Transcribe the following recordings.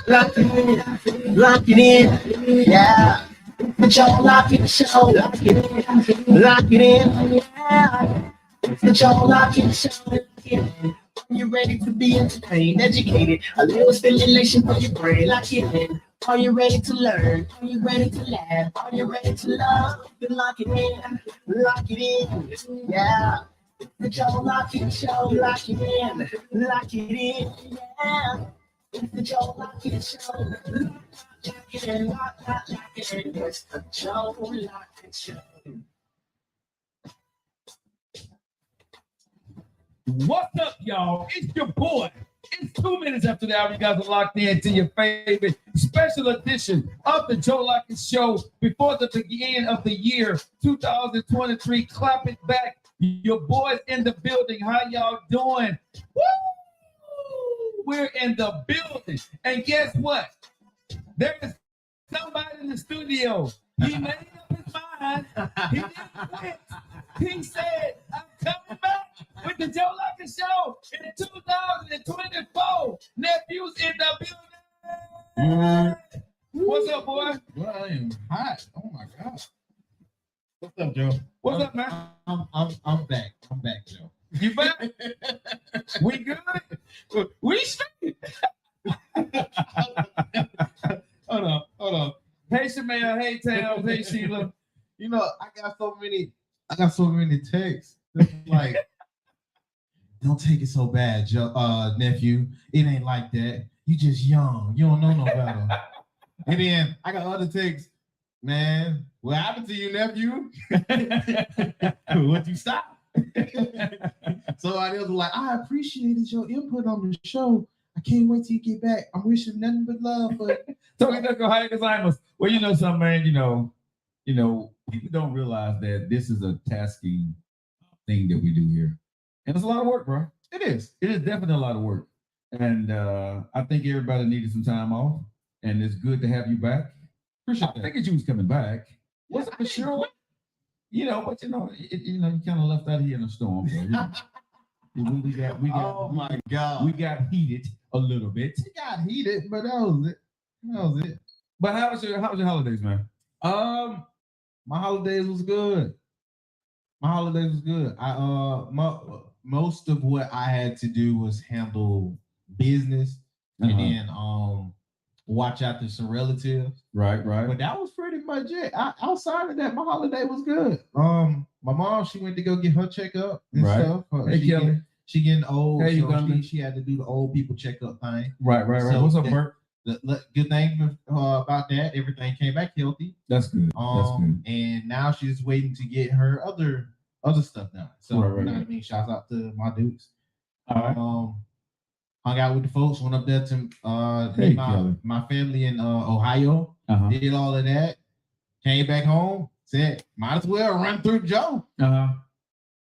lock it in, yeah. Put your lock it show, lock it in, yeah. Put your lock it show, lock it in. Are you ready to be entertained, educated? A little stimulation for your brain, lock it in. Are you ready to learn? Are you ready to laugh? Are you ready to love? Then lock it in, lock it in, yeah. Put your lock it show, lock it in, lock it in, yeah. Put your lock it show, lock it in, lock it in. It's the Joe Lock It Show. What's up, y'all? It's your boy. It's 2 minutes after the hour. You guys are locked in to your favorite special edition of the Joe Lockett Show before the beginning of the year 2023. Clap it back. Your boys in the building. How y'all doing? Woo! We're in the building. And guess what? There is somebody in the studio. He made up his mind. He didn't quit. He said, I'm coming back with the Joe Lockett Show in 2024. Nephew's in the building. What's up, boy? Well, I am hot. Oh my god. What's up, Joe? What's up, man? I'm back. I'm back, Joe. You back? We good? We straight. Hold on. Hey, Shamel. Hey, Tam. Hey, Sheila. You know, I got so many texts. Like, don't take it so bad, Joe, nephew. It ain't like that. You just young. You don't know no better. And then I got other texts. Man, what happened to you, nephew? What you stop? So I was like, I appreciated your input on the show. I can't wait till you get back. I'm wishing nothing but love. But Well, you know something, man. You know, people don't realize that this is a tasking thing that we do here, and it's a lot of work, bro. it is. It is definitely a lot of work, and I think everybody needed some time off, and it's good to have you back. Appreciate I that. figured you was coming back. Yeah, Was it for sure? You know, but you kind of left out here in a storm. So, we got. Oh my god. We got heated a little bit. It got heated, but that was it. That was it. But how was your holidays, man? My holidays was good. Most of what I had to do was handle business and then watch after some relatives. Right. But that was pretty much it. Outside of that, my holiday was good. My mom, she went to go get her checkup and stuff. Hey, Kelly. She getting old. Hey, so she had to do the old people checkup thing. Right. So What's up, Bert? The good thing about that, everything came back healthy. That's good. That's good. And now she's waiting to get her other stuff done. So Right. you know what I mean. Shouts out to my dudes. All right. Hung out with the folks. Went up there to Hey, meet Kelly. my family in Ohio. Uh-huh. Did all of that. Came back home. Said might as well run through Joe. Uh-huh.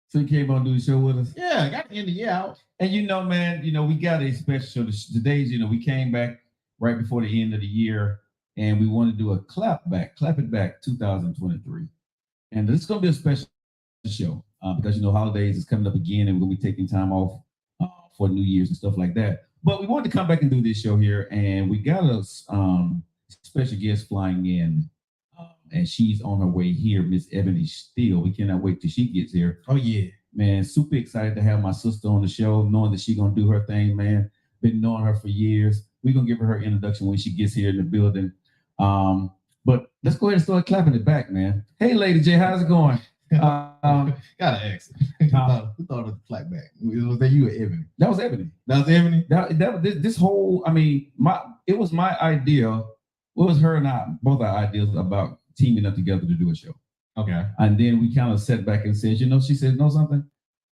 So you came on to do the show with us. Yeah, got the end of the year out. And man, we got a special today's, we came back right before the end of the year, and we want to do a clap it back 2023. And this is going to be a special show because, holidays is coming up again, and we're going to be taking time off for New Year's and stuff like that. But we wanted to come back and do this show here, and we got a special guest flying in, and she's on her way here, Miss Ebony Steele. We cannot wait till she gets here. Oh, yeah. Man, super excited to have my sister on the show, knowing that she's going to do her thing, man. Been knowing her for years. We're going to give her introduction when she gets here in the building. But let's go ahead and start clapping it back, man. Hey, Lady J, how's it going? Gotta ask. Who thought of the clap back? Was that you or Ebony? That was Ebony. That was Ebony? This whole, it was my idea. It was her and I, both our ideas about teaming up together to do a show. Okay. And then we kind of sat back and said, she said, know something?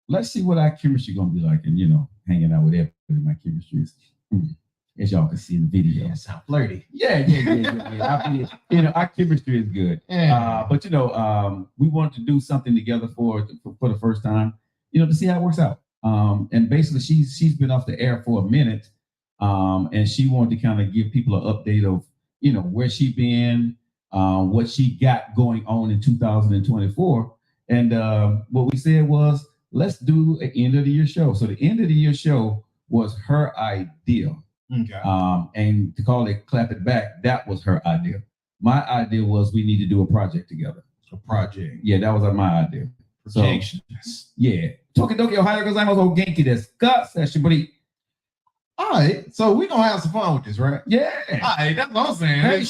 Let's see what our chemistry going to be like. And, hanging out with Ebony, my chemistry is, as y'all can see in the video. Yeah, sound flirty. Yeah. Our chemistry is good. Yeah. But we wanted to do something together for the first time, to see how it works out. And basically, she's been off the air for a minute, and she wanted to kind of give people an update of where she been, what she got going on in 2024. And what we said was, let's do an end of the year show. So the end of the year show was her idea. Okay. And to call it Clap It Back, that was her idea. My idea was we need to do a project together. A project. Yeah, that was my idea. Projections. Yeah. Tokidoki, Ohio, gozaimasu, genki desu ka? Sashiburi. All right, so we're gonna have some fun with this, right? Yeah. All right, that's what I'm saying. Hey,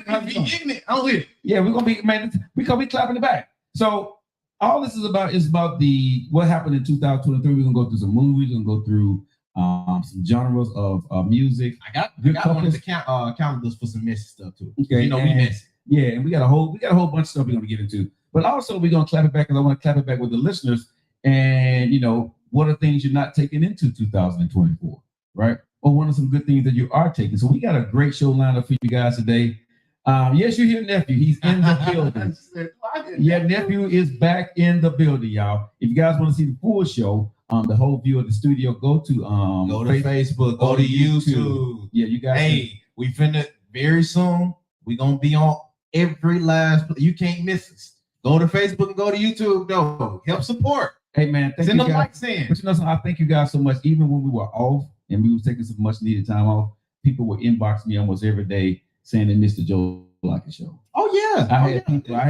I'm getting it. I'm with it. Yeah, we're gonna be, man, we clapping it back. So all this is about the what happened in 2023. We're gonna go through some movies, we're gonna go through some genres of music. I got one of the calendars for some messy stuff too. Okay, you know, we messy. Yeah, and we got a whole bunch of stuff we're gonna get into. But also we're gonna clap it back, because I want to clap it back with the listeners. And you know, what are things you're not taking into 2024, right? Or what are some good things that you are taking? So we got a great show lined up for you guys today. Yes, you hear nephew. He's in the building. Yeah, nephew is back in the building, y'all. If you guys want to see the full show, the whole view of the studio, go to Facebook, go to YouTube. Yeah, you guys. Hey, we finna very soon. We gonna be on every last. You can't miss us. Go to Facebook and go to YouTube. Though, help support. Hey man, thank Send you them guys. likes in. But you know something, I thank you guys so much. Even when we were off and we was taking some much needed time off, people would inbox me almost every day saying they missed the Joe Lockett show. Oh yeah, I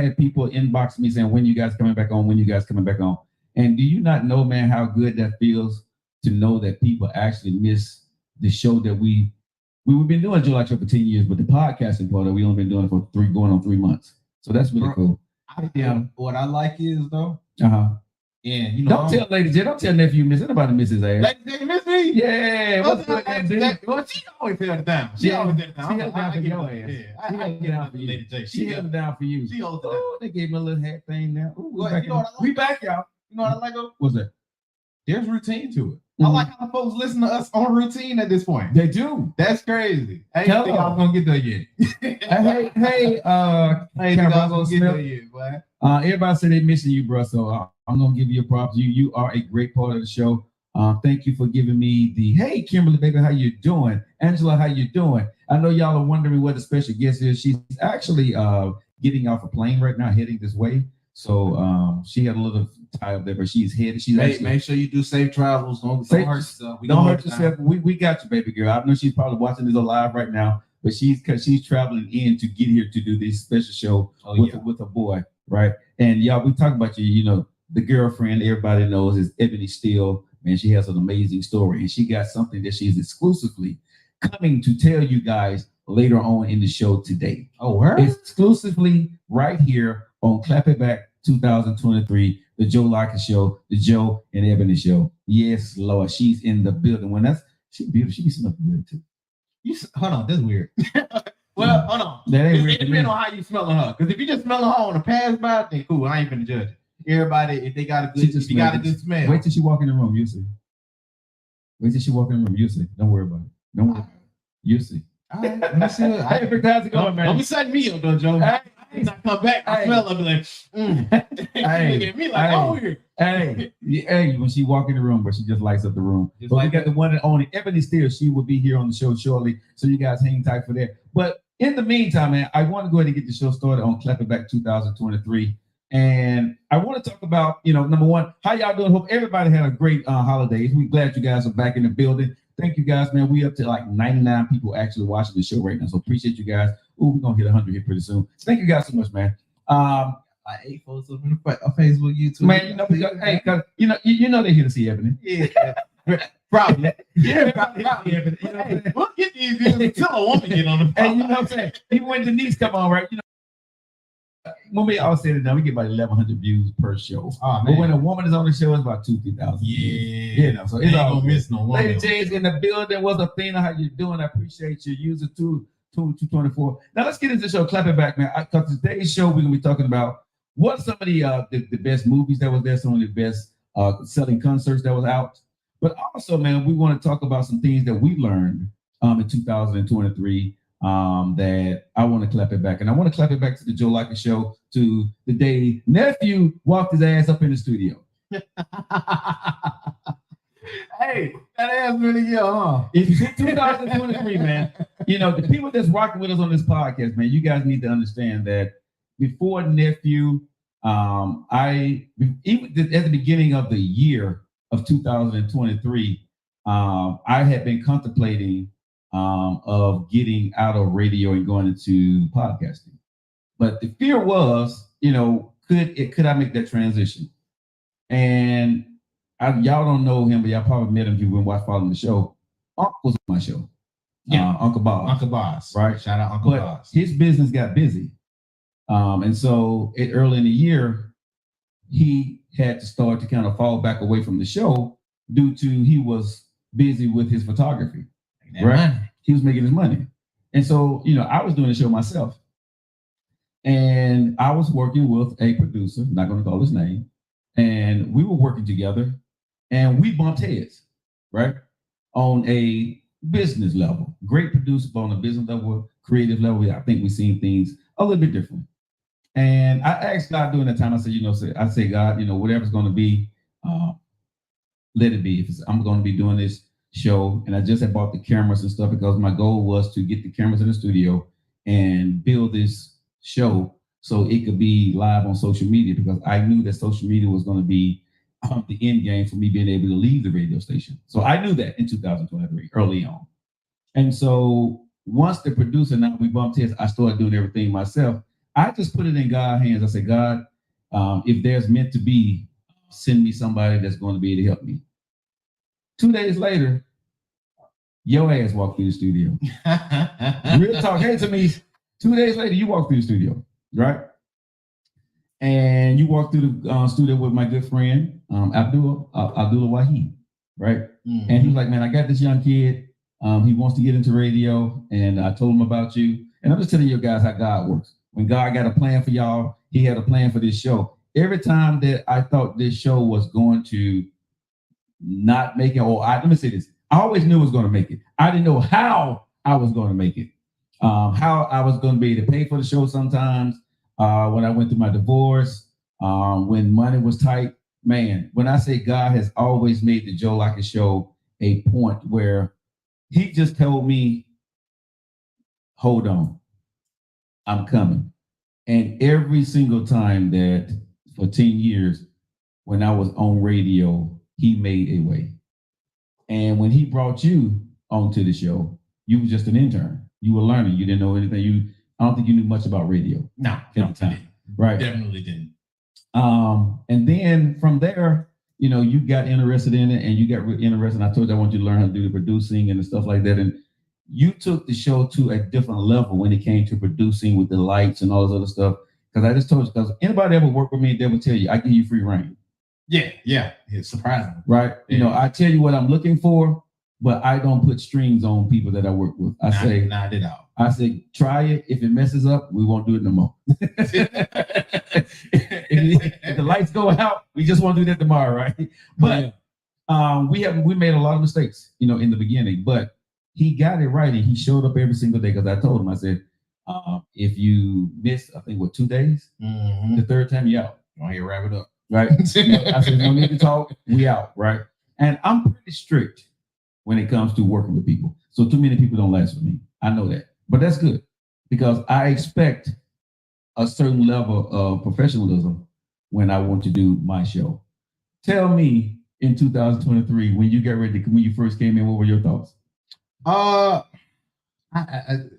had people inbox me saying, when you guys coming back on? When you guys coming back on? And do you not know, man, how good that feels to know that people actually miss the show that we've been doing Joe Lockett Show for 10 years, but the podcasting part, we only been doing it for going on 3 months. So that's really cool. What I like is though. And you know, don't tell Lady J, don't tell nephew miss anybody miss his ass. Lady J miss me? Yeah. Well, she always held it down. She always held it down. She held it down for your ass. Yeah, I get down for you, Lady J. She held it down for you. She holds it down. Oh, they gave me a little hat thing now. Ooh, we back, y'all. You know what I like? What's that? There's routine to it. I like how the folks listen to us on routine at this point. They do. That's crazy. I didn't think I was gonna get there yet. hey, I ain't think I was gonna get there yet, boy. Everybody said they missing you, bro. So I'm gonna give you a props. You are a great part of the show. Thank you for giving me the hey, Kimberly, baby, how you doing? Angela, how you doing? I know y'all are wondering what the special guest is. She's actually getting off a plane right now, heading this way. So she had a little tie up there, but she's headed. Make sure you do safe travels. Don't hurt yourself. Don't hurt yourself. We got you, baby girl. I know she's probably watching this live right now, but she's traveling in to get here to do this special show with a boy, right? And y'all, we talk about you. You know, the girlfriend everybody knows is Ebony Steele. Man, she has an amazing story, and she got something that she's exclusively coming to tell you guys later on in the show today. Oh, where? Exclusively right here on Clap It Back 2023, the Joe Lockett Show, the Joe and Ebony Show. Yes, Lord, she's in the building. She's beautiful. She be smelling good too. Hold on, that's weird. Well, hold on. That ain't weird. It depends on how you smelling her. Because if you just smelling her on the pass by, then cool. I ain't finna judge it. Everybody, if they got a good smell. Wait till she walk in the room, you'll see. Wait till she walk in the room, you'll see. Don't worry about it. Don't worry. You'll see. All right, let me see. How's it going, man? Don't be setting me up, though, Joe. I come back, I smell her, be like, Hey, look at me like, oh, weird. Hey, when she walk in the room, but she just lights up the room. But we got the one and only Ebony Steele. She will be here on the show shortly, so you guys hang tight for that. But in the meantime, man, I want to go ahead and get the show started on Clap It Back 2023. And I want to talk about, number one, how y'all doing? Hope everybody had a great holidays. We're glad you guys are back in the building. Thank you guys, man. We up to like 99 people actually watching the show right now. So appreciate you guys. Ooh, we're gonna hit 100 here pretty soon. Thank you guys so much, man. I ate folks up on Facebook, YouTube. Man, cause you know they're here to see Ebony. Yeah. Probably. Yeah, probably. Ebony. We'll get these views until a woman get on the phone. And you know what I'm saying? Even when Denise come on, right? When we all said it done, we get about 1,100 views per show. Oh, but when a woman is on the show, it's about 2,000-3,000. Yeah. So it's all gonna miss no woman. Lady J's in the building. What's up, Athena? How you doing? I appreciate you. User 224. Now let's get into the show. Clap it back, man. Because today's show, we're gonna be talking about what some of the best movies that was there, some of the best selling concerts that was out. But also, man, we want to talk about some things that we learned in 2023. That I want to clap it back. And I want to clap it back to the Joe Lockett Show, to the day nephew walked his ass up in the studio. Hey, that ass really good, huh? It's 2023, man. The people that's rocking with us on this podcast, man, you guys need to understand that before nephew, even at the beginning of the year of 2023, I had been contemplating of getting out of radio and going into podcasting. But the fear was, could I make that transition? And y'all don't know him, but y'all probably met him if you've been following the show. Uncle was on my show. Yeah, Uncle Boss. Uncle Boss. Right. Shout out Uncle but Boss. His business got busy. And so early in the year, he had to start to kind of fall back away from the show due to he was busy with his photography. Right. Money. He was making his money. And so, I was doing the show myself. And I was working with a producer, not going to call his name. And we were working together and we bumped heads, right? On a business level. Great producer, but on a business level, creative level, I think we've seen things a little bit different. And I asked God during that time, I said, God, whatever's going to be, let it be. I'm going to be doing this show. And I just had bought the cameras and stuff because my goal was to get the cameras in the studio and build this show so it could be live on social media, because I knew that social media was going to be the end game for me being able to leave the radio station. So I knew that in 2023, early on. And so once the producer and we bumped heads, I started doing everything myself. I just put it in God's hands. I said, God, if there's meant to be, send me somebody that's going to be able to help me. 2 days later, your ass walked through the studio. Real talk. Hey, to me, 2 days later, you walked through the studio, right? And you walked through the studio with my good friend, Abdullah Wahid, right? Mm-hmm. And he was like, man, I got this young kid. He wants to get into radio. And I told him about you. And I'm just telling you guys how God works. When God got a plan for y'all, he had a plan for this show. Every time that I thought this show was going to not make it, let me say this. I always knew it was going to make it. I didn't know how I was going to make it. How I was going to be able to pay for the show sometimes. When I went through my divorce, when money was tight, man, when I say God has always made the Joe Lockett Show a point where he just told me, hold on, I'm coming. And every single time that for 10 years, when I was on radio, he made a way. And when he brought you onto the show, you were just an intern. You were learning. You didn't know anything. I don't think you knew much about radio. No, at the time. Right. Definitely didn't. And then from there, you got interested in it and you got interested. I told you I want you to learn how to do the producing and the stuff like that. And you took the show to a different level when it came to producing with the lights and all this other stuff. Because I just told you, because anybody ever work with me, they will tell you, I give you free reign. Yeah. It's surprising. Right. Yeah. I tell you what I'm looking for, but I don't put strings on people that I work with. Not at all. I say, try it. If it messes up, we won't do it no more. if the lights go out, we just won't do that tomorrow, right? But we made a lot of mistakes, in the beginning. But he got it right, and he showed up every single day. Because I told him, I said, if you miss, I think 2 days, the third time you out. Oh, you wrap it up, right? I said, no need to talk. We out, right? And I'm pretty strict when it comes to working with people. So too many people don't last with me. I know that. But that's good because I expect a certain level of professionalism when I want to do my show. Tell me in 2023, when you first came in, what were your thoughts? I'm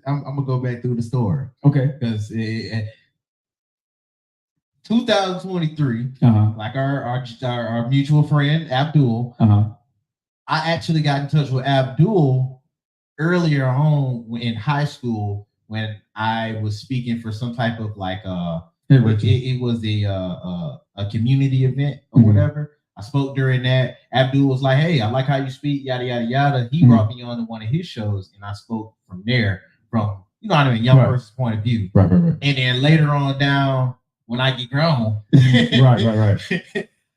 gonna go back through the story. Okay. Because 2023, like our mutual friend Abdul, I actually got in touch with Abdul earlier on in high school when I was speaking for some type of it was a community event or whatever. I spoke during that. Abdul was like, hey, I like how you speak, yada, yada, yada. He brought me on to one of his shows and I spoke from there from, young person's point of view. Right. And then later on down, when I get grown, right.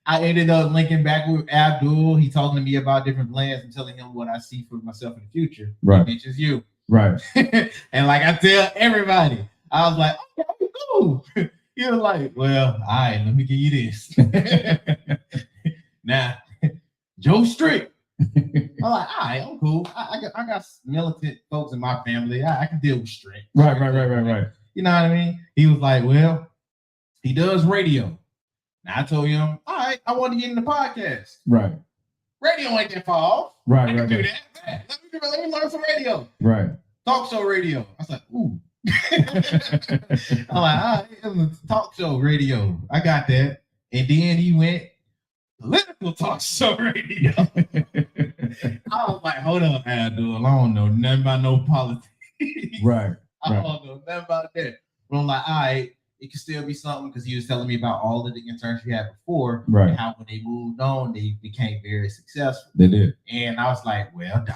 I ended up linking back with Abdul. He talking to me about different plans and telling him what I see for myself in the future. Right. Which is you. Right. And like I tell everybody, I was like, okay, cool. You're like, well, all right, let me give you this. Now, Joe Strick. I'm like, all right, I'm cool. I got militant folks in my family. I can deal with Strick. Right. You know what I mean? He was like, well, he does radio. Now I told him, all right, I want to get in the podcast. Right. Radio ain't that far off. Right, I can right, do right. that. Man, let me learn some radio. Right. Talk show radio. I was like, ooh. I'm like, all right, talk show radio. I got that. And then he went political talk show radio. I was like, hold up, Abdul. I don't know nothing about no politics. Right. I don't know nothing about that. But I'm like, all right, it could still be something because he was telling me about all of the interns we had before, Right. and how when they moved on, they became very successful. They did. And I was like, well, dog,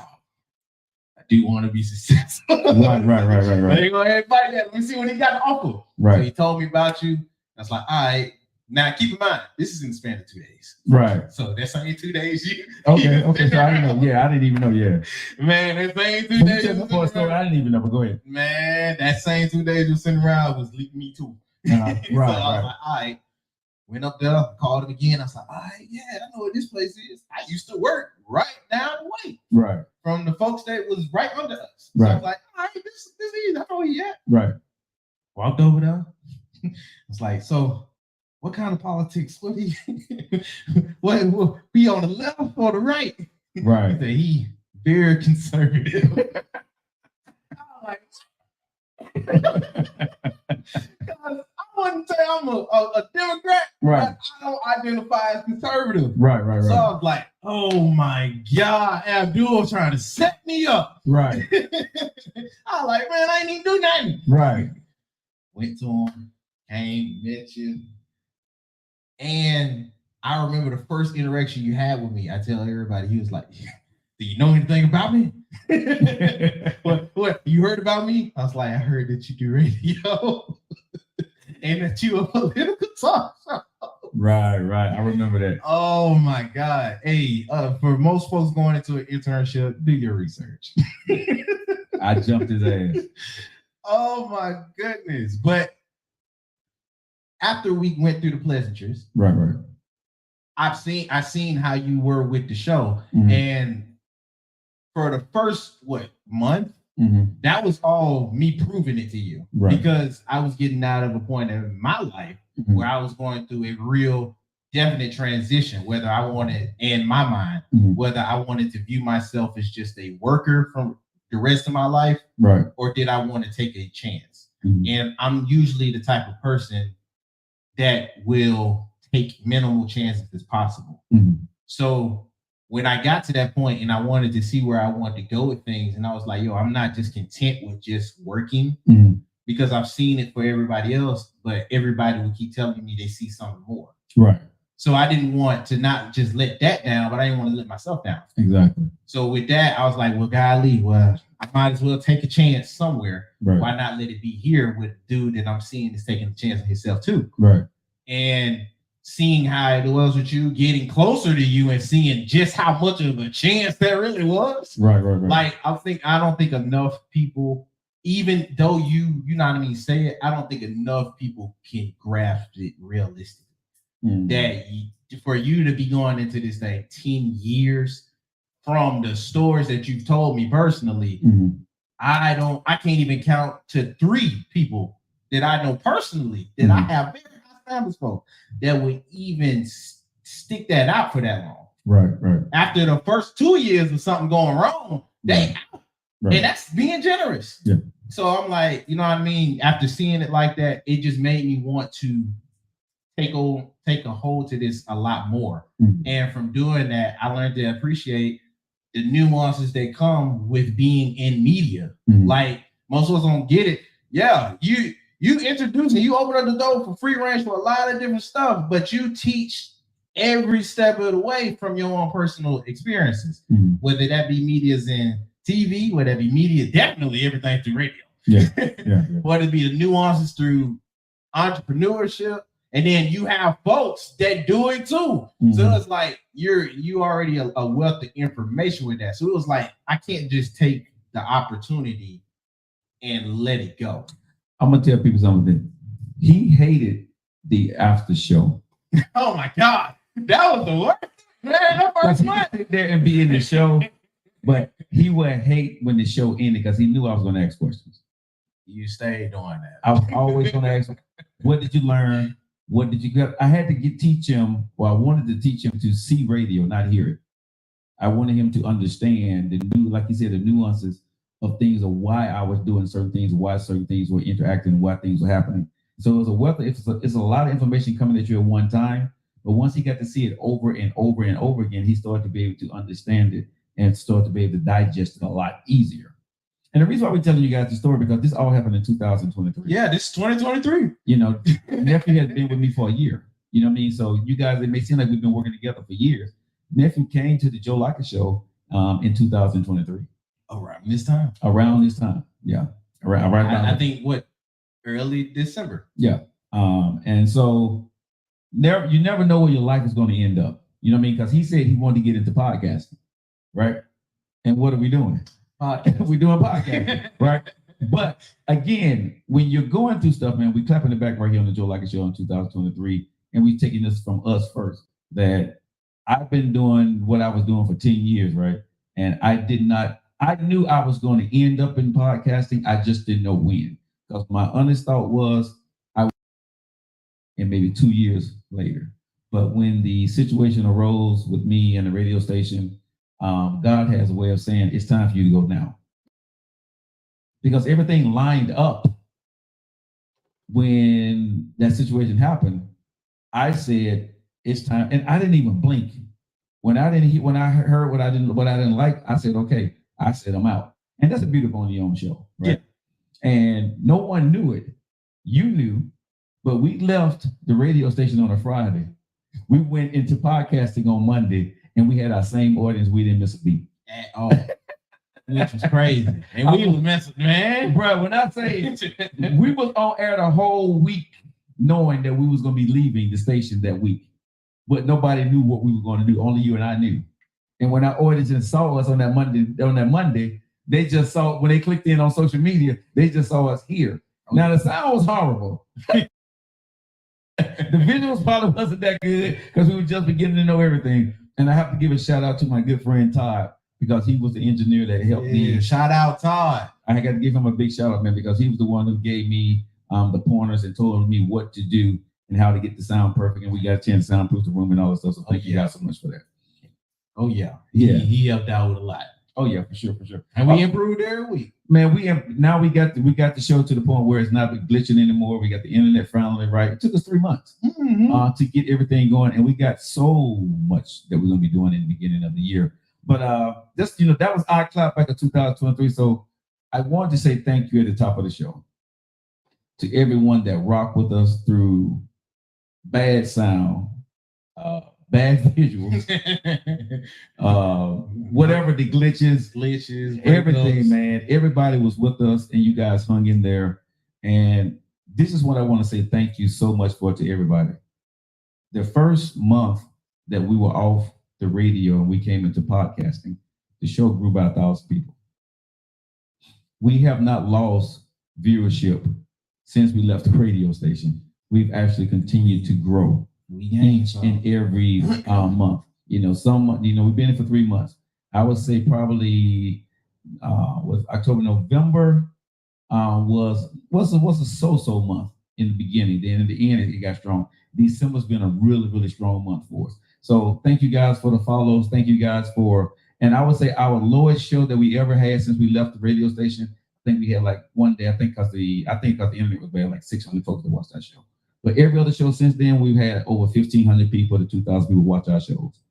I do want to be successful. Right. Let me go ahead and fight that. Let me see what he got to offer. Right. So he told me about you. I was like, all right. Now keep in mind, this is in the span of 2 days. Right. So that same 2 days you Okay. So I didn't know. Yeah, I didn't even know. Yeah. Man, that same 2 days. Story, I didn't even know, but go ahead. Man, that same 2 days you were sitting around was leading me too. Right. So I was like, all right. Went up there, called him again. I was like, all right, yeah, I know what this place is. I used to work right down the way. Right. From the folks that was right under us. Right. So I was like, all right, this is, I know where he at. Right. Walked over there. It's like, so what kind of politics? What he what be on the left or the right? Right. He very conservative. I'm like, I wouldn't say I'm a Democrat, right. but I don't identify as conservative. Right. So I was like, oh my God, Abdul trying to set me up. Right. I was like, man, I ain't even do nothing. Right. Went to him, came, met you. And I remember the first interaction you had with me. I tell everybody, he was like, do you know anything about me? What? You heard about me? I was like, I heard that you do radio and that you a political talk show. Right. I remember that. Oh my God. Hey, for most folks going into an internship, do your research. I jumped his ass. Oh my goodness. But after we went through the pleasantries, right. I seen how you were with the show. Mm-hmm. And for the first month, mm-hmm. that was all me proving it to you. Right. Because I was getting out of a point in my life mm-hmm. where I was going through a real definite transition, whether I wanted, in my mind, mm-hmm. whether I wanted to view myself as just a worker from the rest of my life, right, or did I want to take a chance? Mm-hmm. And I'm usually the type of person that will take minimal chances as possible. Mm-hmm. So when I got to that point and I wanted to see where I wanted to go with things, and I was like, yo, I'm not just content with just working, mm-hmm. because I've seen it for everybody else, but everybody will keep telling me they see something more. Right. So I didn't want to not just let that down, but I didn't want to let myself down. Exactly. So with that, I was like, well, golly, well, I might as well take a chance somewhere. Right. Why not let it be here with a dude that I'm seeing is taking a chance on himself too? Right. And seeing how it was with you, getting closer to you and seeing just how much of a chance that really was. Right. Like, I don't think enough people, even though you know what I mean, say it, I don't think enough people can grasp it realistically. Mm-hmm. That for you to be going into this thing 10 years from the stories that you've told me personally, mm-hmm. I can't even count to 3 people that I know personally that mm-hmm. I have very high standards for that would even stick that out for that long. Right. After the first 2 years of something going wrong, they out. Right. And that's being generous. Yeah. So I'm like, you know what I mean? After seeing it like that, it just made me want to take a hold to this a lot more. Mm-hmm. And from doing that, I learned to appreciate the nuances that come with being in media. Mm-hmm. Like, most of us don't get it. Yeah, you introduce and you open up the door for free range for a lot of different stuff, but you teach every step of the way from your own personal experiences, mm-hmm. whether that be media's in TV, whether that be media, definitely everything through radio. Yeah. Whether it be the nuances through entrepreneurship, and then you have folks that do it too. Mm-hmm. So it's like you already a wealth of information with that. So it was like, I can't just take the opportunity and let it go. I'm gonna tell people something. He hated the after show. Oh my God, that was the worst. Man, that first month. Sit there and be in the show, but he would hate when the show ended because he knew I was gonna ask questions. You stayed doing that. I was always gonna ask him, what did you learn? What did you get? I had to teach him, or I wanted to teach him to see radio, not hear it. I wanted him to understand the new, like you said, the nuances of things, of why I was doing certain things, why certain things were interacting, why things were happening. So it was a wealth. It's a lot of information coming at you at one time. But once he got to see it over and over and over again, he started to be able to understand it and start to be able to digest it a lot easier. And the reason why we're telling you guys the story, because this all happened in 2023. Yeah, this is 2023. You know, nephew has been with me for a year. You know what I mean? So you guys, it may seem like we've been working together for years. Nephew came to the Joe Lockett show in 2023. Around this time. Around this time, yeah. Around. I think early December. Yeah. And so you never know where your life is going to end up. You know what I mean? Because he said he wanted to get into podcasting, right? And what are we doing? We're doing podcasting, right? But again, when you're going through stuff, man, we clapping the back right here on the Joe Lockett Show in 2023, and we're taking this from us first. That I've been doing what I was doing for 10 years, right? And I knew I was going to end up in podcasting. I just didn't know when. Because my honest thought was and maybe 2 years later. But when the situation arose with me and the radio station, God has a way of saying it's time for you to go now. Because everything lined up when that situation happened. I said it's time, and I didn't even blink. When I heard what I didn't like, I said, okay. I said I'm out. And that's a beautiful on your own show, right? Yeah. And no one knew it. You knew, but we left the radio station on a Friday. We went into podcasting on Monday, and we had our same audience. We didn't miss a beat at all, which was crazy. And we was messing, man. Bro, when I say we was on air the whole week, knowing that we was gonna be leaving the station that week, but nobody knew what we were going to do. Only you and I knew. And when our audience saw us on that Monday, they just saw, when they clicked in on social media, they just saw us here. Now the sound was horrible. The visuals probably wasn't that good because we were just beginning to know everything. And I have to give a shout out to my good friend Todd, because he was the engineer that helped me. Shout out Todd. I got to give him a big shout out, man, because he was the one who gave me the pointers and told me what to do and how to get the sound perfect. And we got a chance to soundproof the room and all that stuff. So thank you guys so much for that. Oh yeah. He helped out with a lot. Oh yeah, for sure. And we improved every week. Man, we got the show to the point where it's not glitching anymore. We got the internet finally right. It took us 3 months to get everything going, and we got so much that we're gonna be doing in the beginning of the year. But that was our clap back in 2023. So I wanted to say thank you at the top of the show to everyone that rocked with us through bad sound, bad visuals, whatever the glitches, everything, man. Everybody was with us, and you guys hung in there. And this is what I want to say thank you so much for to everybody. The first month that we were off the radio and we came into podcasting, the show grew by 1,000 people. We have not lost viewership since we left the radio station. We've actually continued to grow each and every month. We've been in for 3 months. I would say probably was October, November was a so-so month in the beginning. Then in the end, it got strong. December's been a really, really strong month for us. So thank you guys for the follows. Thank you guys and I would say our lowest show that we ever had since we left the radio station. I think we had like one day. I think because the internet was bad, like 600 folks that watched that show. But every other show since then, we've had over 1,500 people to 2,000 people watch our shows.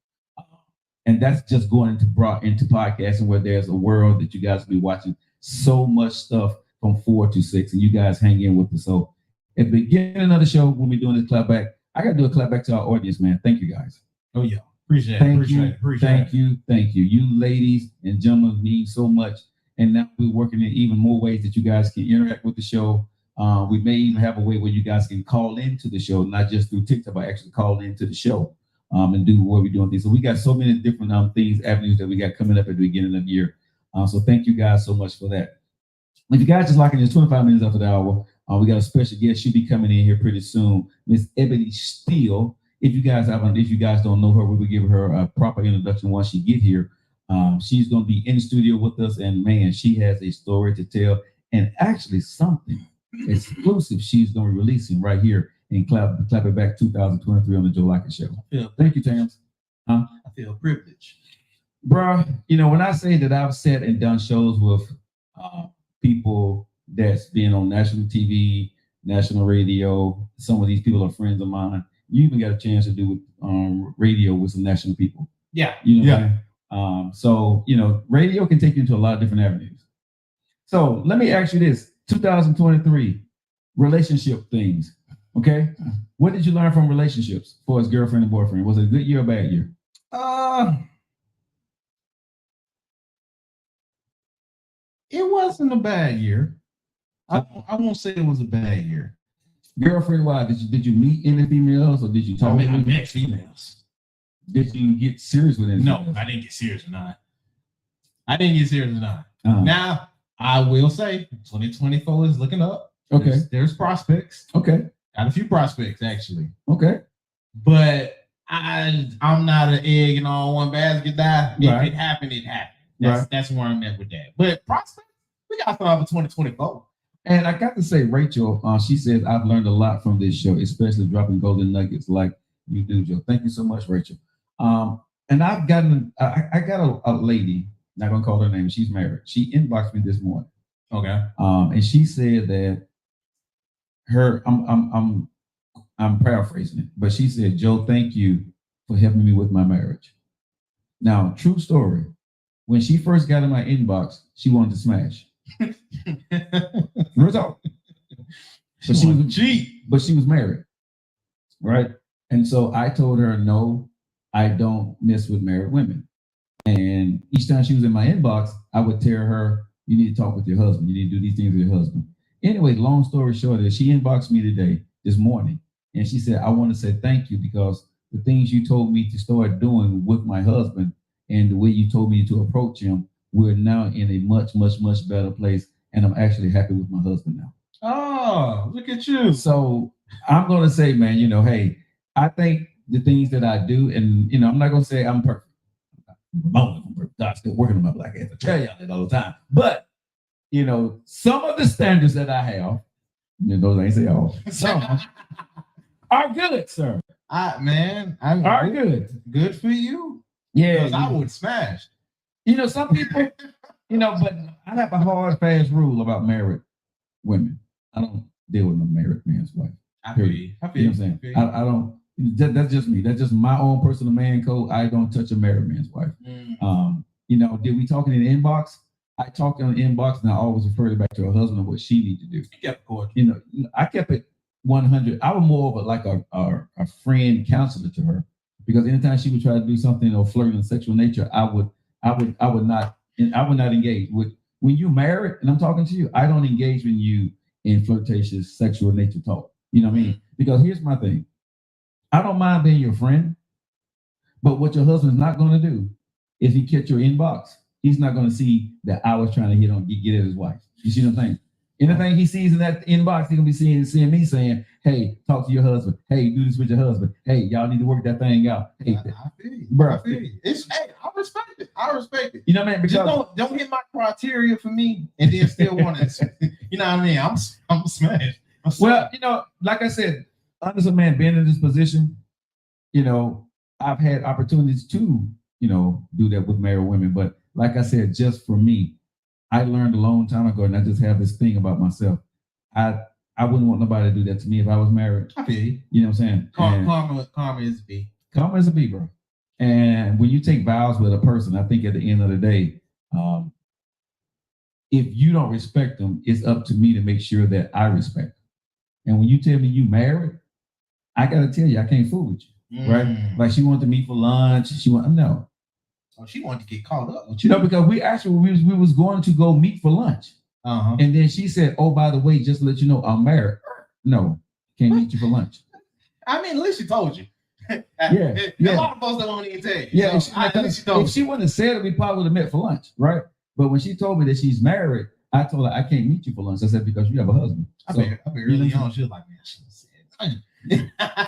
And that's just brought into podcasting, where there's a world that you guys will be watching so much stuff from 4 to 6, and you guys hang in with us. So at the beginning of the show, when we're doing this clap back, I got to do a clap back to our audience, man. Thank you guys. Oh yeah. Appreciate it. Thank you. You ladies and gentlemen mean so much. And now we're working in even more ways that you guys can interact with the show. We may even have a way where you guys can call into the show, not just through TikTok, but actually call into the show and do what we're doing. So we got so many different avenues that we got coming up at the beginning of the year. So thank you guys so much for that. If you guys just locking in 25 minutes after the hour, we got a special guest. She'll be coming in here pretty soon, Miss Ebony Steele. If you guys don't know her, we will give her a proper introduction once she get here. She's going to be in the studio with us, and man, she has a story to tell, and actually something exclusive she's going to be releasing right here in Clap It Back 2023 on the Joe Lockett Show. Thank you, Tams. I feel privileged. Bruh, when I say that I've sat and done shows with people that's been on national TV, national radio, some of these people are friends of mine. You even got a chance to do radio with some national people. Yeah. So, radio can take you into a lot of different avenues. So let me ask you this, 2023, relationship things, okay? What did you learn from relationships for as girlfriend and boyfriend? Was it a good year or bad year? It wasn't a bad year. I won't say it was a bad year. Girlfriend, why? Did you meet any females or did you talk? I met females. Did you get serious with any? No, females? I didn't get serious or not. Now, I will say 2024 is looking up. Okay. There's prospects. Okay. Got a few prospects, actually. Okay. But I'm not an egg and all one basket die. Right. If it happened, it happened. That's where I'm at with that. But prospects, we got some for 2024. And I got to say, Rachel, she says, I've learned a lot from this show, especially dropping golden nuggets like you do, Joe. Thank you so much, Rachel. And I've gotten, I got a lady, not gonna call her name, she's married. She inboxed me this morning. Okay. And she said that I'm paraphrasing it, but she said, Joe, thank you for helping me with my marriage. Now, true story. When she first got in my inbox, she wanted to smash. Real talk. But she was cheap, but she was married, right? And so I told her, no, I don't mess with married women. And each time she was in my inbox, I would tell her, you need to talk with your husband. You need to do these things with your husband. Anyway, long story short is she inboxed me this morning, and she said, I want to say thank you because the things you told me to start doing with my husband and the way you told me to approach him, we're now in a much, much, much better place. And I'm actually happy with my husband now. Oh, look at you. So I'm going to say, man, hey, I think the things that I do, and, I'm not going to say I'm perfect. I'm still working on my black ass. I tell y'all that all the time. But, some of the standards that I have, those ain't say all, some are good, sir. Are good. Good for you. Yeah. Because I would smash. Some people, but I have a hard, fast rule about married women. I don't deal with a married man's wife. I feel you. You know what I'm saying? I don't. That's just me. That's just my own personal man code. I don't touch a married man's wife. Did we talk in the inbox? I talked on the inbox, and I always referred it back to her husband and what she needed to do. You kept it cordial. I kept it 100. I was more of a friend counselor to her because anytime she would try to do something or flirt in sexual nature, I would not engage with. When you married and I'm talking to you, I don't engage with you in flirtatious sexual nature talk. You know what I mean? Because here's my thing. I don't mind being your friend, but what your husband's not going to do is he catch your inbox. He's not going to see that I was trying to get at his wife. You see what I'm saying? Anything he sees in that inbox, he's going to be seeing me saying, hey, talk to your husband. Hey, do this with your husband. Hey, y'all need to work that thing out. Hey, I feel you. Bro. I respect it. I respect it. You know what I mean? Because just don't hit my criteria for me and then still want to, you know what I mean? I'm smashed. Well, like I said, honestly, man, being in this position, I've had opportunities to, do that with married women. But like I said, just for me, I learned a long time ago, and I just have this thing about myself. I wouldn't want nobody to do that to me if I was married. I feel you. You know what I'm saying? Karma is a B. Karma is a B, bro. And when you take vows with a person, I think at the end of the day, if you don't respect them, it's up to me to make sure that I respect them. And when you tell me you married, I got to tell you, I can't fool with you, right? Like she wanted to meet for lunch. No. Oh, she wanted to get caught up. Because we was going to go meet for lunch. And then she said, oh, by the way, just to let you know, I'm married. No, can't meet you for lunch. I mean, at least she told you. Yeah. A lot of folks don't even tell you. Yeah, so, if she wouldn't have said it, we probably would have met for lunch, right? But when she told me that she's married, I told her I can't meet you for lunch. I said, because you have a husband. I bet early on, she was like, man, she said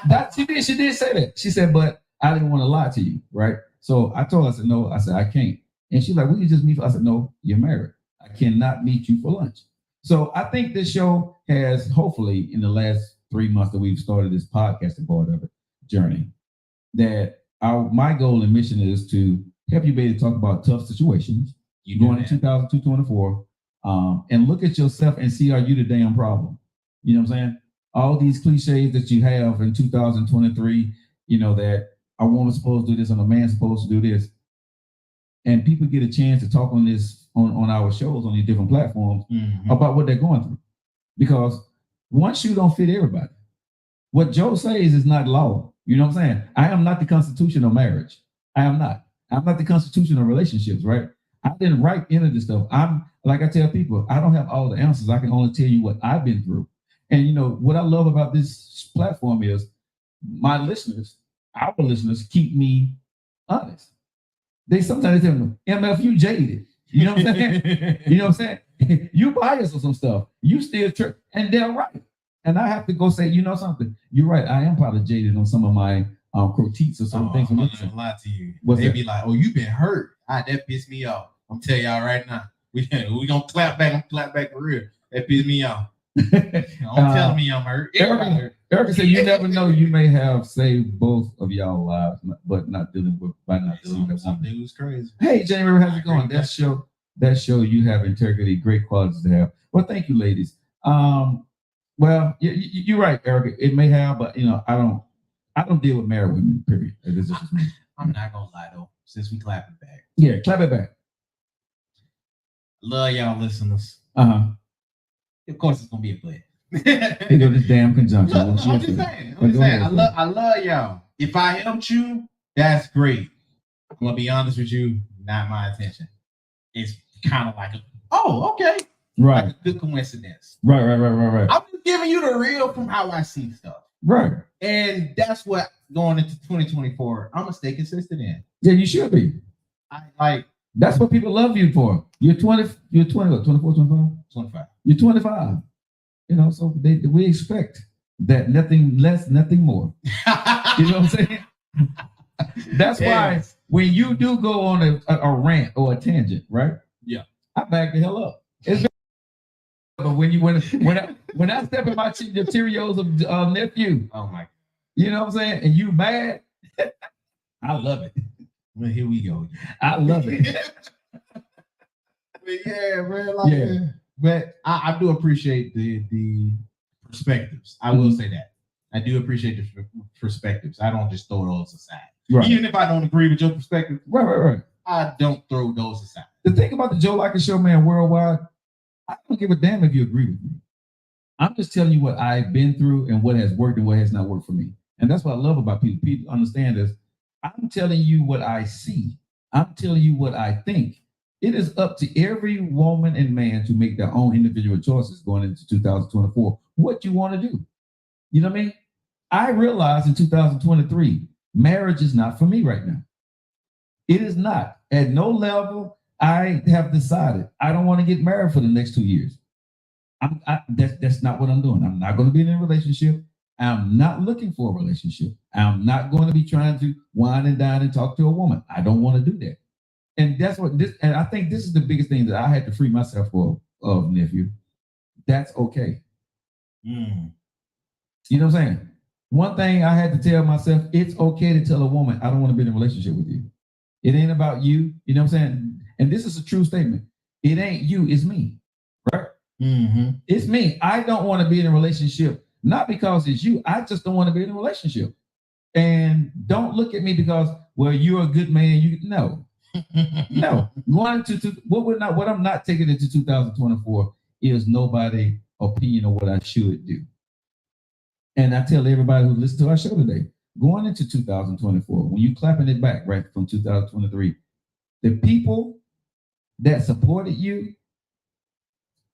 that. She did say that. She said, but I didn't want to lie to you, right? So I told her, I said, no, I said, I can't. And she's like, we can just meet. I said, no, you're married. I cannot meet you for lunch. So I think this show has, hopefully, in the last 3 months that we've started this podcasting part of it, journey, that my goal and mission is to help you be able to talk about tough situations. You Going into 2024, and look at yourself and see, are you the damn problem? You know what I'm saying? All these cliches that you have in 2023, you know, that a woman's supposed to do this and a man's supposed to do this. And people get a chance to talk on this on our shows on these different platforms about what they're going through. Because one shoe don't fit everybody. What Joe says is not law. You know what I'm saying? I am not the Constitution of marriage. I am not. I'm not the Constitution of relationships, right? I didn't write any of this stuff. I'm like I tell people, I don't have all the answers. I can only tell you what I've been through. And you know what I love about this platform is my listeners, our listeners, keep me honest. They sometimes tell me, MF, you jaded. You know what I'm saying? You know what I'm saying? You biased on some stuff. You still trip, and they're right. And I have to go say, you know something? You're right. I am probably jaded on some of my critiques or some things. I'm not gonna lie to you. What's they that? be like, "Oh, you been hurt." That pissed me off. I'm telling y'all right now. We gonna clap back. I'm clap back for real. That pissed me off. Don't tell me I'm hurt. Erica said, "You never know. You may have saved both of y'all lives, but not dealing with Some dude's crazy. Hey, January, how's it going? That show, you have integrity, great qualities to have. Well, thank you, ladies. Well, you're right, Erica. It may have, but you know, I don't deal with married women. Period. This is just me. I'm not gonna lie though. Since we clap it back, Yeah, clap it back. Love y'all listeners. Of course, it's gonna be a play. You know this damn conjunction. I'm just saying. I love y'all. If I helped you, that's great. I'm gonna be honest with you. Not my intention. It's kind of like okay. Right. Like a good coincidence. Right. I'm just giving you the real from how I see stuff. Right. And that's what going into 2024, I'm gonna stay consistent in. Yeah, you should be. That's what people love you for. You're 20, what, 24, 25? 25. You're 25. You know, so we expect that, nothing less, nothing more. You know what I'm saying? That's why when you do go on a rant or a tangent, right? Yeah. I back the hell up. But when I step in my Cheerios of nephew, oh my, you know what I'm saying, and you mad, I love it. Well, here we go. I love it. But yeah, man. But I do appreciate the perspectives. I will say that. I do appreciate the perspectives. I don't just throw those aside. Right. Even if I don't agree with your perspective, right. I don't throw those aside. The thing about the Joe Lockett Show, man, worldwide, I don't give a damn if you agree with me. I'm just telling you what I've been through and what has worked and what has not worked for me. And that's what I love about people. People understand this. I'm telling you what I see. I'm telling you what I think. It is up to every woman and man to make their own individual choices going into 2024. What you want to do. You know what I mean? I realized in 2023, marriage is not for me right now. It is not. At no level, I have decided I don't want to get married for the next 2 years. That's not what I'm doing. I'm not going to be in a relationship. I'm not looking for a relationship. I'm not going to be trying to wine and dine and talk to a woman. I don't want to do that. And that's what this, and I think this is the biggest thing that I had to free myself of, nephew. That's okay. You know what I'm saying? One thing I had to tell myself, it's okay to tell a woman, I don't want to be in a relationship with you. It ain't about you. You know what I'm saying? And this is a true statement. It ain't you, it's me. Right? Mm-hmm. It's me. I don't want to be in a relationship, not because it's you. I just don't want to be in a relationship. And don't look at me because, well, you're a good man. No. Going to what I'm not taking into 2024 is nobody's opinion of what I should do. And I tell everybody who listens to our show today, going into 2024, when you clapping it back right from 2023, the people that supported you,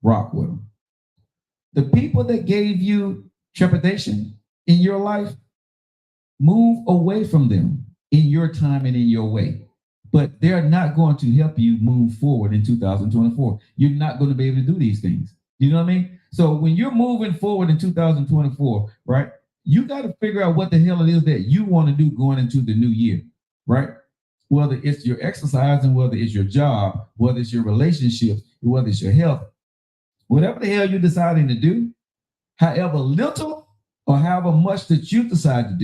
rock with them. The people that gave you trepidation in your life, move away from them in your time and in your way. But they're not going to help you move forward in 2024. You're not going to be able to do these things. You know what I mean? So when you're moving forward in 2024, right, you got to figure out what the hell it is that you want to do going into the new year, right? Whether it's your exercise and whether it's your job, whether it's your relationships, whether it's your health, whatever the hell you're deciding to do, however little or however much that you decide to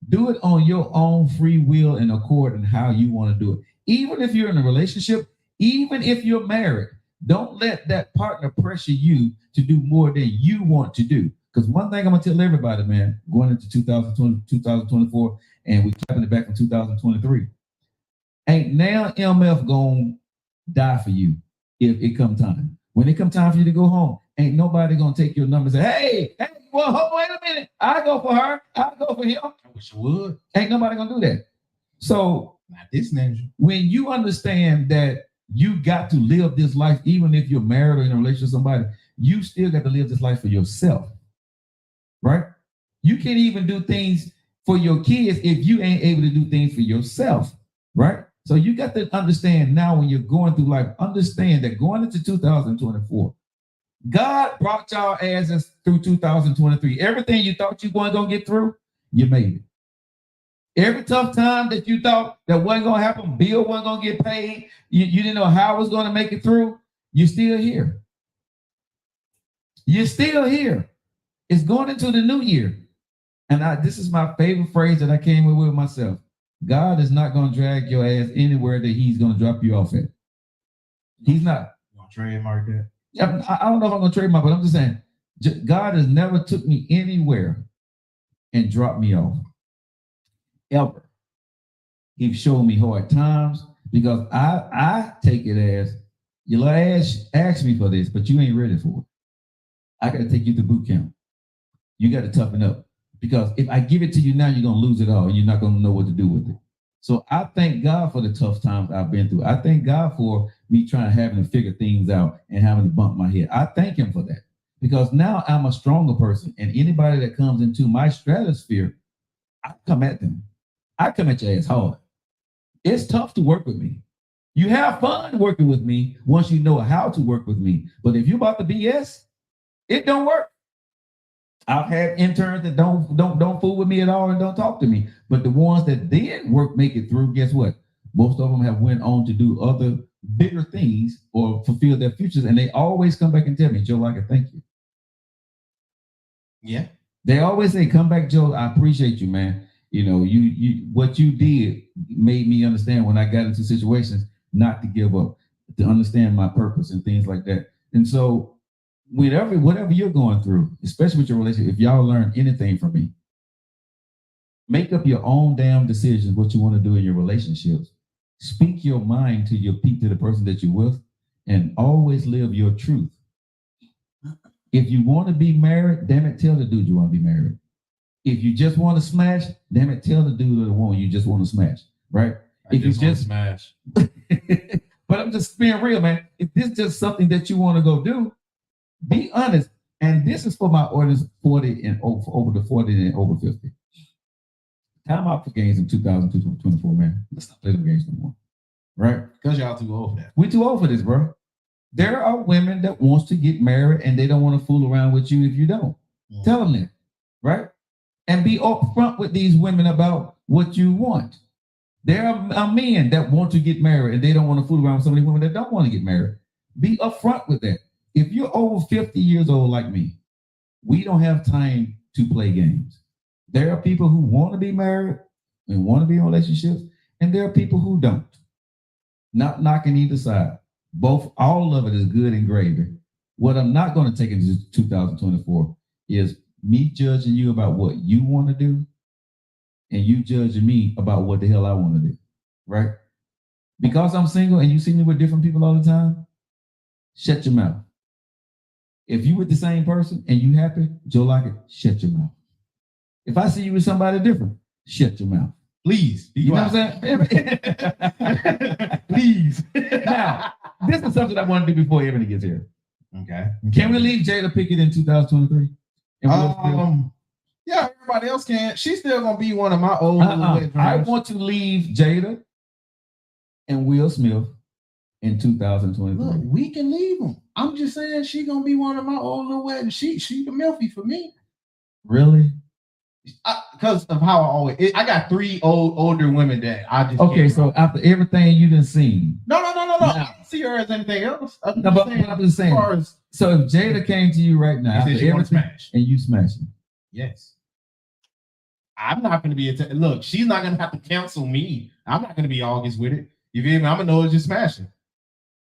do it on your own free will and accord and how you want to do it. even if you're in a relationship, even if you're married, don't let that partner pressure you to do more than you want to do. Because one thing I'm gonna tell everybody, man, going into 2020, 2024, and we clapping it back from 2023, ain't now MF gonna die for you if it come time. When it come time for you to go home, ain't nobody gonna take your number and say, hey, well, wait a minute, I go for her, I go for him. I wish I would. Ain't nobody gonna do that. So Not this ninja. when you understand that you got to live this life, even if you're married or in a relationship with somebody, you still got to live this life for yourself, right? You can't even do things for your kids if you ain't able to do things for yourself, right? So you got to understand now when you're going through life, understand that going into 2024, God brought y'all asses through 2023. Everything you thought you weren't going to get through, you made it. Every tough time that you thought that wasn't going to happen, bill wasn't going to get paid, you didn't know how I was going to make it through, you're still here. You're still here. It's going into the new year. And this is my favorite phrase that I came up with myself. God is not going to drag your ass anywhere that he's going to drop you off at. He's not. You want to trademark that? I don't know if I'm going to trademark, but I'm just saying, God has never took me anywhere and dropped me off. Ever. He's shown me hard times because I take it as, you ask me for this, but you ain't ready for it. I got to take you to boot camp. You got to toughen up. Because if I give it to you now, you're going to lose it all. And you're not going to know what to do with it. So I thank God for the tough times I've been through. I thank God for me having to figure things out and having to bump my head. I thank him for that. Because now I'm a stronger person. And anybody that comes into my stratosphere, I come at them. I come at your ass hard. It's tough to work with me. You have fun working with me once you know how to work with me. But if you're about to BS, it don't work. I've had interns that don't fool with me at all and don't talk to me. But the ones that did make it through, guess what? Most of them have went on to do other bigger things or fulfill their futures. And they always come back and tell me, Joe Lockett, thank you. Yeah. They always say, come back, Joe. I appreciate you, man. You know, you what you did made me understand when I got into situations not to give up, to understand my purpose and things like that. And so whatever you're going through, especially with your relationship, if y'all learn anything from me, make up your own damn decisions what you want to do in your relationships. Speak your mind to the person that you're with, and always live your truth. If you want to be married, damn it, tell the dude you want to be married. If you just want to smash, damn it, tell the dude or the woman you just want to smash, right? If you just smash. But I'm just being real, man. If this is just something that you want to go do, be honest. And this is for my audience 40 and over the 40 and over 50. Time out for games in 2024, man. Let's not play the games no more. Right? Because y'all too old for that. We too old for this, bro. There are women that wants to get married and they don't want to fool around with you if you don't. Tell them that, right? And be upfront with these women about what you want. There are men that want to get married and they don't want to fool around with some of these women that don't want to get married. Be upfront with that. If you're over 50 years old like me, we don't have time to play games. There are people who want to be married and want to be in relationships, and there are people who don't. Not knocking either side. All of it is good and gravy. What I'm not going to take into 2024 is me judging you about what you want to do and you judging me about what the hell I want to do, right? Because I'm single and you see me with different people all the time, shut your mouth. If you with the same person and you happy, Joe Lockett, shut your mouth. If I see you with somebody different, shut your mouth. Please. You know what I'm saying? Please. Now, this is something I want to do before Ebony gets here. Okay. Can we leave Jada Pickett in 2023? Yeah, everybody else can. She's still gonna be one of my old I want to leave Jada and Will Smith in 2023. Look, we can leave them. I'm just saying she's gonna be one of my old little weddings. She the Milfy for me. Really? Because of how I got three older women that I just so after everything you done seen. No. I don't see her as anything else. I'm just saying. So if Jada came to you right now, after everything, smash. And you smash him. Yes. I'm not going to be look, she's not going to have to counsel me. I'm not going to be August with it. You feel me? I'm gonna know it's just smashing.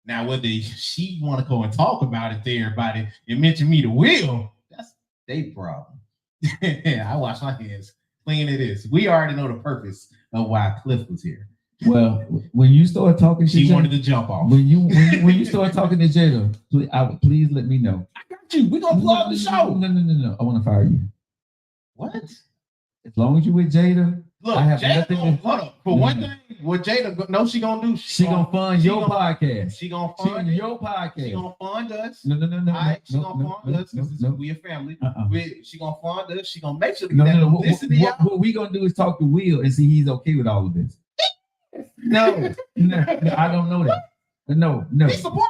Now, whether she want to go and talk about it to everybody and mention me to Will, that's their problem. I wash my hands clean it is. We already know the purpose of why Cliff was here. Well, when you start talking, she wanted to jump off. When you start talking to Jada, please let me know. I got you. We're gonna plug the show. No. I want to fire you. What? As long as you with Jada, look, I have Jada, nothing. Hold up. For one thing, what Jada know she gonna do? She gonna fund your podcast. She gonna fund your podcast. She gonna fund us. No. She gonna fund us because we a family. She gonna fund us. She gonna make sure what we gonna do is talk to Will and see he's okay with all of this. No, I don't know that. No. He supported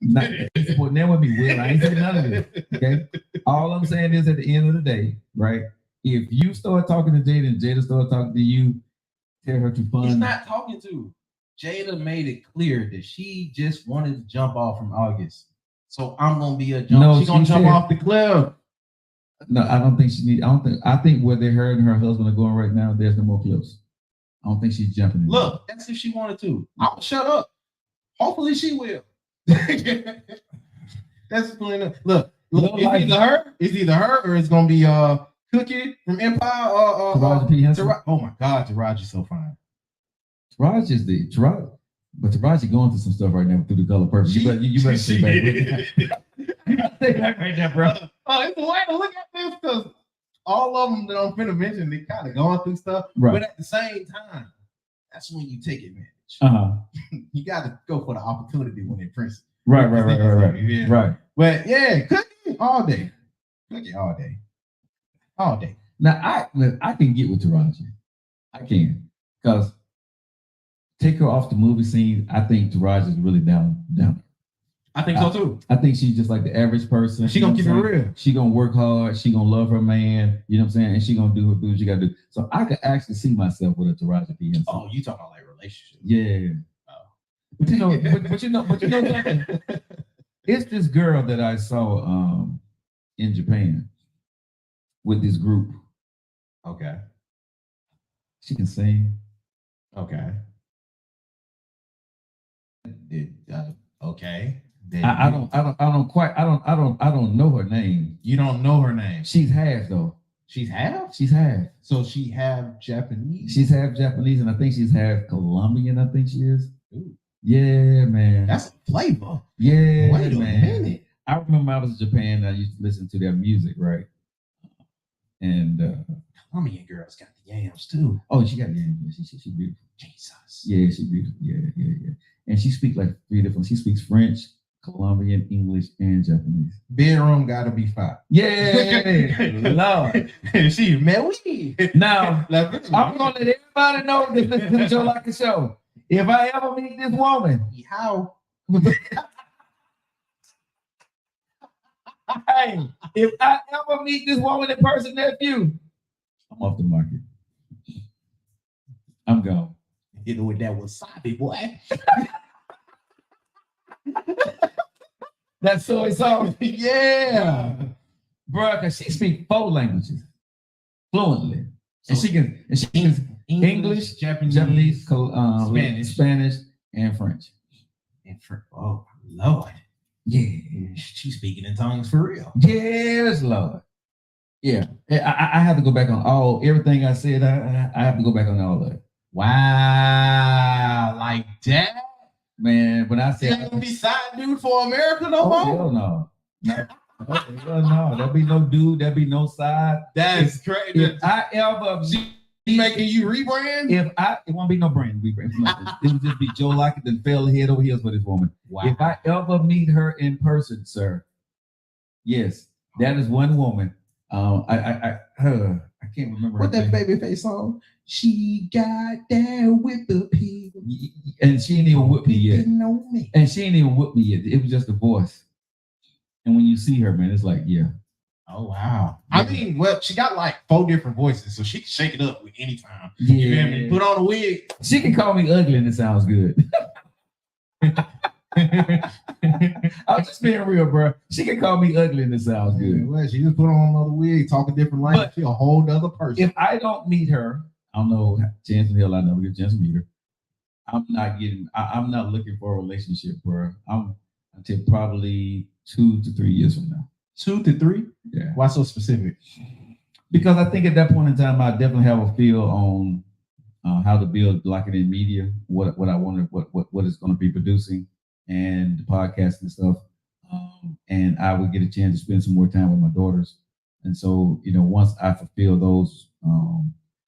He's supporting that with me, Will. I ain't saying none of this. Okay. All I'm saying is at the end of the day, right? If you start talking to Jada and Jada start talking to you, tell her to fund. He's not talking to. Jada made it clear that she just wanted to jump off from August. So I'm gonna be a jump. No, she's gonna jump off the cliff. No, I don't think she need. I think where her and her husband are going right now, there's no more cliffs. I don't think she's jumping in. Look, that's if she wanted to. I'll shut up. Hopefully she will. That's going. Look. It's either her or it's gonna be Cookie from Empire or Taraji P. Henson. Oh my God, Taraji's so fine. Taraji is but Taraji going through some stuff right now through the color purple. You better stay back. Stay back right there, bro. It's a way to look at this because all of them that I'm finna mention, they kind of going through stuff, right. But at the same time, that's when you take advantage. You got to go for the opportunity when they're pressing. Right. Yeah. Right. But yeah, Cookie all day. All day. Now I can get with Taraji. I can, because take her off the movie scene. I think Taraji is really down. I think so too. I think she's just like the average person. She gonna keep it real. She gonna work hard. She gonna love her man. You know what I'm saying? And she gonna do what she gotta do. So I could actually see myself with a Taraji P. Henson. Oh, you talking about like relationship? Yeah. Oh. But you know something? It's this girl that I saw in Japan with this group. Okay. She can sing. Okay. Okay. I don't know her name. You don't know her name. She's half though. She's half? She's half. So she half Japanese? She's half Japanese and I think she's half Colombian, I think she is. Ooh. Yeah, man. That's a flavor. Yeah, wait a man. minute. I remember I was in Japan and I used to listen to their music, right? And Colombian girls got the yams too. Oh, she got yams. She's beautiful. Jesus. Yeah, she's beautiful. Yeah. And she speaks like 3 different. She speaks French, Colombian, English, and Japanese. Bedroom gotta be fine. Yeah, Lord. She met me. Now, I'm gonna let everybody know that listen to the Joe Lockett Show. If I ever meet this woman, how? Hey, if I ever meet this woman in person, nephew, I'm off the market. I'm gone. You know what that wasabi, boy. That's soy sauce. Yeah. Bro, because she speaks 4 languages fluently. And she can English, Japanese, Spanish, and French. Oh, Lord. Yeah. She's speaking in tongues for real. Yes, Lord. Yeah. I have to go back on everything I said. I have to go back on all of it. Wow. Like that? Man, when I said you gonna be side dude for America no more? Hell no. Hell no. There'll be no dude, there'll be no side. That's crazy. If I ever making you rebrand? It won't be no brand rebrand. It would just be Joe Lockett and fell head over heels for this woman. Wow. If I ever meet her in person, sir, yes, that is one woman. I can't remember what that Babyface song. She got down with the people, and she ain't even whipped me yet. Me. And she ain't even whipped me yet. It was just a voice. And when you see her, man, it's like, yeah. Oh wow. Yeah. I mean, well, she got like 4 different voices, so she can shake it up with any time. Yeah. You feel me? Put on a wig. She can call me ugly and it sounds good. I'm just being real, bro. She can call me ugly and it sounds good. Well, she just put on another wig, talk a different language. She's a whole other person. If I don't meet her, I don't know chance in hell I never get a chance to meet her. I'm not looking for a relationship, bro. I'm until probably 2 to 3 years from now. 2 to 3? Yeah. Why so specific? Because I think at that point in time, I definitely have a feel on how to build Lockett in Media, what I want, what it's going to be producing, and the podcast and stuff. And I would get a chance to spend some more time with my daughters. And so, once I fulfill those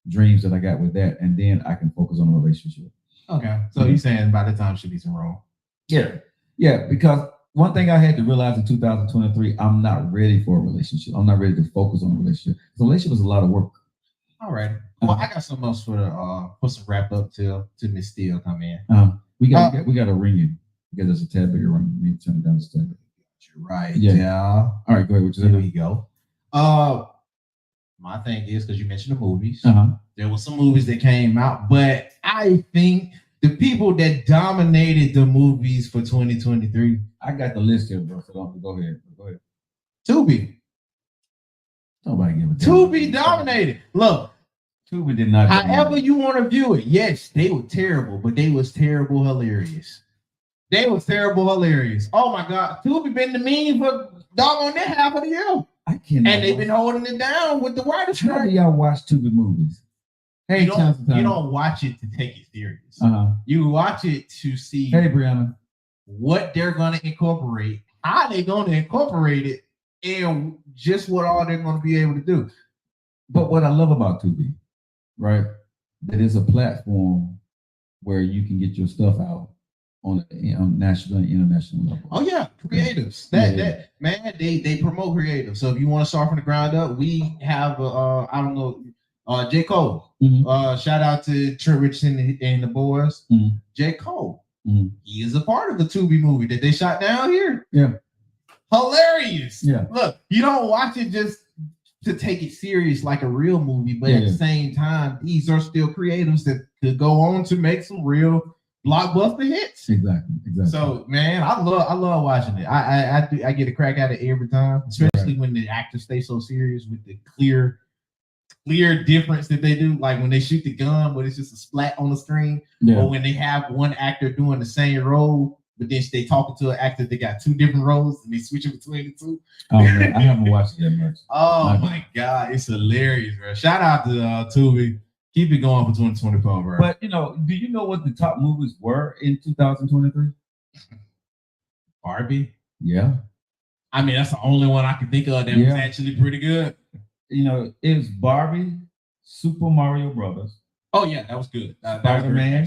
dreams that I got with that, and then I can focus on a relationship. Okay. So you're saying by the time should be some role. Yeah. Yeah. Because one thing I had to realize in 2023, I'm not ready for a relationship. I'm not ready to focus on a relationship. The relationship is a lot of work. All right. Well, I got something else for some wrap up till Miss Steele come in. We got to ring it because there's a tab bigger ring. We need to turn it down the tab. You're right. Yeah. All right. Go ahead. There we go. My thing is because you mentioned the movies. There were some movies that came out, but I think the people that dominated the movies for 2023. I got the list here, bro. So go ahead. Tubi. Nobody give a damn. Tubi dominated. Look. Tubi did not. However you want to view it. Yes, they were terrible, but they was terrible hilarious. Oh my God. Tubi been the meme for doggone that half of the year. I can't. And they've been holding it down with the writer's strike. How do y'all watch Tubi movies? You don't watch it to take it serious. You watch it to see hey Brianna, what they're going to incorporate, how they're going to incorporate it, and just what all they're going to be able to do. But what I love about Tubi, right, that is a platform where you can get your stuff out on national and international level. Oh yeah, creatives. Man, they promote creatives. So if you want to start from the ground up, we have J. Cole. Shout out to Trent Richardson and the boys. J. Cole. He is a part of the Tubi movie that they shot down here. Yeah. Hilarious. Yeah. Look, you don't watch it just to take it serious like a real movie, but at the same time, these are still creatives that could go on to make some real blockbuster hits. Exactly. So man, I love watching it. I get a crack out of it every time, especially when the actors stay so serious with the clear difference that they do, like when they shoot the gun, but it's just a splat on the screen, or when they have one actor doing the same role, but then they talking to an actor that got two different roles and they switch it between the two. Oh man, I haven't watched it that much. Oh my God, it's hilarious, bro. Shout out to Tubi. Keep it going for 2024, bro. But do you know what the top movies were in 2023? Barbie. Yeah. I mean, that's the only one I can think of that was actually pretty good. It was Barbie, Super Mario Brothers. Oh yeah, that was good. Spider-Man.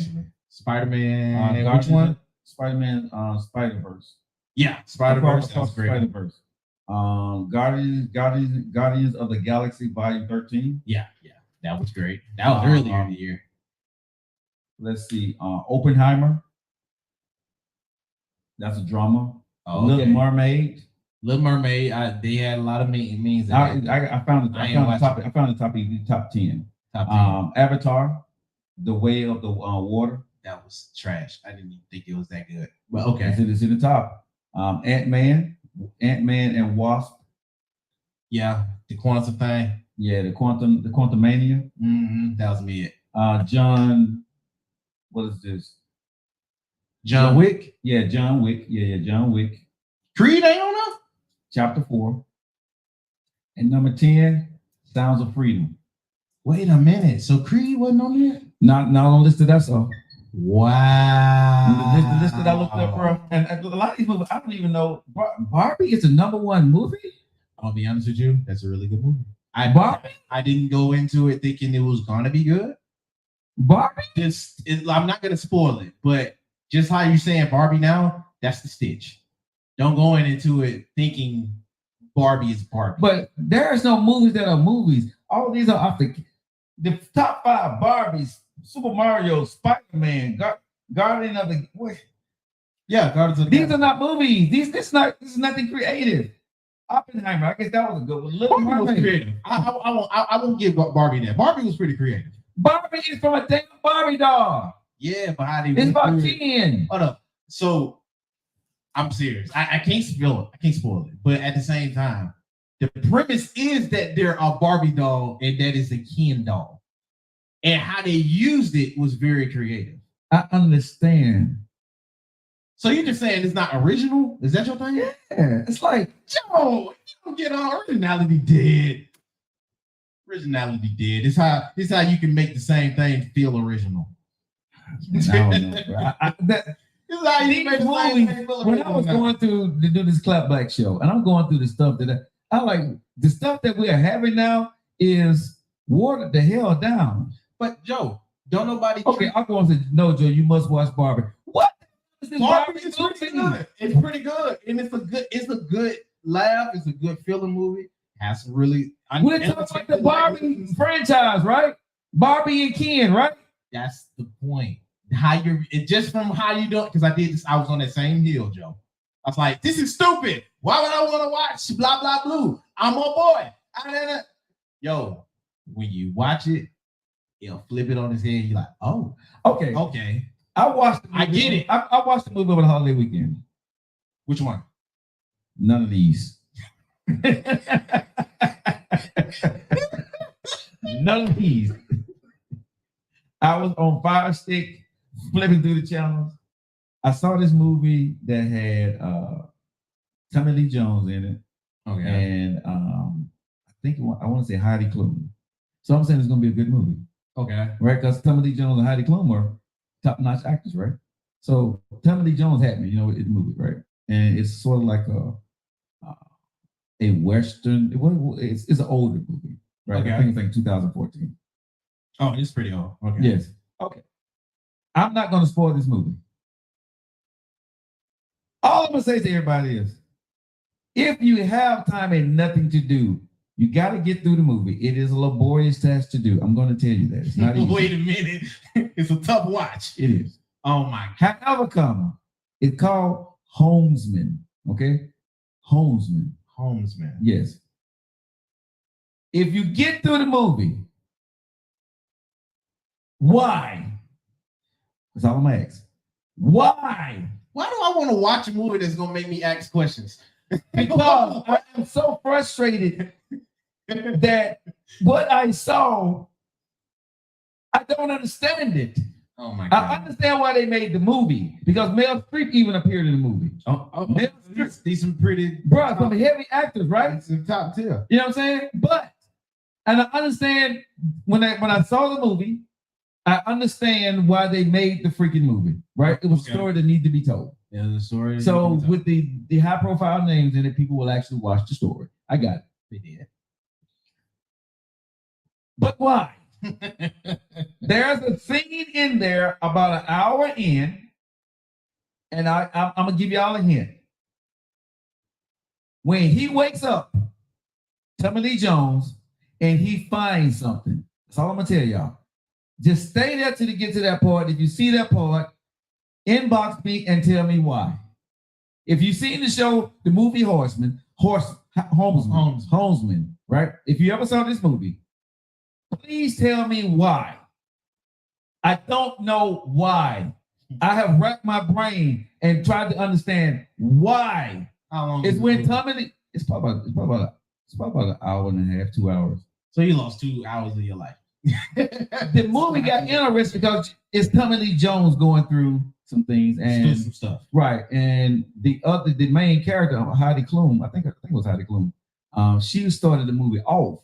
Which one? Spider-Man, Spider-Verse. Yeah, Spider-Verse. That was great. Spider-Verse. Guardians of the Galaxy Volume 13. Yeah, that was great. That was earlier in the year. Let's see, Oppenheimer. That's a drama. Okay. Little Mermaid. They had a lot of memes. I found the top 10. Avatar, The Way of the Water. That was trash. I didn't even think it was that good. But okay, it's in the top. Ant-Man and Wasp. Yeah, the quantum thing. Yeah, the Quantumania. That was me. John. What is this? John Wick. Yeah, John Wick. Yeah, John Wick. Creed ain't on us. Chapter 4. And number 10, Sounds of Freedom. Wait a minute. So Creed wasn't on there? Not on the list that I saw. Wow. The list that I looked up, bro. And a lot of these movies, I don't even know. Barbie is the number one movie? I'll be honest with you. That's a really good movie. I didn't go into it thinking it was going to be good. Barbie? I'm not going to spoil it, but just how you're saying Barbie now, that's the stitch. Don't go into it thinking Barbie is Barbie. But there's no movies that are movies. All these are off the top 5 Barbies, Super Mario, Spider-Man, Guardian of the... What? Yeah, Guardians of the These are not movies. This is nothing creative. Oppenheimer, I guess that was a good one. Barbie was creative. I won't give Barbie that. Barbie was pretty creative. Barbie is from a damn Barbie doll. Yeah, but how they... It's about 10. Hold up. So... I'm serious. I can't spoil it. But at the same time, the premise is that they're a Barbie doll and that is a Ken doll. And how they used it was very creative. I understand. So you're just saying it's not original? Is that your thing? Yeah, it's like, Joe, you don't get on originality dead. Originality dead. It's how you can make the same thing feel original. I don't know, bro. It's how you make the same thing feel When I was going through to do this Clap Black show, and I'm going through the stuff that I like, the stuff that we are having now is watered the hell down. But Joe, don't nobody. Okay, I'm going to no, Joe. You must watch Barbie. What? Barbie is pretty good. It's pretty good, and it's a good laugh. It's a good feeling movie. Has some really. We're talking about the Barbie franchise, right? Barbie and Ken, right? That's the point. How you're just from how you do it, because I did this. I was on that same hill, Joe. I was like, this is stupid. Why would I want to watch blah blah blue? I'm on board. Yo, when you watch it, it'll flip it on his head. You're like, oh, okay. I watched the movie. I get it. I watched the movie over the holiday weekend. Which one? None of these. None of these. I was on Fire Stick, flipping through the channels. I saw this movie that had Tommy Lee Jones in it. Okay. And I want to say Heidi Klum. So I'm saying it's going to be a good movie. Okay. Right? Because Tommy Lee Jones and Heidi Klum are top-notch actors, right? So Tommy Lee Jones had me, in the movie, right? And it's sort of like a Western. It's an older movie, right? Okay. I think it's like 2014. Oh, it's pretty old. Okay. Yes. Okay. I'm not going to spoil this movie. All I'm going to say to everybody is, if you have time and nothing to do, you got to get through the movie. It is a laborious task to do. I'm going to tell you that. It's not easy. Wait a minute. It's a tough watch. It is. Oh my God. However, it's called Homesman. Okay? Homesman. Yes. If you get through the movie, why? That's all I'm going to ask. Why? Why do I want to watch a movie that's going to make me ask questions? Because I am so frustrated that what I saw, I don't understand it. Oh my God. I understand why they made the movie, because Mel Streep even appeared in the movie. Mel Streep. These some pretty, bro, some heavy actors, right? It's some top tier. You know what I'm saying? And I understand when I saw the movie, I understand why they made the freaking movie, right? It was a story that needed to be told. Yeah, the story. So with the high profile names in it, people will actually watch the story. I got it. They did. But why? There's a scene in there about an hour in, and I'm gonna give y'all a hint. When he wakes up, Tommy Lee Jones, and he finds something. That's all I'm gonna tell y'all. Just stay there till you get to that part. If you see that part, inbox me and tell me why. If you've seen the show, the movie Homesman, right? If you ever saw this movie, please tell me why. I don't know why. I have racked my brain and tried to understand why. How long? It's when Tommy. It's probably about an hour and a half, 2 hours. So you lost 2 hours of your life. The movie got interesting because it's Tommy Lee Jones going through some things and some stuff. Right. And the main character, Heidi Klum, I think it was Heidi Klum. She started the movie off,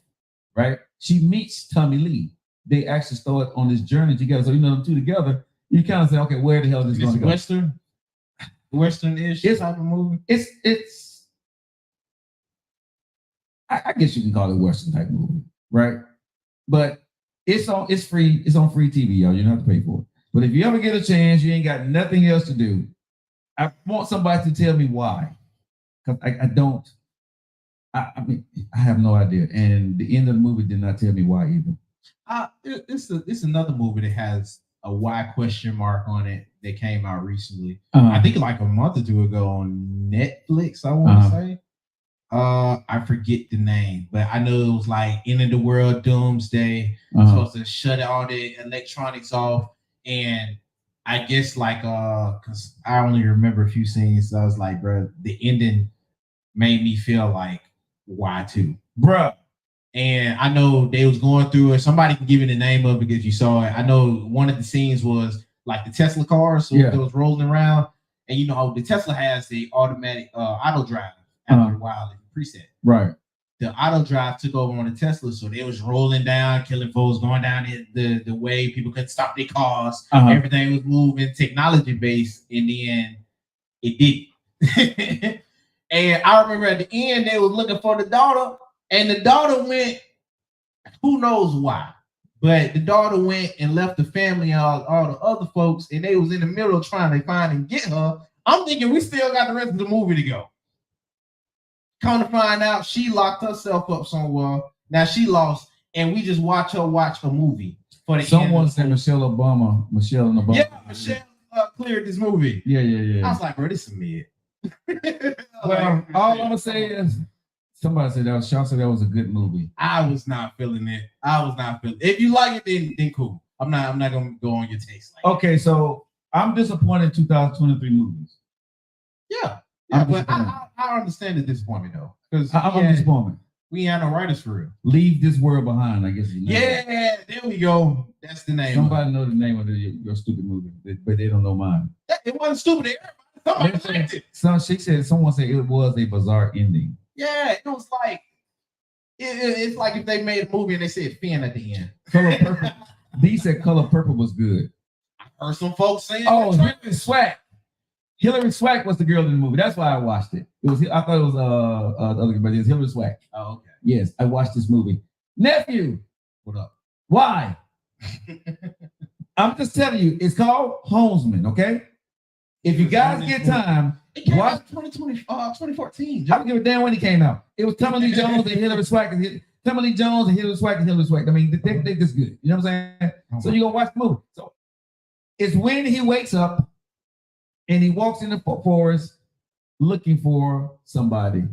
right? She meets Tommy Lee. They actually start on this journey together. So them two together, you kind of say, okay, where the hell is this going to go? Western-ish type of movie. It's I guess you can call it Western type movie, right? But it's free. It's on free TV, y'all. You don't have to pay for it. But if you ever get a chance, you ain't got nothing else to do. I want somebody to tell me why, because I don't. I mean, I have no idea. And the end of the movie did not tell me why either. It's another movie that has a why question mark on it that came out recently. I think like a month or two ago on Netflix, I want to say. I forget the name, but I know it was like End of the World Doomsday. Supposed to shut all the electronics off. And I guess like because I only remember a few scenes, so I was like, bro, the ending made me feel like why too, bro. And I know they was going through it. Somebody can give me the name of it if you saw it. I know one of the scenes was like the Tesla cars, so Yeah. that was rolling around. And you know, the Tesla has the automatic auto drive after a while, preset. Right. The auto drive took over on the Tesla, so they was rolling down, killing folks, going down the way people couldn't stop their cars. Everything was moving, technology based. In the end, it didn't. And I remember at the end they was looking for the daughter, and the daughter went. Who knows why? But the daughter went and left the family, all the other folks, and they was in the middle trying to find and get her. I'm thinking we still got the rest of the movie to go. Come to find out, she locked herself up somewhere. Now she lost, and we just watch her watch a movie for the Someone said Michelle and Obama. Yeah, Michelle cleared this movie. Yeah. I was like, bro, this is mid. Well, all I'm gonna say is somebody said Sean said that was a good movie. I was not feeling it. If you like it, then cool. I'm not gonna go on your taste. Okay, so I'm disappointed in 2023 movies. Yeah, but I understand the disappointment though, because I'm disappointed. We ain't no writers for real. Leave This World Behind, I guess. Yeah, there we go. That's the name. Somebody know the name of your stupid movie, but they don't know mine. It wasn't stupid. Someone said it was a bizarre ending. Yeah, it was like it's like if they made a movie and they said Finn at the end. Color Purple. Dee said Color Purple was good. I heard some folks saying. Oh, Hilary Swank. Hilary Swank was the girl in the movie. That's why I watched it. I thought it was the other girl, but it was Hilary Swank. Oh, okay. Yes, I watched this movie. Nephew, what up? Why? I'm just telling you, it's called Homesman. Okay. If you guys get time, watch 2014. I don't give a damn when it came out. It was Tommy Lee Jones and Hilary Swank. Tommy Lee Jones and Hilary Swank and Hilary Swank. I mean, they just good. You know what I'm saying? So you gonna watch the movie. So it's when he wakes up and he walks in the forest looking for somebody.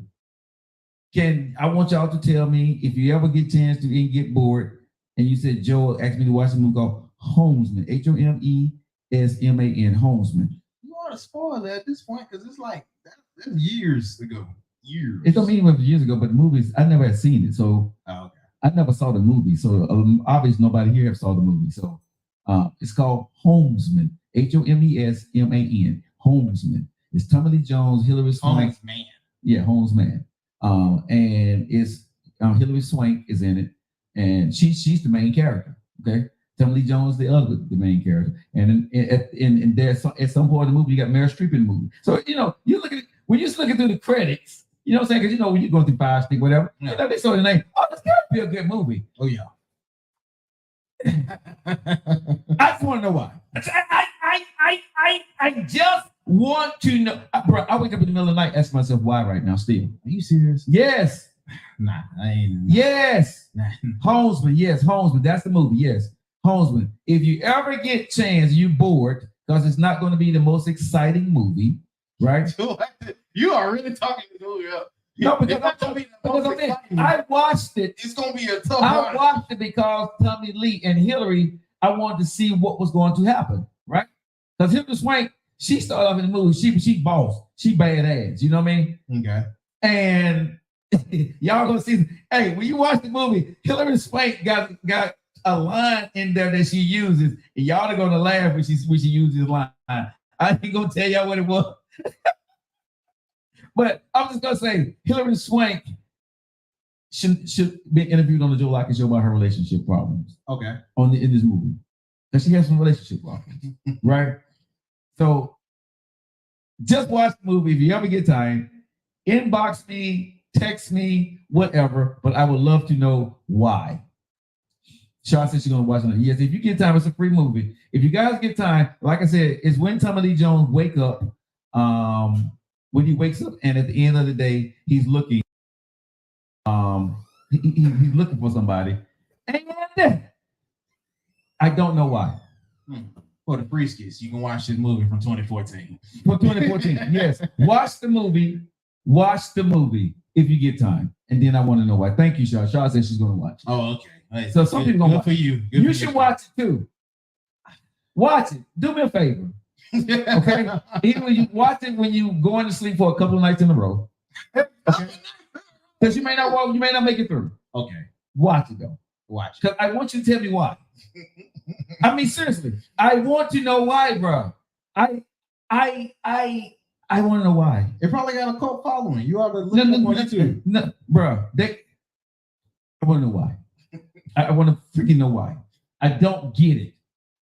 I want y'all to tell me if you ever get a chance to get bored and you said Joe asked me to watch a movie called Homesman, Homesman, Homesman. You ought to spoil that at this point because it's like that's years ago. Years. It don't mean it was years ago, but the movies I never had seen it, so okay. I never saw the movie. So obviously nobody here saw the movie. So it's called Homesman, Homesman. Homesman. It's Tommy Lee Jones, Hilary Swank. Homesman. Yeah, Homesman. And it's Hilary Swank is in it, and she's the main character. Okay, Tommy Lee Jones the main character, and there's at some point in the movie you got Meryl Streep in the movie. So you look at when you're just looking through the credits, you know what I'm saying? Because when you go through Fire Stick, whatever, they saw the name. Oh, this gotta be a good movie. Oh yeah. I just want to know why. I just want to know, bro. I wake up in the middle of the night, ask myself why right now. Still, are you serious? Yes. Nah, I ain't. Yes. Nah. Homesman. Yes, Homesman. That's the movie. Yes, Homesman. If you ever get chance, you bored because it's not going to be the most exciting movie, right? You are really talking this movie up. No, because I watched it. It's gonna be a tough. I watched it because Tommy Lee and Hillary. I wanted to see what was going to happen, right? Because Hilary Swank, she started off in the movie. She boss. She badass. You know what I mean? Okay. And y'all gonna see. Hey, when you watch the movie, Hilary Swank got a line in there that she uses, and y'all are gonna laugh when she uses the line. I ain't gonna tell y'all what it was. But I'm just gonna say Hilary Swank should be interviewed on the Joe Lockett Show about her relationship problems. Okay. In this movie, because she has some relationship problems, right? So just watch the movie. If you ever get time, inbox me, text me, whatever. But I would love to know why. Shaw said she's gonna watch it. Yes, if you get time, it's a free movie. If you guys get time, like I said, it's when Tommy Lee Jones wake up. When he wakes up, and at the end of the day, he's looking. He's looking for somebody, and I don't know why. For the Freeskies, you can watch this movie from 2014. For 2014, yes. Watch the movie. Watch the movie if you get time, and then I want to know why. Thank you, Shaw. Shaw said she's going to watch. Oh, okay. Hey, so some people gonna watch for you. You should watch it too. Watch it. Do me a favor. Okay, even when you watch it when you going to sleep for a couple of nights in a row, okay? Because you may not make it through. Okay, watch it though. Watch it. Because I want you to tell me why. I mean, seriously, I want to know why, bro. I want to know why. It probably got a cult following. You ought to look No, up no, on no, YouTube. no, bro. I want to know why. I want to freaking know why. I don't get it.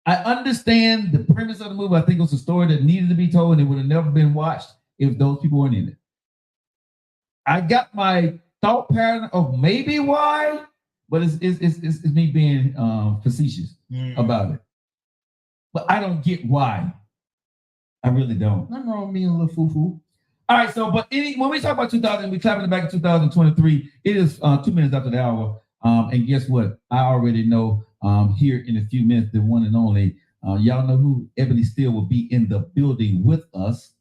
I understand the premise of the movie. I think it was a story that needed to be told, and it would have never been watched if those people weren't in it. I got my thought pattern of maybe why, but it's me being facetious about it. But I don't get why. I really don't. Nothing wrong with being a little foo-foo. All right, so when we talk about 2000, we clapping it back in 2023. It is 2 minutes after the hour. And guess what? I already know here in a few minutes, the one and only, y'all know who Ebony Steele will be in the building with us.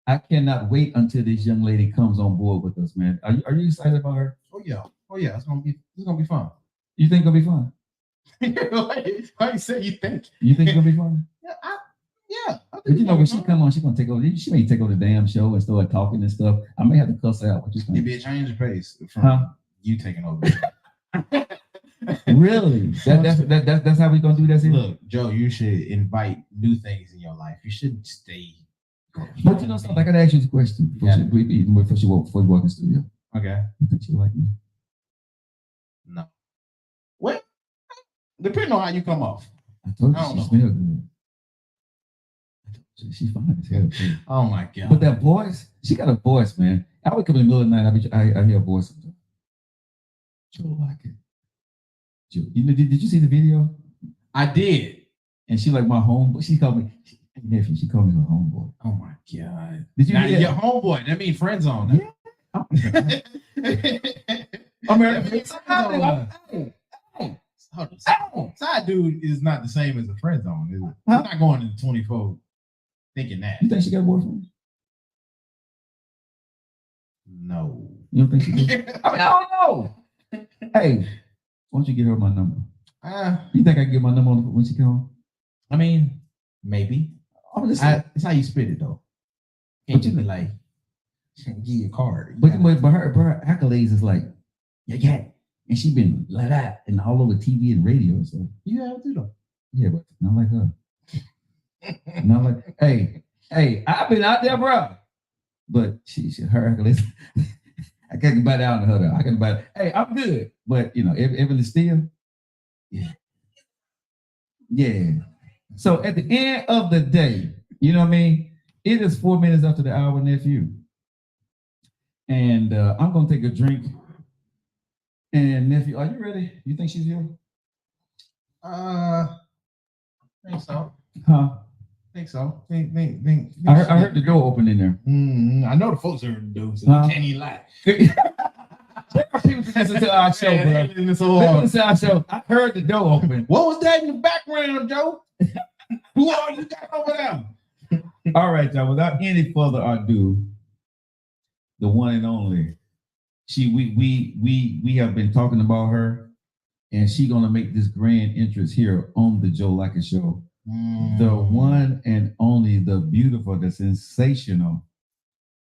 I cannot wait until this young lady comes on board with us, man. Are you excited about her? Oh yeah, it's gonna be fun. You think it'll be fun? Why you say you think? You think it'll be fun? Yeah. I think But you know when she come on, she's gonna take over. She may take over the damn show and start talking and stuff. I may have to cuss her out. What you think? It'd be a change of pace from you taking over. Really? That's how we gonna do that? Look, Joe, you should invite new things in your life. You shouldn't stay. But you know something? I gotta ask you this question before you walk in the studio. Okay. You think she like me? No. Well, depending on how you come off. I told I you don't she know. smell good. She's fine as hell. Too. Oh my god. But that voice, she got a voice, man. I wake up in the middle of the night, I hear a voice. Joe Lockett. You know, did you see the video? I did. And she like my homeboy. She called me nephew. She called me her homeboy. Oh my god. Did you Now, hear your homeboy? That means friend zone. Yeah. I mean, side dude is not the same as a friend zone, is it? Huh? You're not going into 24 thinking that. You think she got a boyfriend? No. You don't think she did? I mean, I don't know. Hey, why don't you get her my number? You think I can get my number when she comes? I mean, maybe. It's how you spit it though. Can't you be like, give you a card. But her accolades is like, yeah. And she been like that and all over TV and radio and stuff. You have to though. Yeah, but not like her. Not like, hey, I've been out there, bro. But her accolades, I can't buy down to her though. I can buy. Hey, I'm good. But you know, Evelyn Steele, yeah. So at the end of the day, you know what I mean? It is 4 minutes after the hour, nephew. And I'm gonna take a drink. And nephew, are you ready? You think she's here? Think so. Huh? Think so. Think. I heard the door open in there. I know the folks are doing so Huh? can't even lie. People listen to our show, bro. Listen to our show. I heard the door open. What was that in the background, Joe? Who are you got over there? All right, y'all. Without any further ado, the one and only. We have been talking about her, and she's gonna make this grand entrance here on the Joe Lockett Show. The one and only, the beautiful, the sensational,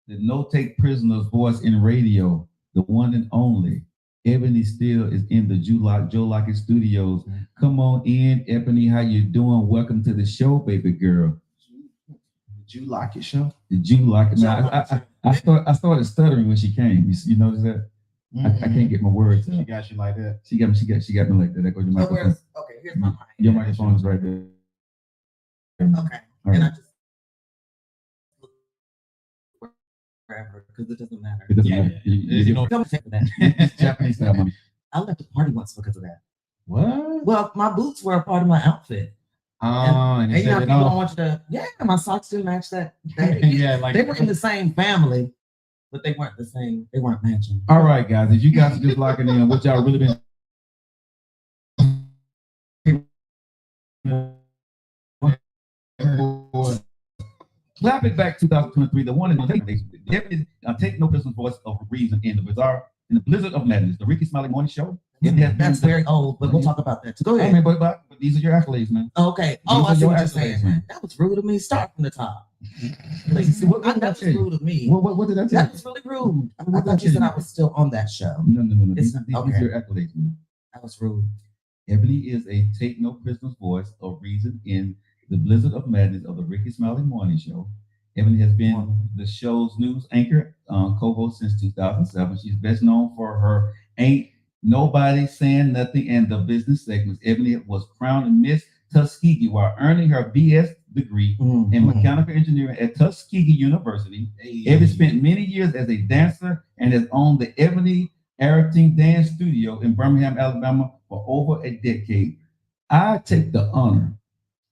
the no take prisoners voice in radio, the one and only. Ebony Steele is in the Joe Lockett Studios. Come on in, Ebony. How you doing? Welcome to the show, baby girl. The Joe Lockett Show. The Joe Lockett. I started stuttering when she came. You notice that? I can't get my words out. She got you like that. She got me like that. That goes your microphone. Okay, here's my mic. Your microphone is right there. Okay, All and I right. just wherever because it doesn't matter. It doesn't Yeah, matter. yeah. You know, Come take that. It's Japanese style, mommy. I left a party once because of that. what? Well, my boots were a part of my outfit. And And you know, it people don't off. want you to. Yeah, my socks didn't match that. Yeah, like They were in the same family, but they weren't the same. They weren't matching. All right, guys. If you guys are just locking in, what y'all really been clap it back 2023, the one and only. Take no person's voice of reason in the bizarre, in the blizzard of madness, the Ricky Smiley Morning Show. That's very old, but we'll talk about that. So go I ahead. mean, but these are your accolades, man. Okay. Oh, These I are see your what you're accolades, saying. man. That was rude of me. Start from the top. Please, what That did I was tell you? rude of me. What did I tell That you? was really rude. I What did I thought you tell said you? I was still on that show. No. It's These not- are your accolades, man. That was rude. Ebony is a take no prisoners voice of reason in the blizzard of madness of the Ricky Smiley Morning Show. Ebony has been the show's news anchor, co-host since 2007. She's best known for her Ain't Nobody Saying Nothing and the business segments. Ebony was crowned Miss Tuskegee while earning her BS degree in mechanical engineering at Tuskegee University. Ebony spent many years as a dancer and has owned the Ebony Acting Dance Studio in Birmingham, Alabama for over a decade. I take the honor,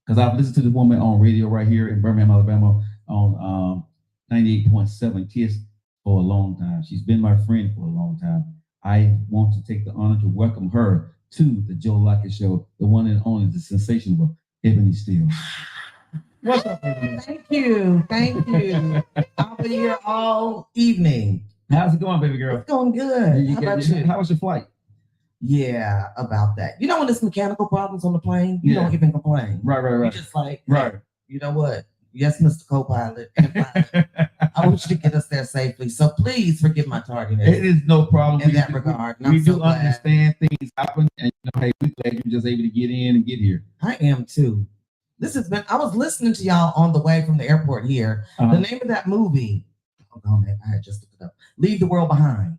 because I've listened to the woman on radio right here in Birmingham, Alabama on 98.7 KISS for a long time. She's been my friend for a long time. I want to take the honor to welcome her to the Joe Lockett Show, the one and only, the sensational Ebony Steele. What's up, Ebony? Thank you. I'll be here all evening. How's it going, baby girl? It's going good. How about you? How was your flight? Yeah, about that. You know when there's mechanical problems on the plane, you don't even complain. Right. You're just like, right. You know what? Yes, Mr. Co-pilot and pilot. I want you to get us there safely. So please forgive my tardiness. It is no problem in that regard. We do understand things happen, and hey, we're glad you're just able to get in and get here. I am too. This has been. I was listening to y'all on the way from the airport here. The name of that movie. Hold on, man. I had just looked it up. Leave the World Behind.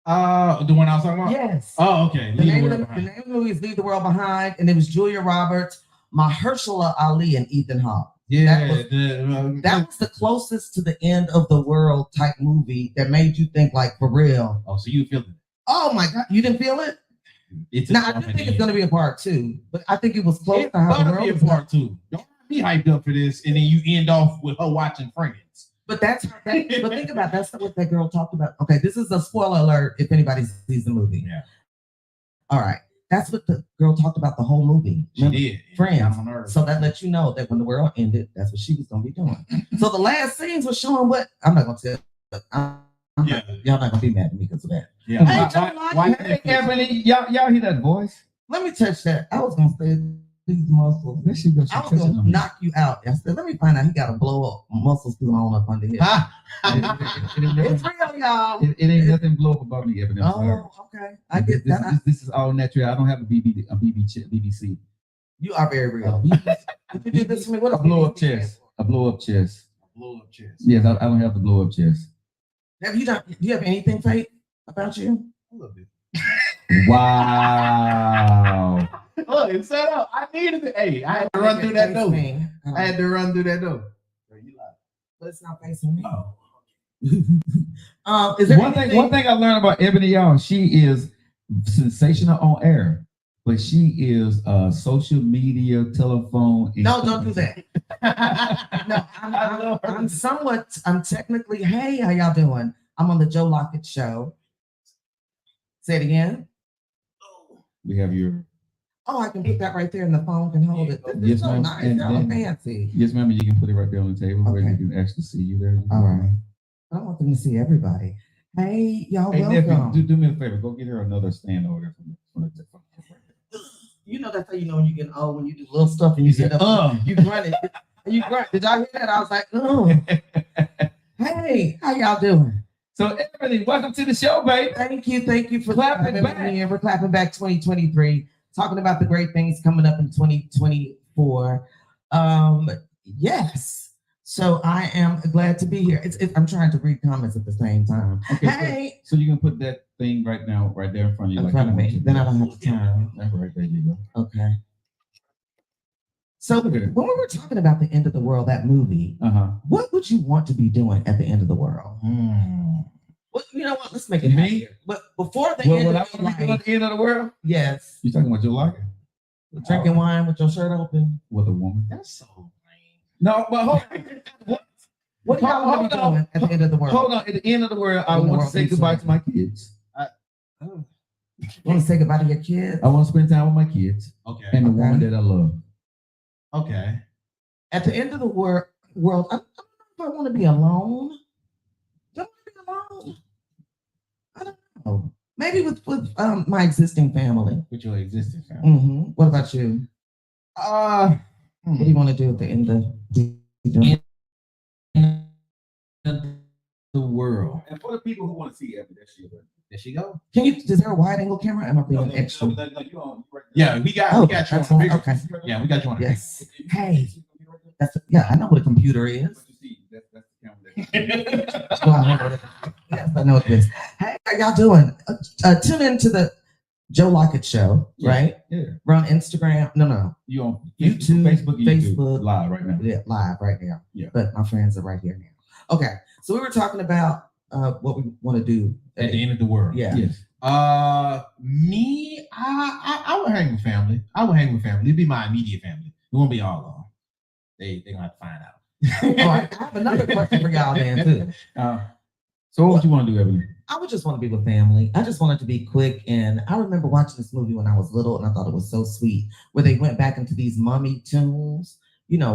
The one I was talking about? Yes. Oh, okay. The name of the movie is Leave the World Behind, and it was Julia Roberts, Mahershala Ali, and Ethan Hawke. Yeah, that was the closest to the end of the world type movie that made you think like for real. Oh, so you feel it? Oh my God, you didn't feel it? Now I do think it's going to be a part 2, but I think it was close to how the world was. Part 2. Don't be hyped up for this, and then you end off with her watching Friends. But but think about that's what that girl talked about. Okay, this is a spoiler alert if anybody sees the movie. Yeah. All right. That's what the girl talked about the whole movie. She did. Friends. So that lets you know that when the world ended, that's what she was going to be doing. So the last scenes were showing what I'm not going to tell. Y'all not going to be mad at me because of that. Yeah. Hey, Ebony, y'all hear that voice? Let me touch that. I was going to say these muscles. There she goes. I was going to knock you out. I said, let me find out he got a blow up muscles going on up under here. It's real, y'all. It ain't nothing blow up about me, Ebony. Okay. I get that. This is all natural. I don't have a BBC. You are very real. If you do this to me, what a blow up chest. A blow up chest. Yes, I don't have the blow up chest. Do you have anything fake about you? A little bit. Wow. Look, it's set up. I needed it. Hey, I had to run through that door. I had to run through that door. But it's not facing me. Oh. Is there one thing I learned about Ebony, y'all? She is sensational on air, but she is social media, telephone. No, don't do that. No, I'm technically, hey, how y'all doing? I'm on the Joe Lockett Show. Say it again. We have your. Oh, I can put that right there and the phone can hold it. This is so nice. Y'all fancy. Yes, ma'am. You can put it right there on the table where you can actually see you there. All right. I don't want them to see everybody. Hey, y'all, welcome. Nephew, do me a favor. Go get her another stand over there from the You know that's how you know when you're getting old, when you do little stuff and you get up, you run it. And you grunt. Did y'all hear that? I was like, Hey, how y'all doing? So, Ebony, welcome to the show, babe. Thank you for clapping back. We're clapping back 2023, talking about the great things coming up in 2024. Yes. So I am glad to be here. I'm trying to read comments at the same time. Okay, hey. So you can put that thing right there in front of you. In front of me. Then I don't have to turn. That's right. There you go. Okay. So when we were talking about the end of the world, that movie, what would you want to be doing at the end of the world? Well, you know what? Let's make it me. But before the end of the end of the world? Yes. You talking about Joe Lockett? Drinking wine with your shirt open? With a woman. That's so lame. No, but hold on. What y'all want to be doing at the end of the world? Hold on. At the end of the world, I want to say goodbye to my kids. You want to say goodbye to your kids? I want to spend time with my kids. Okay. And the woman that I love. Okay. At the end of the world, I don't know if I want to be alone. Do I want to be alone? I don't know. Maybe with my existing family. With your existing family. Mm-hmm. What about you? What do you want to do at the end of the world? And for the people who want to see Ebony. There she go. Can you? Is there a wide angle camera? Am I being extra? No, you on right Yeah, we got you on excellent. the Okay. Yeah, we got you on. Yes. Hey, yeah, I know what a computer is. That's the camera. Wow. Yes, I know what it is. Hey, how y'all doing? Tune into the Joe Lockett Show, right? Yeah. We're on Instagram. No. You on YouTube, Facebook live right now. Yeah, live right now. Yeah. But my friends are right here now. Okay. So we were talking about what we want to do At the end of the world. Yeah. Yes. Me, I would hang with family. It'd be my immediate family. It won't be all of them. They gonna have to find out. All right. I have another question for y'all then too. So what would you want to do, Ebony? I would just want to be with family. I just want it to be quick. And I remember watching this movie when I was little, and I thought it was so sweet, where they went back into these mummy tombs,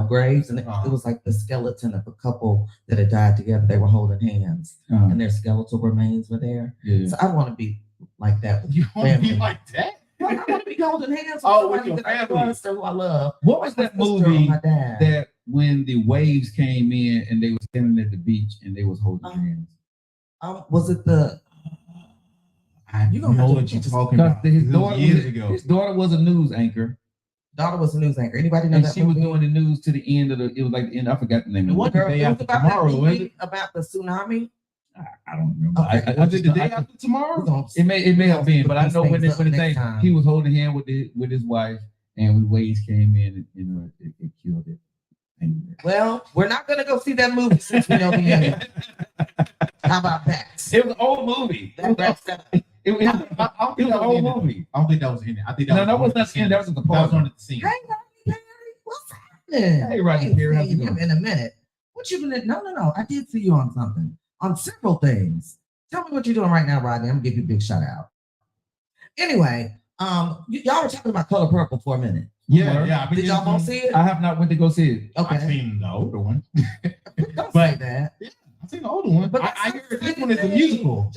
graves, and it was like the skeleton of a couple that had died together. They were holding hands, and their skeletal remains were there. Yeah. So I want to be like that. With You want to family. be like that? Well, I want to be holding hands with With somebody your that I family. trust or who I love. What was that movie My dad. that when the waves came in and they were standing at the beach and they was holding hands? Was it the? You don't know what you're talking about. His It was daughter years ago. His daughter was a news anchor, Daughter was a news anchor. Anybody know and that she was movie? doing the news to the end of the. It was like the end. I forgot the name. of What it. the day It was after about tomorrow, that wasn't movie it? about the tsunami. I don't remember. Okay. Was it the day I- after tomorrow? We're gonna- It may have been, but I know when Things the up next thing time. he was holding hand with his wife, and when waves came in, it killed it. And Well, we're not gonna go see that movie since we know the ending. How about that? it was an old movie. That wraps that up. It was an old movie. I don't think that was in it. I think No, that that was was not in. That was the That was part. on the scene. Hey, Rodney Perry, what's happening? Hey, Rodney Perry, how you seen him doing? in a minute. What you been? No. I did see you on something, on several things. Tell me what you're doing right now, Rodney. I'm gonna give you a big shout out. Anyway, y'all were talking about Color Purple for a minute. Yeah. Did y'all both see it? I have not went to go see it. I've Okay, seen the older one. don't but- say that. I've seen the older one. But I heard this one is a musical.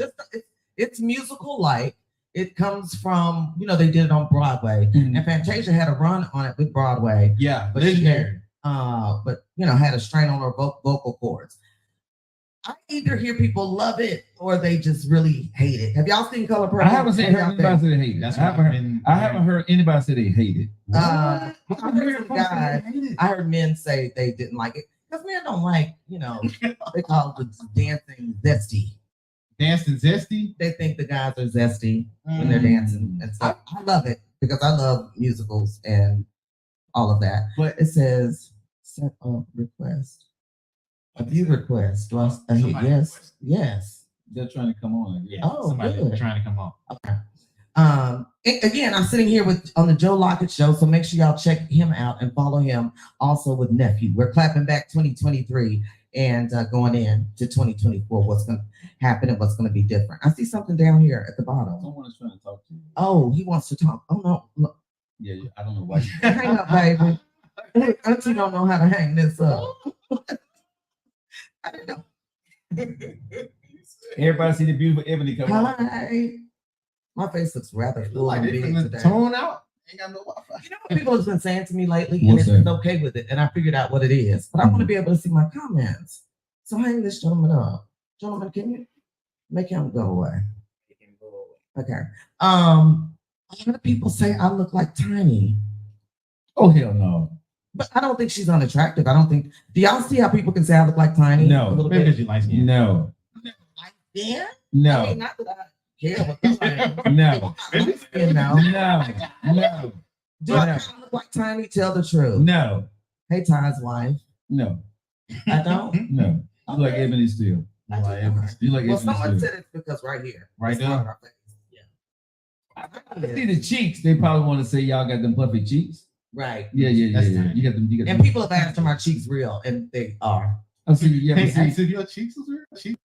It's musical like. It comes from, they did it on Broadway. Mhm. And Fantasia had a run on it with Broadway, Yeah, but but she had, had a strain on her vocal cords. I either hear people love it or they just really hate it. Have y'all seen Color Purple? I haven't seen What y'all anybody think? say they hate it. That's I haven't heard anybody say they hate it. I heard some guys, I heard men say they didn't like it. Because men don't like, they call it the dancing zesty. Dancing zesty. They think the guys are zesty when they're dancing and stuff. I love it because I love musicals and all of that. But It says set up request. A view request. Do I hit Somebody yes? request. Yes. They're trying to come on. Yeah, Oh, somebody good. trying to come on. Okay. Again, I'm sitting here on the Joe Lockett Show, so make sure y'all check him out and follow him also with Nephew. We're clapping back 2023 and going in to 2024. What's going to happen and what's going to be different. I see something down here at the bottom. Someone is trying to talk to you. Oh, he wants to talk. Oh no, look, Yeah, I don't know why. hang up, baby. Auntie don't know how to hang this up. I don't know. Everybody see the beautiful Ebony coming on. Hi. My face looks rather Look full like and they big finna today. tone out. Ain't got no Wi-Fi. You know what people have been saying to me lately, and What's it's that? okay with it, and I figured out what it is. But I want to be able to see my comments. So hang this gentleman up. Gentlemen, can you make him go away? Okay. A lot of people say I look like Tiny, Oh hell no. but I don't think she's unattractive. I don't think. Do y'all see how people can say I look like Tiny? No. A little Maybe bit. because you like skin. No. Like yeah. I No. mean, not that I care what color. No. You know. No. No. Do I No. kind of look like Tiny? Tell the truth. No. Hey, Ty's wife. No. I don't. No. You like Okay. Ebony still. I do. You like Well, Ebony someone still. said it's because right here. Right It's there? on our face. Yeah. I see the cheeks. They probably want to say y'all got them puffy cheeks. Right. Yeah. That's You tiny. got them. You got And them. people have asked are my cheeks real, and they are. I see. You ever Hey, see? ask if your cheeks is real. Cheeks.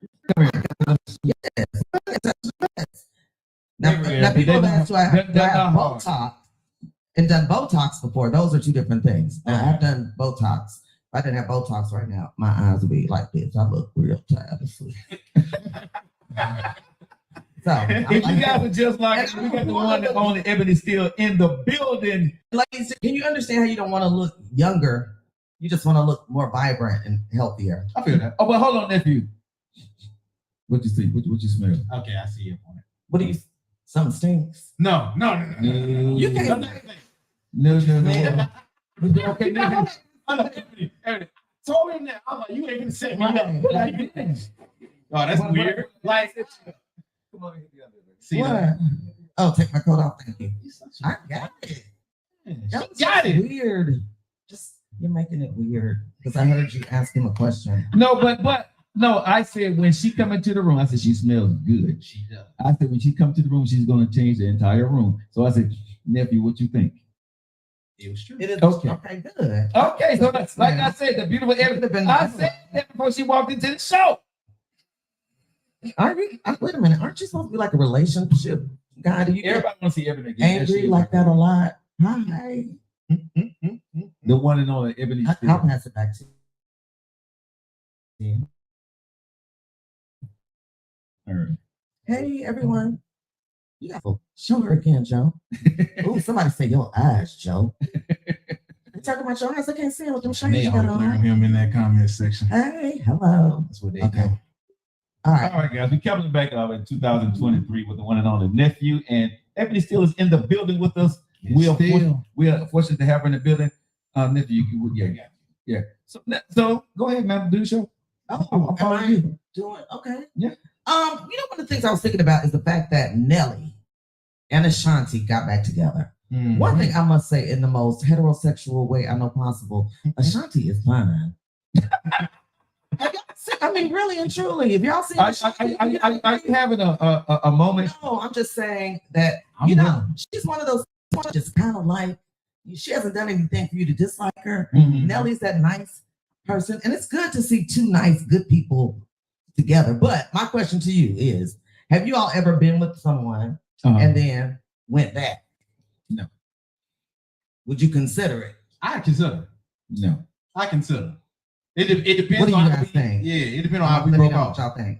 Now, Yeah, now people have asked, do I they're have not hard. Botox and done Botox before? Those are two different things. Now, I've done Botox. If I didn't have Botox right now, my eyes would be like this. I look real tired of sleep. So, If you guys are just like, we got the one that owned the Ebony still in the building. ladies, can you understand how you don't want to look younger? You just want to look more vibrant and healthier. I feel that. Oh, but hold on, nephew. What you think? What you smell? Okay, I see your point. What do you? Something stinks. No. You can't. No. Okay, now. Told him that. I'm like, you ain't gonna set me up. Oh, that's weird. Like, Come on, hit the other. see What? that? Oh, take my coat off. Thank you. I got it. That was Got it. weird. Just you're making it weird because I heard you ask him a question. No, but no, I said when she come into the room, I said she smells good. She does. I said when she come to the room, she's gonna change the entire room. So I said, nephew, what you think? It was true. It is Okay. okay. Good. Okay, so that's, like I said, the beautiful evidence. I said that before she walked into the show. Wait a minute. Aren't you supposed to be like a relationship guy? Do you get Everybody wants to see Ebony get angry like that a lot? Hi. The one and only Ebony. I'll pass it back to you. All right. Hey, everyone. You got to show her again, Joe. Oh, somebody say your eyes, Joe. You talking about your eyes? I can't see them with them shades They you are got clearing on. him in that comment section. Hey, hello. That's what they Okay. do. All right. All right, guys. We coming back up in 2023 with the one and only nephew, and Ebony still is in the building with us. We are fortunate to have her in the building. Nephew, yeah. So go ahead, man. Do the show. Oh, How are you? doing okay? Yeah. One of the things I was thinking about is the fact that Nelly and Ashanti got back together. Mhm. One thing I must say, in the most heterosexual way I know possible, Ashanti is fine. I mean, really and truly, if y'all see, Are you having a moment? No, I'm just saying that she's one of those just kind of like she hasn't done anything for you to dislike her. Mhm. Nelly's that nice person, and it's good to see two nice, good people together. But my question to you is: have you all ever been with someone and then went back? No. Would you consider it? I consider. No. I consider. It depends What do on you how guys think? Yeah, it depends on how we Let me broke know off. what y'all think.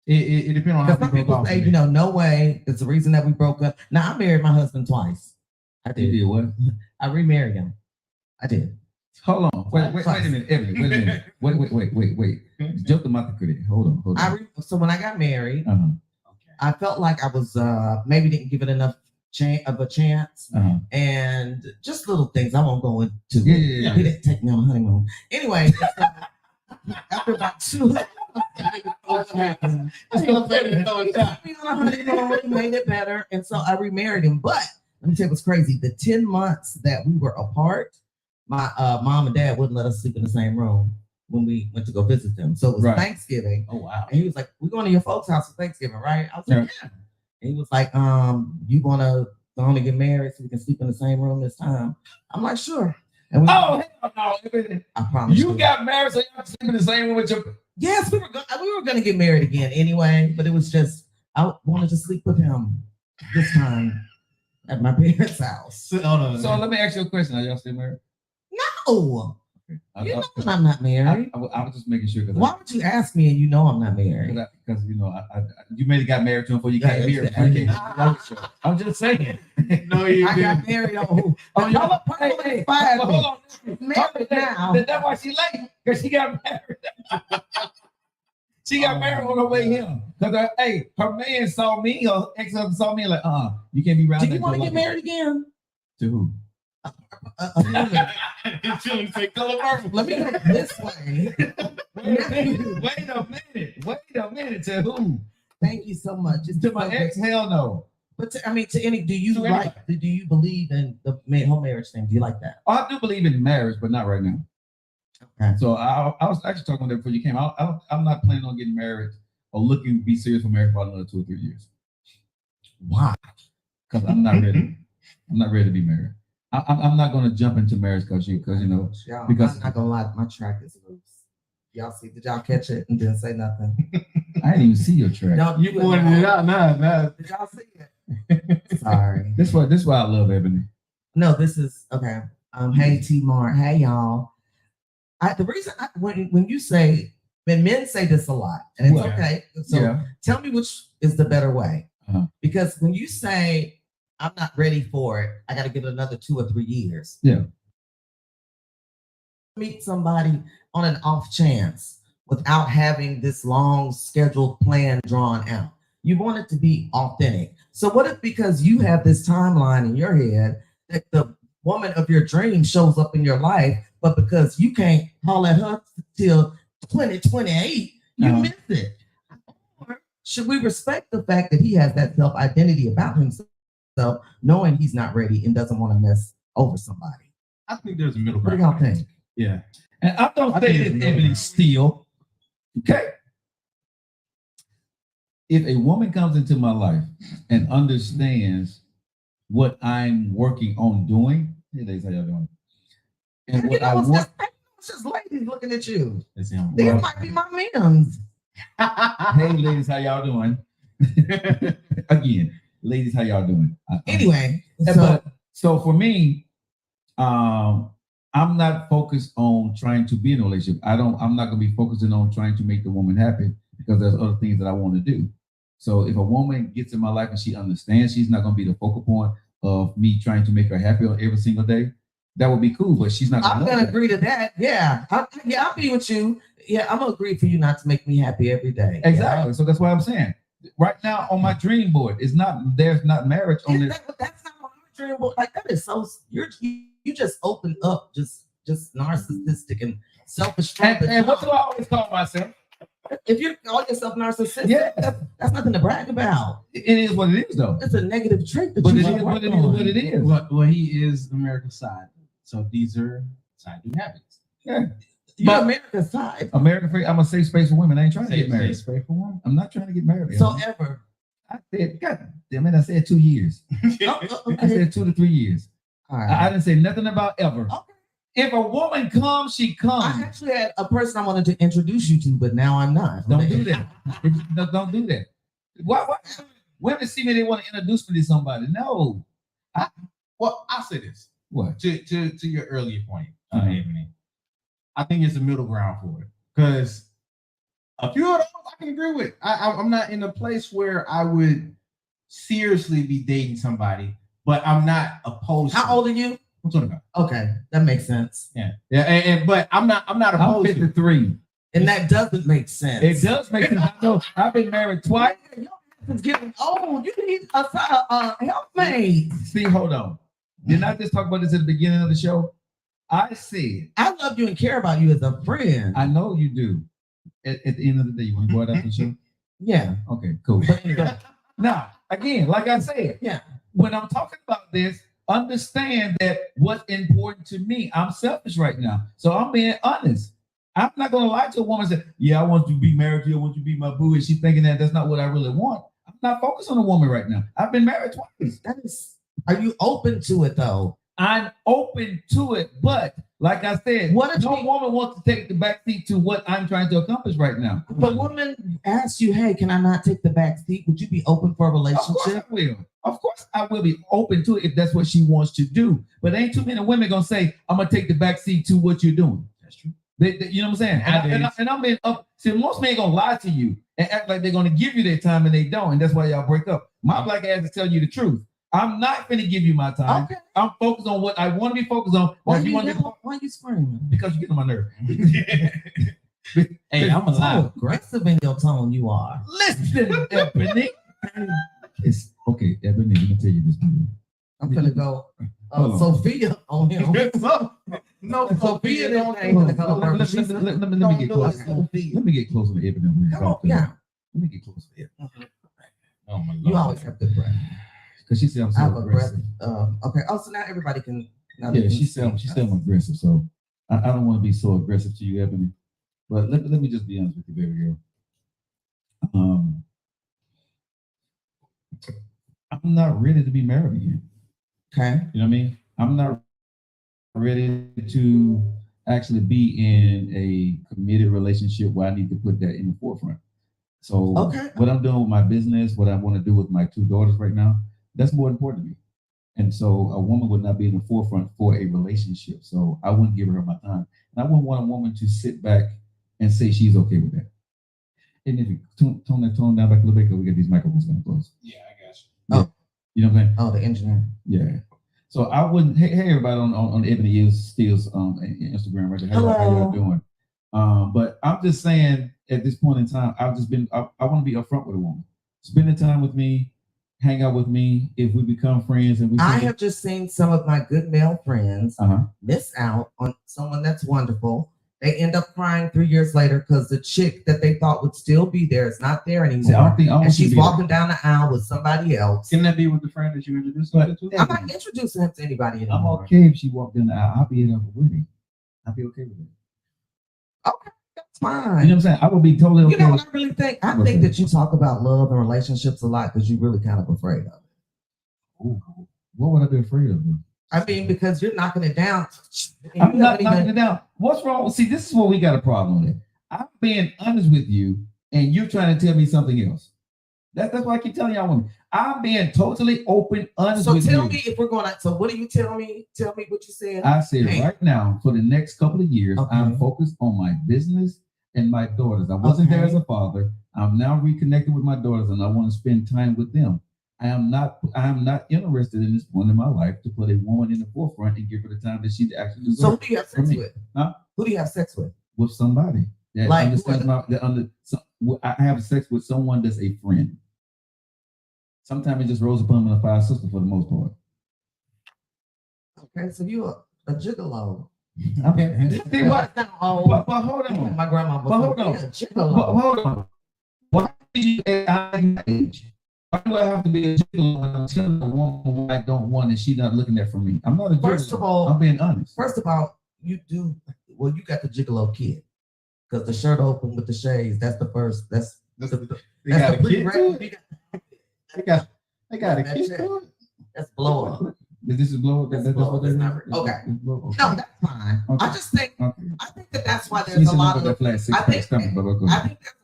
It depends on how Because we some broke people off. say, no way. It's the reason that we broke up. Now, I married my husband twice. I You did. did what? I remarried him. I did. Hold on. Wait a minute, Ebony. Wait a minute. Wait. Jump the mouth critic. Hold on. So when I got married, Uh-huh. I felt like I was maybe didn't give it enough of a chance, Uh-huh. and just little things. I won't go into. Yeah. He didn't take me on a honeymoon. Anyway, after about 2 we made it better, and so I remarried him. But let me tell you what's crazy: the 10 months that we were apart, my mom and dad wouldn't let us sleep in the same room when we went to go visit them. So it was Right. Thanksgiving. Oh wow. And he was like, "We're going to your folks' house for Thanksgiving, right?" I was like, Yeah. "Yeah." And he was like, "You want to only get married so we can sleep in the same room this time?" I'm like, "Sure." And we, Oh, hell no. Ebony. I promise You got married, so y'all sleep in the same room with your. Yes, we were going to get married again anyway, but it was just I wanted to sleep with him this time at my parents' house. So let me ask you a question. Are y'all still married? No, you know I'm not married. I was just making sure because Why would you ask me and you know I'm not married? because you may have got married to him before you came here. I'm just saying. No, you I got married on Y'all Hey, hold on. married now. That's why she late, because she got married. She got married on her way here. Because her man saw me, her ex-husband saw me like, You can't be around. Do you want to get married again? To who? Let me go this way. Wait a minute. To who? Thank you so much. It's To my ex? Hell no. But to any, do you To do you believe in the whole marriage thing? Do you like that? I do believe in marriage, but not right now. Okay. So I was actually talking about that before you came. I'm not planning on getting married or looking to be serious for marriage for another 2 or 3 years. Why? Because I'm not ready. I'm not ready to be married. I'm not going to jump into marriage because Y'all, because I'm not gonna lie, my track is loose. Y'all see? Did y'all catch it and didn't say nothing? I didn't even see your track. No, You pointed it out. Nah. Did y'all see it? Sorry. This why I love Ebony. No, this is okay. Hey T Mar, hey y'all. The reason when you say when men say this a lot, and it's okay. So tell me which is the better way. Because when you say I'm not ready for it, I got to give it another 2 or 3 years. Yeah. Meet somebody on an off chance without having this long scheduled plan drawn out. You want it to be authentic. So what if because you have this timeline in your head that the woman of your dreams shows up in your life, but because you can't holler at her till 2028, you miss it? Or should we respect the fact that he has that self-identity about himself, knowing he's not ready and doesn't want to mess over somebody? I think there's a middle What do ground. y'all think? Yeah. And I don't I say think this, it's Ebony Steele. Okay. If a woman comes into my life and understands what I'm working on doing, hey ladies, how y'all doing? And what I want, It's just ladies looking at you. It's him. These might be my men's. hey ladies, how y'all doing? Again, ladies, how y'all doing? Anyway, So for me, I'm not focused on trying to be in a relationship. I'm not gonna be focusing on trying to make the woman happy because there's other things that I want to do. So if a woman gets in my life and she understands she's not gonna be the focal point of me trying to make her happy on every single day, that would be cool. But she's not. I'm gonna agree to that. Yeah, I'll be with you. Yeah, I'm gonna agree for you not to make me happy every day. Exactly. So that's what I'm saying. Right now on my dream board, there's not marriage on this. That's not on my dream board. Like that is so. You just open up, just narcissistic and selfish. And what do I always call myself? If you call yourself narcissistic, Yeah, that's nothing to brag about. it is what it is, though. It's a negative trait that But you it should is work what it is. on. What it is. Well, he is America's side. So these are side dude habits. Yeah. You're But- America's side. American free. I'm a safe space for women. I ain't trying to get married. Safe for women. I'm not trying to get married. So ever. I said, God damn it, I said 2 years. I Okay. said 2 to 3 years. All I right. didn't say nothing about ever. Okay. If a woman comes, she I comes. actually had a person I wanted to introduce you to, but now I'm not. Don't do that. Don't do that. Why women see me, they want to introduce me to somebody. No. Well, I'll say this. What? To your earlier point, Uh-huh. Ebony. I think it's a middle ground for it. Because a few of those I can agree with. I'm not in a place where I would seriously be dating somebody, but I'm not opposed. How old are you? I'm talking about. Okay, that makes sense. Yeah. But I'm not I'm opposed to it. 53. And that doesn't make sense. It does make sense. I know. I've been married twice. Your ass is getting old. You need a helpmate. See, hold on. Didn't I just talk about this at the beginning of the show? I said, I love you and care about you as a friend. I know you do. At the end of the day, you want to go out after the show? Yeah. Okay, cool. But anyway, Now, again, like I said, yeah. when I'm talking about this, understand that what's important to me. I'm selfish right now. So I'm being honest. I'm not going to lie to a woman and say, yeah, I want you to be married to you. I want you to be my boo. And she's thinking that that's not what I really want. I'm not focused on a woman right now. I've been married twice. That is. Are you open to it though? I'm open to it, but like I said, What if no she- woman wants to take the back seat to what I'm trying to accomplish right now. If a woman asks you, "Hey, can I not take the back seat?" Would you be open for a Of course relationship? I will. Of course I will be open to it if that's what she wants to do. But ain't too many women gonna say, I'm gonna take the back seat to what you're doing. That's true. You know what I'm saying? And I'm being up. See, most men gonna lie to you and act like they're gonna give you their time and they don't, and that's why y'all break up. My black ass is telling you the truth. I'm not gonna give you my time. Okay. I'm focused on what I want to be focused on. Why You you, wanna be- why you screaming? because you get on my nerve. Hey, I'm So alive. aggressive in your tone, you are. Listen, Ebony. It's okay, Ebony. Let me tell you this. I'm gonna go Hold on. Sophia on him. No, Sophia don't didn't do say it. to go Let first. me get close. Sophia. Let me get closer to Ebony. Come on, yeah. Let me get closer to Ebony. Oh my Lord. You always have good breath. Because she said I'm I have so a breath. aggressive. Okay. Oh, so now everybody can. Now Yeah, they can she said I'm aggressive. So I don't want to be so aggressive to you, Ebony. But let me just be honest with you, baby girl. I'm not ready to be married again. Okay. You know what I mean? I'm not ready to actually be in a committed relationship where I need to put that in the forefront. So Okay. what I'm doing with my business, what I want to do with my 2 daughters right now, that's more important to me. And so a woman would not be in the forefront for a relationship. So I wouldn't give her my time. And I wouldn't want a woman to sit back and say she's okay with that. And if you tone that tone down back a little bit, because we got these microphones kind of close. Yeah, I got you. Oh. You know what I'm saying? Oh, the engineer. Yeah. So I wouldn't. Hey everybody on Ebony Steele's Instagram right there. How y'all Hello. doing? But I'm just saying, at this point in time, I want to be upfront with a woman. Spending time with me, hang out with me. If we become friends, and I have just seen some of my good male friends Uh-huh. miss out on someone that's wonderful. They end up crying 3 years later because the chick that they thought would still be there is not there anymore. See, I don't and want she's you to be walking down the aisle with somebody else. Can that be with the friend that you introduced her to? I'm not introducing him to anybody I'm anymore. okay if she walked in the aisle. I'll be in her wedding. I'll be okay with it. Okay, that's fine. You know what I'm saying? I will be totally okay. You know what I really think? I think that you talk about love and relationships a lot because you're really kind of afraid of it. Ooh, what would I be afraid of? I mean, because you're knocking it down. I'm not knocking it down. What's wrong? See, this is where we got a problem with. I'm being honest with you, and you're trying to tell me something else. That's why I keep telling y'all women. I'm being totally open, honest with you. So tell me if we're going to. So what do you tell me? Tell me what you said. I said right now, for the next couple of years, Okay. I'm focused on my business and my daughters. I wasn't there as a father. I'm now reconnected with my daughters, and I want to spend time with them. I am not interested in this point in my life to put a woman in the forefront and give her the time that she actually deserves. So who do you have sex with? Huh? Who do you have sex with? With somebody that Like understands I have sex with someone that's a friend. Sometimes it just rolls upon me a five sister for the most part. Okay, so you a gigolo. Okay. See what? But hold on. My grandma was Hold on. a gigolo. Hold on. Why did you at my age? Why do I have to be a gigolo when I'm telling a woman what I don't want and she's not looking at for me? I'm not a gigolo. First of all, I'm being honest. First of all, you got the gigolo kid. Because the shirt open with the shades, that's the first. They got a kid to it? They got a kid to it? That's blow up. This is blow up? That's what that is? Okay. No, that's fine. Okay. I just think, Okay. I think that's why there's a lot of, I think there's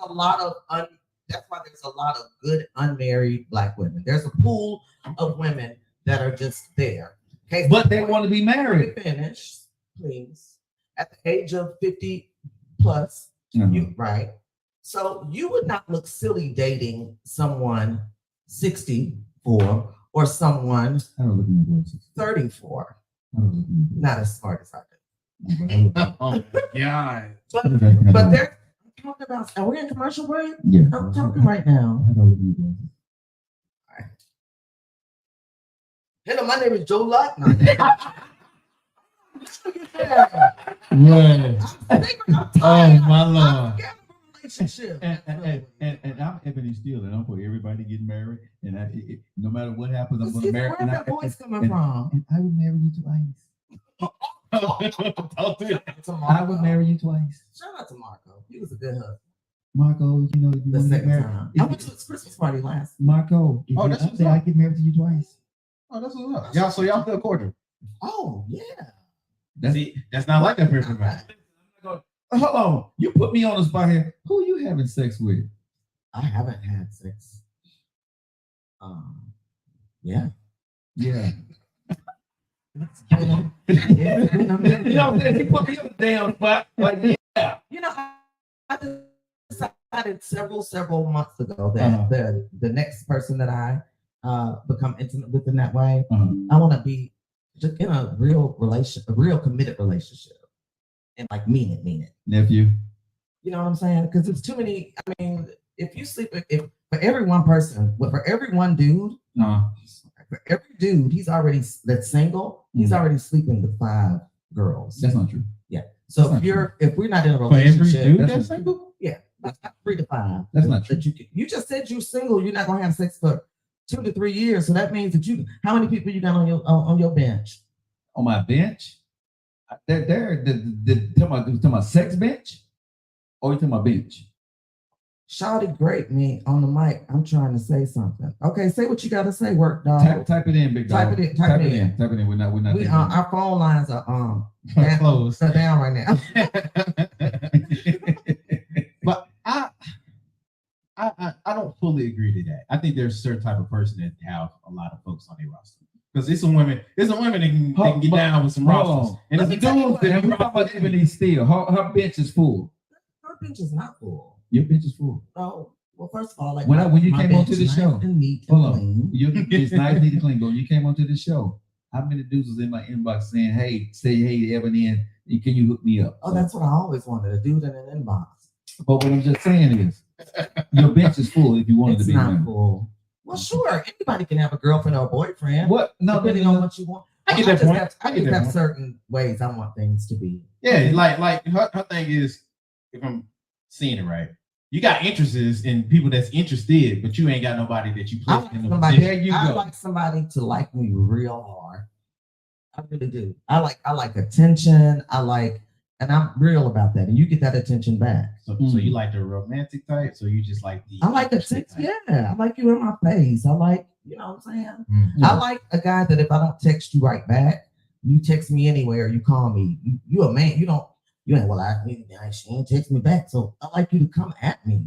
a lot of, that's why there's a lot of good unmarried Black women. There's a pool of women that are just there. Okay, but they want to be married. Finish, please. At the age of 50 plus, right? So you would not look silly dating someone 64 or someone 34. Not as smart as I do. Oh yeah. But they're talking about. Are we in commercial break? Yeah. I'm talking right now. Right. Hello, my name is Joe Locke. Oh my Lord. Relationship. And I'm Ebony Steele, and I'm for everybody getting married. And no matter what happens, I'm going to marry. Where's that voice coming from? And I would marry you twice. Don't do that. I would marry you twice. Shout out to Marco. He was a good husband. Marco, you know, you The want to get second married. time. I went to his Christmas party last. Marco, Oh, that's what's I up. get married to you twice. Oh, that's what's up. Y'all, so y'all feel cordial. Oh, yeah. See, that's not like that for everybody. Hold on, you put me on the spot here. Who you having sex with? I haven't had sex. Yeah. Yeah. You know, You know what I'm saying? He put me on the damn spot. Like, yeah. You know, I decided several months ago that the next person that I become intimate with in that way, I want to be just in a real committed relationship, and like mean it. Nephew. You know what I'm saying? Because it's too many. I mean, if you sleep, if for every one person, for every one dude, for every dude, that's single, he's already sleeping with 5 girls. That's not true. Yeah. So That's if we're not in a For every relationship, dude that's that's not single? yeah, about 3 to 5. That's not true. That you just said you're single. You're not gonna have sex for 2 to 3 years. So that means that how many people you got on your bench? On my bench? They're talking about sex bench? Or you talking about bench? Shawty great me on the mic. I'm trying to say something. Okay, say what you gotta say, work dog. Type it in, big dog. Type it in. Type it in. We're not Our phone lines are Closed. down right now. But I don't fully agree to that. I think there's a certain type of person that have a lot of folks on their roster. Because it's some women that can get down with some rosters. And Let it's me tell you dudes what, that You talk about Ebony Steele. Her bench is full. Her bench is not full. Your bench is full. Oh, well, first of all, like When you my came bench onto the is show, nice and neat and hold on. clean. It's nice, neat, and clean. But when you came onto the show, how many dudes was in my inbox saying, "Hey, say hey to Ebony and Can you hook me up? Oh, that's what I always wanted, a dude in an inbox. But what I'm just saying is, your bench is full if you wanted It's to be not married. full. Well, sure, anybody can have a girlfriend or a boyfriend. What? No, depending on what you want. I get that just point. have, I I get just that have point. certain ways I want things to be. Yeah, like her thing is, if I'm seeing it right, you got interests in people that's interested, but you ain't got nobody that you I place like in the somebody. position. I like somebody to like me real hard. I really do. I like attention. And I'm real about that. And you get that attention back. So you like the romantic type? So you just like the I like attention. Yeah, I like you in my face. I like, you know what I'm saying? Mm-hmm. I like a guy that if I don't text you right back, you text me anyway or you call me. You a man. You ain't, well, she ain't text me back. So I like you to come at me.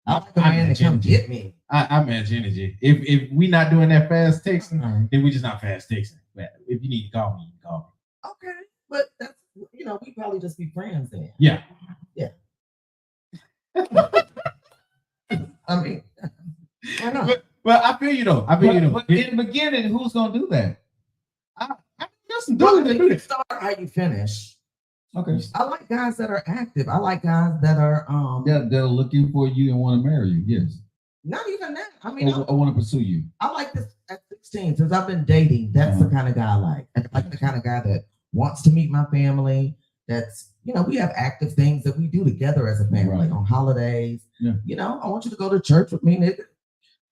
I like a man to come get me. I match energy. If we not doing that fast texting, then we just not fast texting. But if you need to call me, you can call me. Okay. But that's, we probably just be friends then. Yeah. Yeah. I mean, why not? But I feel you though. But in the beginning, who's gonna do that? I know some dudes that do that. Start how you finish. Okay. I like guys that are active. I like guys that are They're looking for you and want to marry you. Yes. not even that. I mean, I want to pursue you. I like this at 16 since I've been dating. That's the kind of guy I like. I like the kind of guy that wants to meet my family. That's, we have active things that we do together as a family, like on holidays. Yeah. I want you to go to church with me, nigga.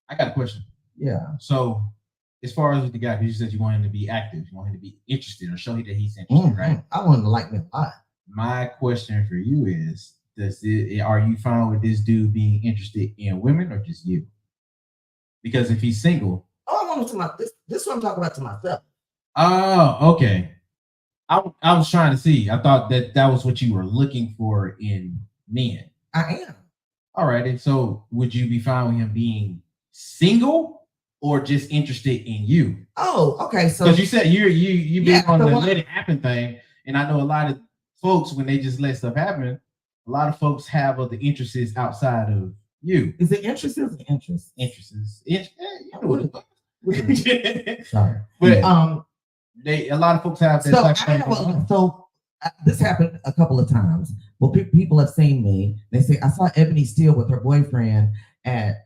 I got a question. Yeah. So as far as with the guy, because you said you want him to be active, you want him to be interested or show that he's interested, right? I want him to like me a lot. My question for you is, are you fine with this dude being interested in women or just you? Because if he's single. Oh, I want him to this is what I'm talking about to myself. Oh, okay. I was trying to see. I thought that was what you were looking for in men. I am. All right. And so would you be fine with him being single or just interested in you? Oh, okay. So because you said you been on the so let it happen thing, and I know a lot of folks when they just let stuff happen, a lot of folks have other interests outside of you. Is it interests or interests? Interests. Sorry, but a lot of folks have that. So this happened a couple of times. Well, people have seen me. They say I saw Ebony Steele with her boyfriend at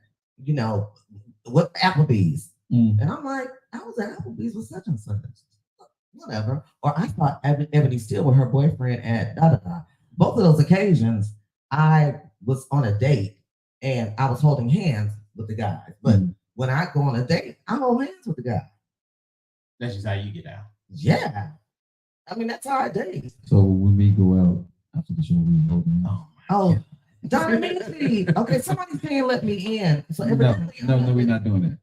what Applebee's, and I'm like, I was at Applebee's with such and such, whatever. Or I saw Ebony Steele with her boyfriend at da da da. Both of those occasions, I was on a date and I was holding hands with the guys. But when I go on a date, I hold hands with the guy. That's just how you get out. Yeah. I mean, that's how I date. So when we go out after the show, we hold hands. Oh, Dominique. Okay, somebody's saying let me in. So No, we're not doing that.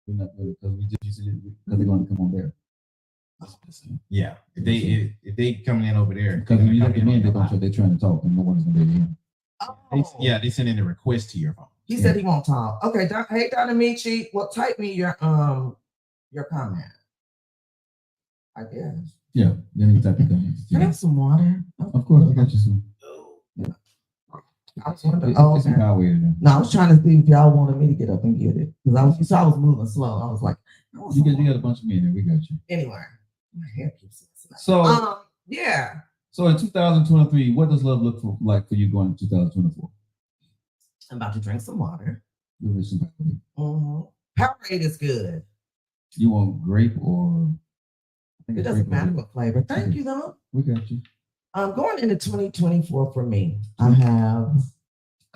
We're not doing it because we just because they're going to come on there. Yeah, if they coming in over there, because when you let them in, they're trying to talk, and no one's going to be in. Oh. They send in a request to your phone. He said he won't talk. Okay, hey Donamichi, well, type me your comment. I guess. Yeah, then you type the comments. Can I have some water? Of course, I got you some. Yeah. I was wondering. It's okay. No, I was trying to see if y'all wanted me to get up and get it because I was moving slow. I was like, you got a bunch of men there. We got you. Anyway, my hair keeps. So yeah. So in 2023, what does love look like for you going into 2024? I'm about to drink some water. Some Powerade is good. You want grape or? It doesn't matter what flavor. Thank you, though. We got you. Going into 2024 for me, I have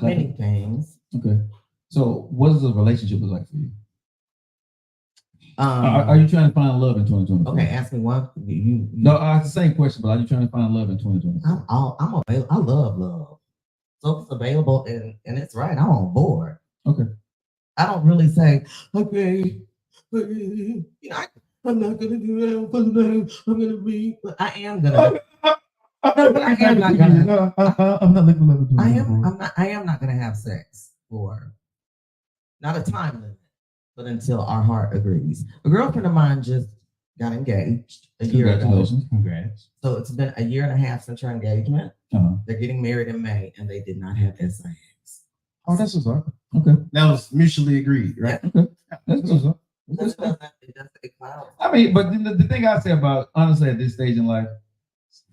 many things. Okay. So what does a relationship look like for you? Are you trying to find love in 2024? Okay, ask me one. No, it's the same question, but are you trying to find love in 2024? I'm available. I love love. So if it's available and it's right, I'm on board. Okay. I don't really say, okay, I'm not gonna do that. I'm gonna be, but I am gonna. I am not gonna. I'm not looking love. I am not gonna have sex for not a time limit, but until our heart agrees. A girlfriend of mine just got engaged a year ago. Congrats. So it's been a year and a half since her engagement. They're getting married in May, and they did not have SIX. Oh, that's what's up. Okay. That was mutually agreed, right? Yeah. Okay. That's what's up. I mean, but the thing I say about, honestly, at this stage in life,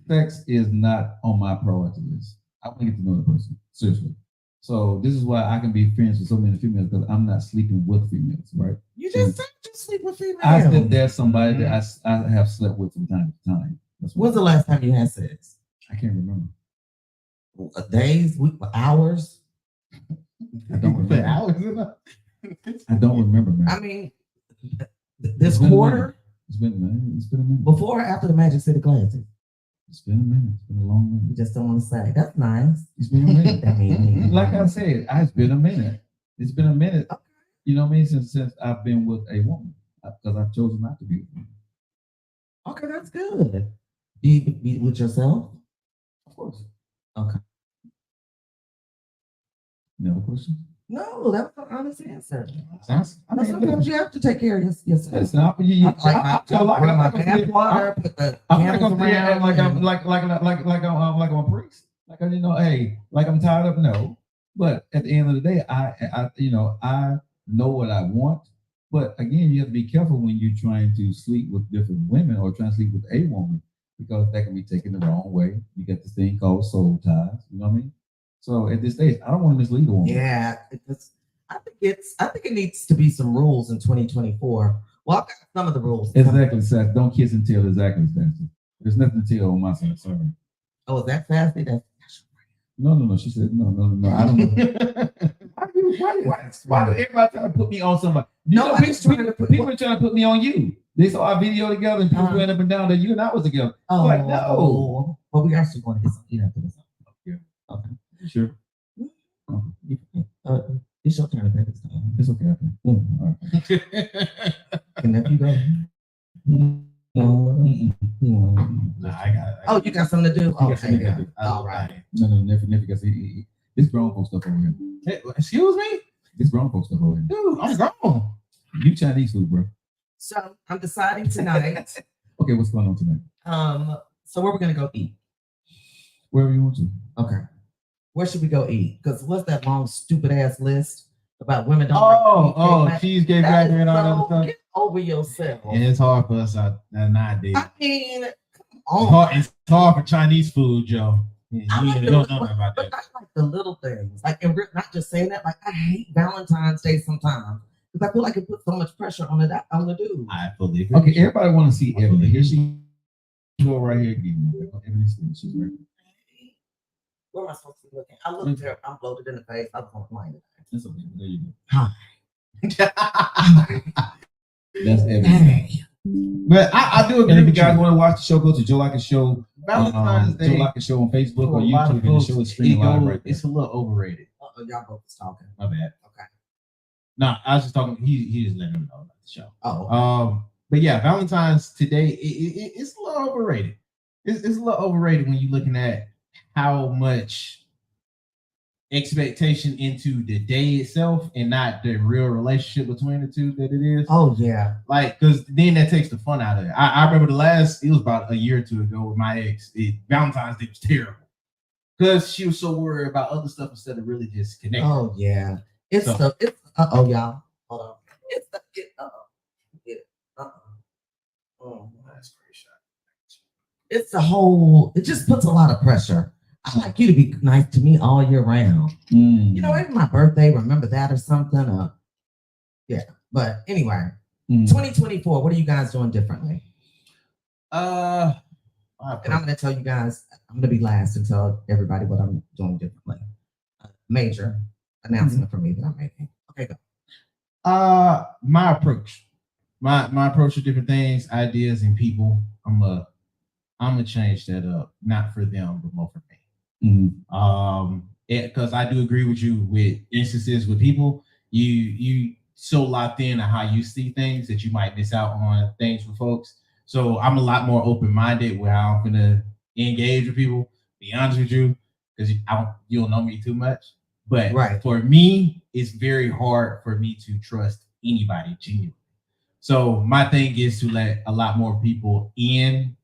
sex is not on my priority list. I want to get to know the person, seriously. So this is why I can be friends with so many females because I'm not sleeping with females, right? You just said you sleep with females. I said there's somebody that I have slept with from time to time. When's the last time you had sex? I can't remember. Days, week, hours? I don't remember. Hours? I don't remember, man. I mean, this quarter? It's been a minute. Before or after the Magic City Classic? It's been a minute. It's been a long minute. You just don't want to say. That's nice. It's been a minute. That means Like I said, it's been a minute. It's been a minute. Okay. You know what I mean? Since I've been with a woman, because I've chosen not to be with a woman. Okay, that's good. Be with yourself? Of course. Okay. No question. No, that was an honest answer. I mean, Sometimes you have to take care of yourself. listen, I'm my bath water, put the candles around. like I'm a priest. Like like I'm tired of no. But at the end of the day, I know what I want. But again, you have to be careful when you're trying to sleep with different women or trying to sleep with a woman because that can be taken the wrong way. You get this thing called soul ties. You know what I mean? So at this stage, I don't want to mislead a woman. Yeah, I think it needs to be some rules in 2024. Well, I've got some of the rules. Exactly, Seth. Don't kiss and tell. Exactly, Spencer. There's nothing to tell on my side. Sorry. Oh, is that fasty? No. She said no. I don't know. Why do everybody try to put me on somebody? No, people are trying to put me on you. They saw our video together and people went up and down that you and I was together. Oh, like, no. Well, we actually want to get some dinner for this. Yeah. Okay. Sure. It's your turn at this time. It's okay. All right. And if you go. Nah, I got it. Oh, you got something to do? Okay, yeah. All All right. right. No, never because this grown folks stuff over here. Hey, excuse me? This grown folks stuff over here. Dude, I'm grown. You Chinese food, bro. So I'm deciding tonight. Okay, what's going on tonight? So where we're gonna go eat? Wherever you want to. Okay. Where should we go eat? Because what's that long, stupid ass list about women don't like cheesecake that factory and all that so, stuff. get over yourself. And it's hard for us nowadays. I mean, It's hard for Chinese food, Joe. You don't know about but that. I like the little things. Like, and we're not just saying that. Like, I hate Valentine's Day sometimes because I feel like it puts so much pressure on the dude. I fully agree. Okay, everybody want to see Ebony. Here she go right here again. Ebony, she's right. Where am I supposed to be looking? I look there. I'm bloated in the face. I'm complaining. That's okay. There you go. Hi. That's Ebony. But I do agree And if you with guys you. want to watch the show, go to Joe Lockett Show. Valentine's Day. Joe Lockett Show on Facebook For or a lot of YouTube, and the folks, show is streaming live right there. it's a little overrated. Y'all both was talking. My bad. Okay. No, I was just talking. He just letting him know about the show. Oh. But yeah, Valentine's today it's a little overrated. It's a little overrated when you're looking at how much expectation into the day itself and not the real relationship between the two that it is. Oh yeah. Like, because then that takes the fun out of it. I remember it was about a year or two ago with my ex. Valentine's Day was terrible because she was so worried about other stuff instead of really just connecting. Oh yeah. It's So- y'all. Hold on. It's the That's pretty shot. it's the whole. It just puts a lot of pressure. I like you to be nice to me all year round. You know, maybe my birthday, remember that or something. Yeah. But anyway, 2024. What are you guys doing differently? And I'm going to tell you guys. I'm going to be last and tell everybody what I'm doing differently. Major announcement for me that I'm making. Okay, go. My approach. My approach to different things, ideas, and people. I'm gonna change that up, not for them, but more for me. Because I do agree with you with instances with people, you so locked in on how you see things that you might miss out on things with folks. So I'm a lot more open-minded with how I'm gonna engage with people. Be honest with you, because you don't know me too much. But Right. for me, it's very hard for me to trust anybody genuinely. So my thing is to let a lot more people in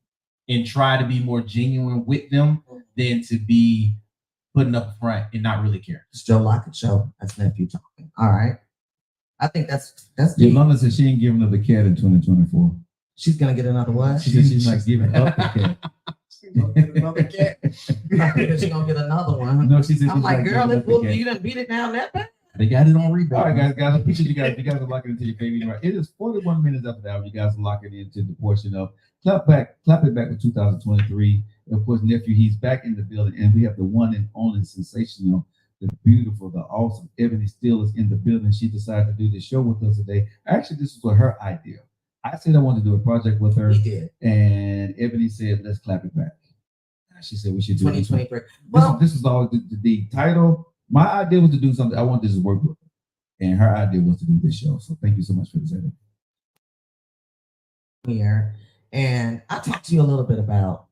and try to be more genuine with them than to be putting up front and not really care. It's Joe Lockett Show. That's nephew talking. All right. I think that's Yolanda said she ain't giving up the cat in 2024. She's gonna get another what? She said she's not giving up the cat. She's gonna get another cat. She's gonna get another one. No, she said I'm she's like, girl, get this book, another you done beat it down that bad. They got it on replay. All right, guys, I appreciate you guys are locking into your favorite. Right, it is 41 minutes after the hour. You guys are locking into the portion of clap it back with 2023. Of course, nephew, he's back in the building, and we have the one and only sensational, the beautiful, the awesome Ebony Steele is in the building. She decided to do this show with us today. Actually, this was her idea. I said I wanted to do a project with her. He did. And Ebony said, let's clap it back. She said we should do 2023. Well, this is all the title. My idea was to do something. I wanted this to work with her. And her idea was to do this show. So thank you so much for this. Here. And I talked to you a little bit about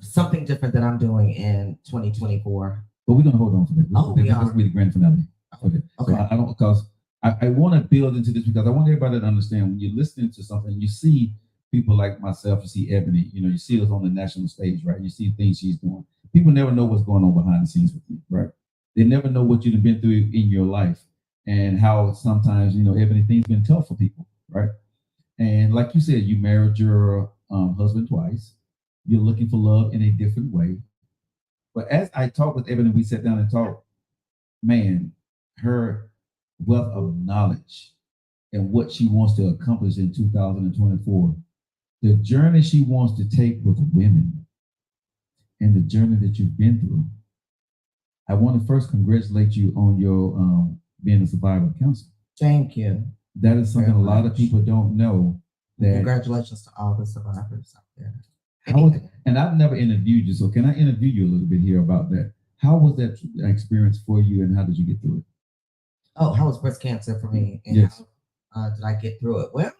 something different that I'm doing in 2024. But we're going to hold on to that. Oh, we are. This will be the grand finale. Okay. Okay. So I don't, because I want to build into this because I want everybody to understand when you're listening to something, you see people like myself, you see Ebony, you see us on the national stage, right? You see things she's doing. People never know what's going on behind the scenes with you, right? They never know what you've been through in your life and how sometimes, Ebony, things been tough for people, right? And like you said, you married your husband twice. You're looking for love in a different way. But as I talked with Ebony, we sat down and talked, man, her wealth of knowledge and what she wants to accomplish in 2024, the journey she wants to take with women and the journey that you've been through. I want to first congratulate you on your being a survivor of cancer. Thank you. That is something a lot of people don't know. That congratulations to all the survivors out there. And I've never interviewed you, so can I interview you a little bit here about that? How was that experience for you, and how did you get through it? Oh, how was breast cancer for me? And yes. How did I get through it? Well,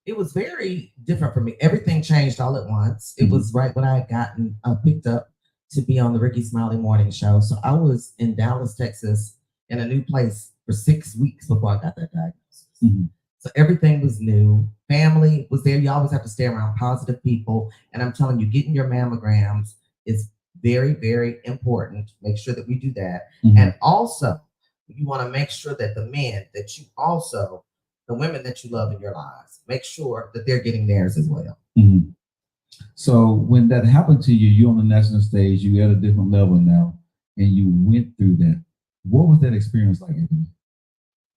it was very different for me. Everything changed all at once. It was right when I had gotten picked up to be on the Ricky Smiley Morning Show. So I was in Dallas, Texas, in a new place for 6 weeks before I got that diagnosis. So everything was new. Family was there. You always have to stay around positive people. And I'm telling you, getting your mammograms is very, very important. Make sure that we do that. And also, you want to make sure that the men that you also, the women that you love in your lives, make sure that they're getting theirs as well. So when that happened to you, you're on the national stage, you're at a different level now, and you went through that. What was that experience like?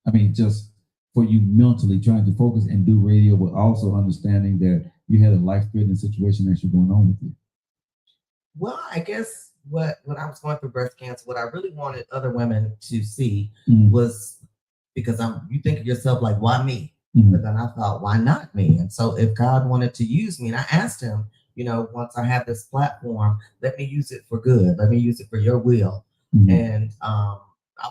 I mean, just for you mentally trying to focus and do radio, but also understanding that you had a life-threatening situation that's going on with you. Well, I guess when I was going through breast cancer, what I really wanted other women to see was, because you think of yourself like, why me? But then I thought, why not me? And so if God wanted to use me, and I asked him, once I have this platform, let me use it for good. Let me use it for your will. And I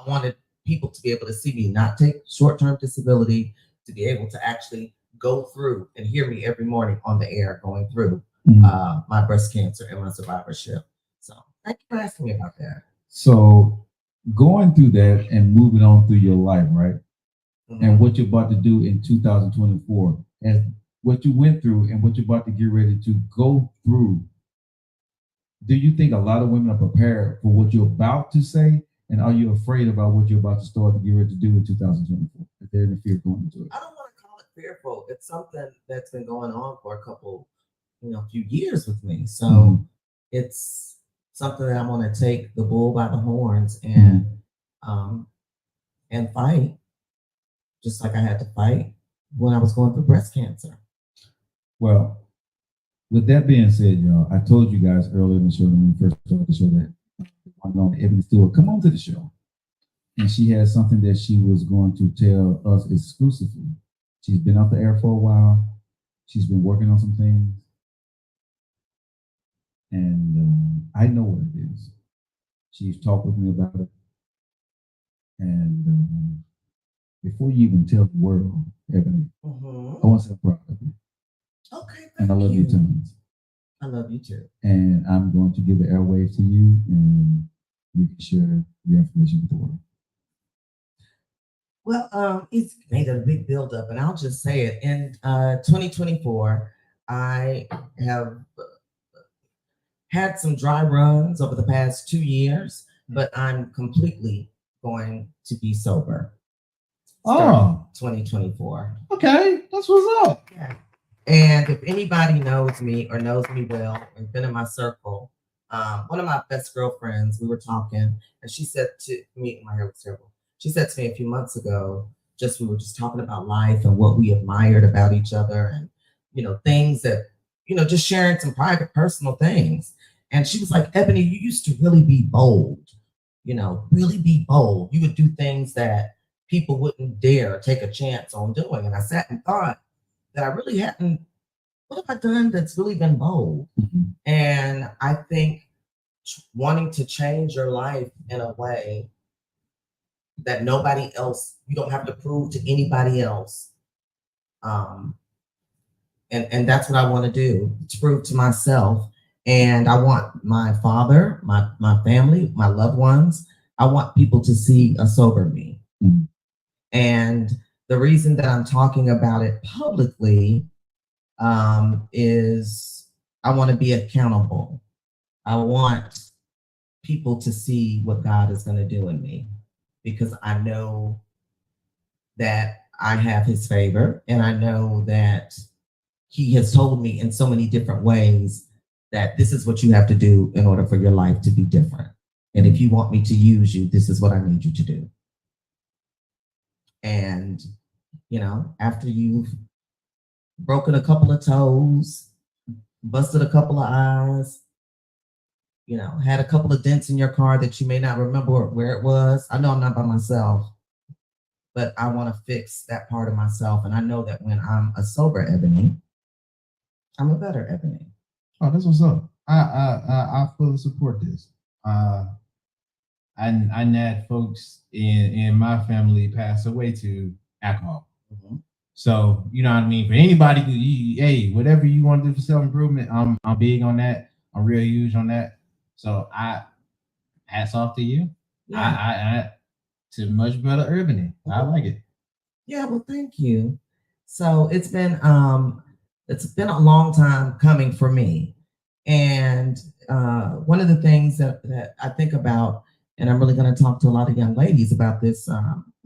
wanted people to be able to see me, not take short-term disability, to be able to actually go through and hear me every morning on the air going through my breast cancer and my survivorship. So thank you for asking me about that. So going through that and moving on through your life, right? And what you're about to do in 2024, and what you went through and what you're about to get ready to go through, do you think a lot of women are prepared for what you're about to say? And are you afraid about what you're about to start to get ready to do in 2024? If they're in fear going into it? I don't want to call it fearful. It's something that's been going on for a couple, few years with me. So it's something that I want to take the bull by the horns and fight, just like I had to fight when I was going through breast cancer. Well, with that being said, y'all, I told you guys earlier in the show, when we first started the show, that Ebony Stewart come on to the show, and she has something that she was going to tell us exclusively. She's been off the air for a while. She's been working on some things, and I know what it is. She's talked with me about it, and before you even tell the world, Ebony, I want to say I'm proud of you. Okay, and I love you tons. I love you too. And I'm going to give the airwaves to you, and you can share your information with the world. Well, it's made a big buildup, and I'll just say it. In 2024, I have had some dry runs over the past 2 years, but I'm completely going to be sober. 2024. Okay, that's what's up. Yeah. And if anybody knows me or knows me well and been in my circle, one of my best girlfriends, we were talking, and she said to me, my hair was terrible. She said to me a few months ago, we were just talking about life and what we admired about each other, and things that just sharing some private, personal things. And she was like, Ebony, you used to really be bold, really be bold. You would do things that people wouldn't dare take a chance on doing. And I sat and thought that I really hadn't. What have I done that's really been bold? Mhm. And I think wanting to change your life in a way that nobody else, you don't have to prove to anybody else. And that's what I want to do, to prove to myself. And I want my father, my family, my loved ones, I want people to see a sober me. Mhm. And the reason that I'm talking about it publicly is I want to be accountable. I want people to see what God is going to do in me, because I know that I have his favor, and I know that he has told me in so many different ways that this is what you have to do in order for your life to be different. And if you want me to use you, this is what I need you to do. And, after you've broken a couple of toes, busted a couple of eyes, had a couple of dents in your car that you may not remember where it was. I know I'm not by myself, but I want to fix that part of myself. And I know that when I'm a sober Ebony, I'm a better Ebony. Oh, that's what's up. I fully support this. I had folks in my family pass away to alcohol. Mm-hmm. So you know what I mean. For anybody who, hey, whatever you want to do for self improvement, I'm big on that. I'm real huge on that. So hats off to you. Yeah. I to much better Ebony. I like it. Yeah, well, thank you. So it's been a long time coming for me. And one of the things that I think about, and I'm really going to talk to a lot of young ladies about this. So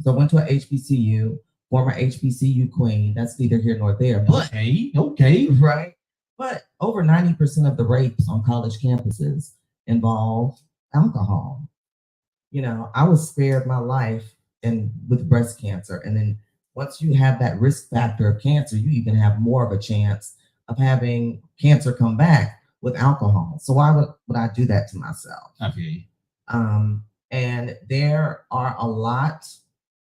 I went to a HBCU, former HBCU queen. That's neither here nor there. But, okay. Right. But over 90% of the rapes on college campuses involve alcohol. I was spared my life with breast cancer. And then once you have that risk factor of cancer, you even have more of a chance of having cancer come back with alcohol. So why would I do that to myself? I feel you. And there are a lot